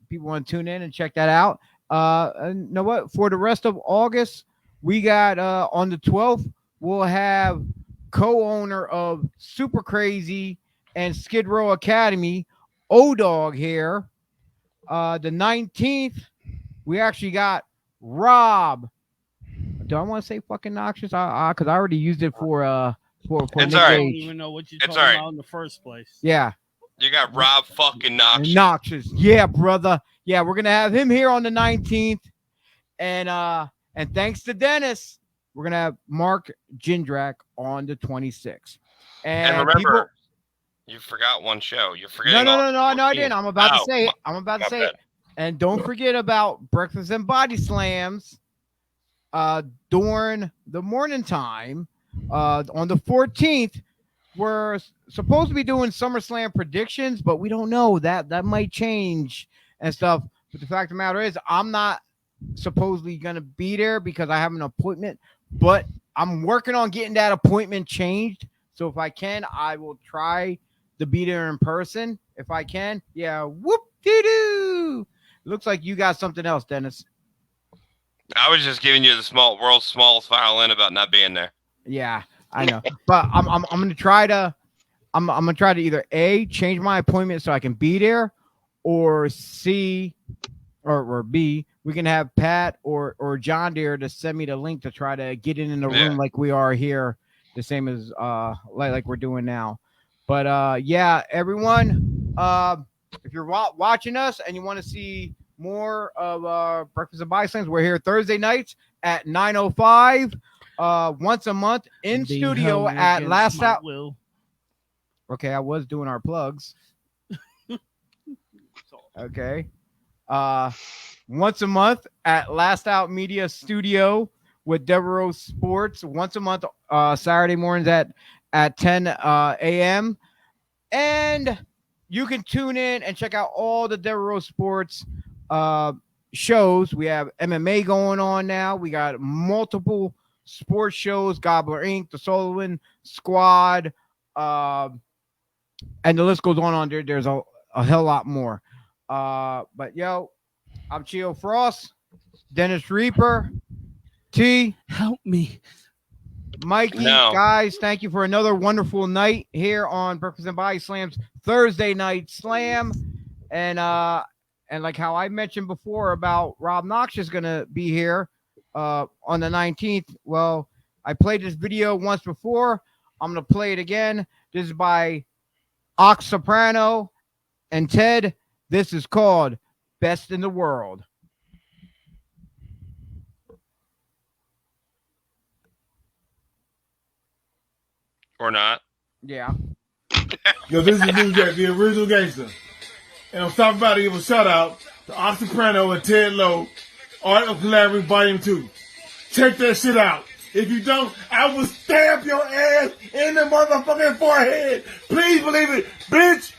people want to tune in and check that out. And you know what? For the rest of August, we got on the 12th, we'll have co-owner of Super Crazy and Skid Row Academy, O-Dog here. The 19th, we actually got Rob. Do I want to say fucking noxious? Because I already used it for It's I all right. don't even know what you're It's talking all right. about in the first place. Yeah. You got Rob fucking Noxious. Noxious. Yeah, brother. Yeah, we're gonna have him here on the 19th. And thanks to Dennis, we're gonna have Mark Jindrak on the 26th. And remember, you forgot one show. You're forgetting. No, I didn't. I'm about to say it. bad. And don't forget about Breakfast and Body Slams during the morning time. On the 14th, we're supposed to be doing SummerSlam predictions, but we don't know. That might change and stuff. But the fact of the matter is, I'm not supposedly going to be there because I have an appointment, but I'm working on getting that appointment changed. So if I can, I will try to be there in person if I can. Yeah, whoop-dee-doo. Looks like you got something else, Dennis. I was just giving you the world's smallest violin about not being there. Yeah, I know. But I'm gonna try to either A, change my appointment so I can be there, or C, or B, we can have Pat or John there to send me the link to try to get in the room like we are here, the same as like we're doing now. But yeah, everyone, if you're watching us and you want to see more of Breakfast of Byslams, we're here Thursday nights at 9:05. Once a month in studio at Last Out. Okay, I was doing our plugs. Okay. Once a month at Last Out Media Studio with Devereaux Sports. Once a month, Saturday mornings at 10 a.m. And you can tune in and check out all the Devereaux Sports shows. We have MMA going on now. We got multiple sports shows, Gobbler Inc., the Sullivan Squad, and the list goes on. There's a hell lot more. But yo, I'm Chio Frost, Dennis Reaper, T. Help me. Mikey, guys, thank you for another wonderful night here on Breakfast and Body Slams Thursday Night Slam. And like how I mentioned before about Rob Knox is going to be here on the 19th. Well, I played this video once before. I'm going to play it again. This is by Ox Soprano and Ted. This is called Best in the World. Or not. Yeah. Yo, this is the original gangster. And I'm stopping by to give a shout out to Ox Soprano and Ted Lowe, Art of Collaborating Volume 2. Check that shit out. If you don't, I will stamp your ass in the motherfucking forehead. Please believe it, bitch.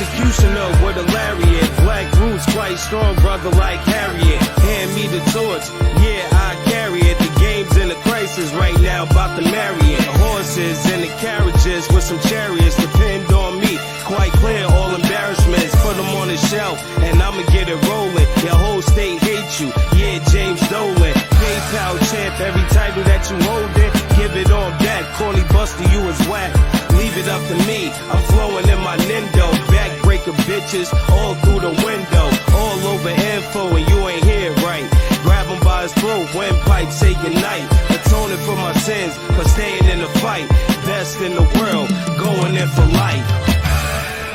Executioner with a lariat, black roots quite strong, brother like Harriet. Hand me the torch, yeah, I carry it. The game's in a crisis right now, about to marry it. Horses and the carriages with some chariots depend on me. Quite clear, all embarrassments, put them on the shelf, and I'ma get it rolling. Your whole state hates you, yeah, James Dolan. PayPal champ, every title that you holdin', give it on back. Corny Buster, you is whack. Leave it up to me, I'm flowing in my Nindo. Backbreaker bitches all through the window. All over info and you ain't here right. Grab him by his throat, windpipe, say goodnight. Atoning for my sins, for staying in the fight. Best in the world, going in for life.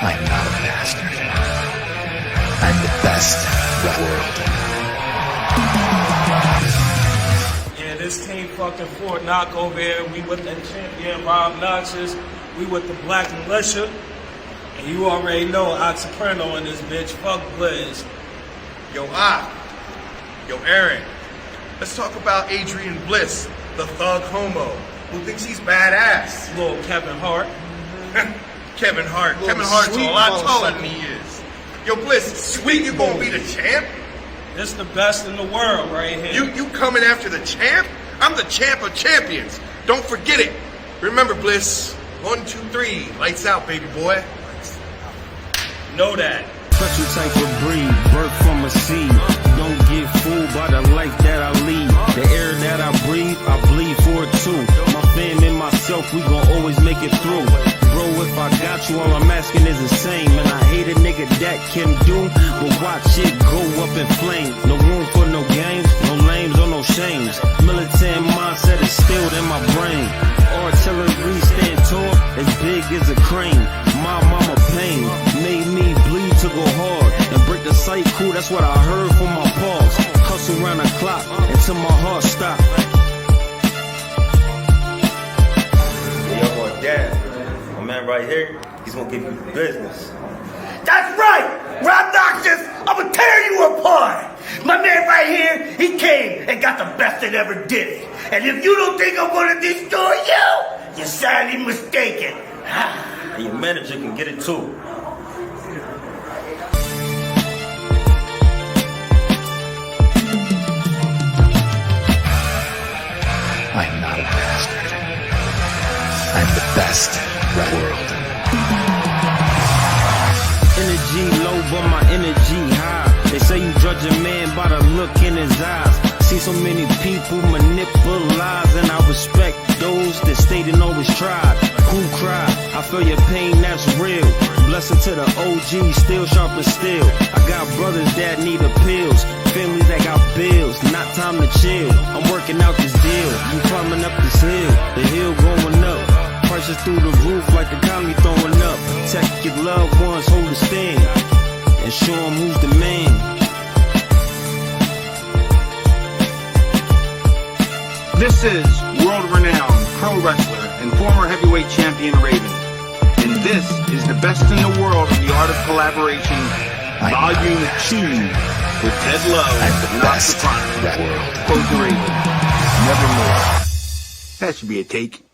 I'm not a bastard. I'm the best in the world. Yeah, this team fucking Fort Knock over here. We with the champion Rob Knoxes. We with the Black Militia. And you already know Ox Soprano in this bitch. Fuck Blizz. Yo, Yo, Aaron. Let's talk about Adrian Bliss, the thug homo, who thinks he's badass. Little Kevin Hart. Kevin Hart. Kevin Hart's a lot taller than he is. Yo, Bliss, sweet, you gonna be the champ? This the best in the world right here. You coming after the champ? I'm the champ of champions. Don't forget it. Remember, Bliss. 1, 2, 3. Lights out, baby boy. Know that. Special type of breed, birth from a seed. Don't get fooled by the life that I lead. The air that I breathe, I bleed for it too. My fam and myself, we gon' always make it through. Bro, if I got you, all I'm asking is the same. And I hate a nigga that can do, but watch it go up in flames. No room for no games, no lames or no shames. Militant mindset is still in my brain. Artillery stand tall, as big as a crane. My mama pain made me bleed to go hard and break the cycle. That's what I heard from my paws. Hustle around the clock until my heart stopped. Yo, Dad, my man right here. he's gonna give you the business. That's right! Rob Noxious, I'm gonna tear you apart! My man right here, he came and got the best that ever did it. And if you don't think I'm gonna destroy you, you're sadly mistaken. And your manager can get it too. I'm not a bastard. I'm the best in the world. Energy low, but my energy high. They say you judge a man by the look in his eyes. See so many people monopolize, and I respect those that stayed and always tried. Who cried? I feel your pain, that's real. Blessing to the OG, still sharp and still. I got brothers that need appeals, families that got bills, not time to chill. I'm working out this deal, I'm climbing up this hill, the hill going up. Prices through the roof like the economy throwing up. Protect your loved ones, hold the stand, and show them who's the man. This is world-renowned pro wrestler and former heavyweight champion Raven. And this is the best in the world in the art of collaboration, Volume 2, with Ted Love and Rock the Chronic. Quote the Raven, nevermore. That should be a take.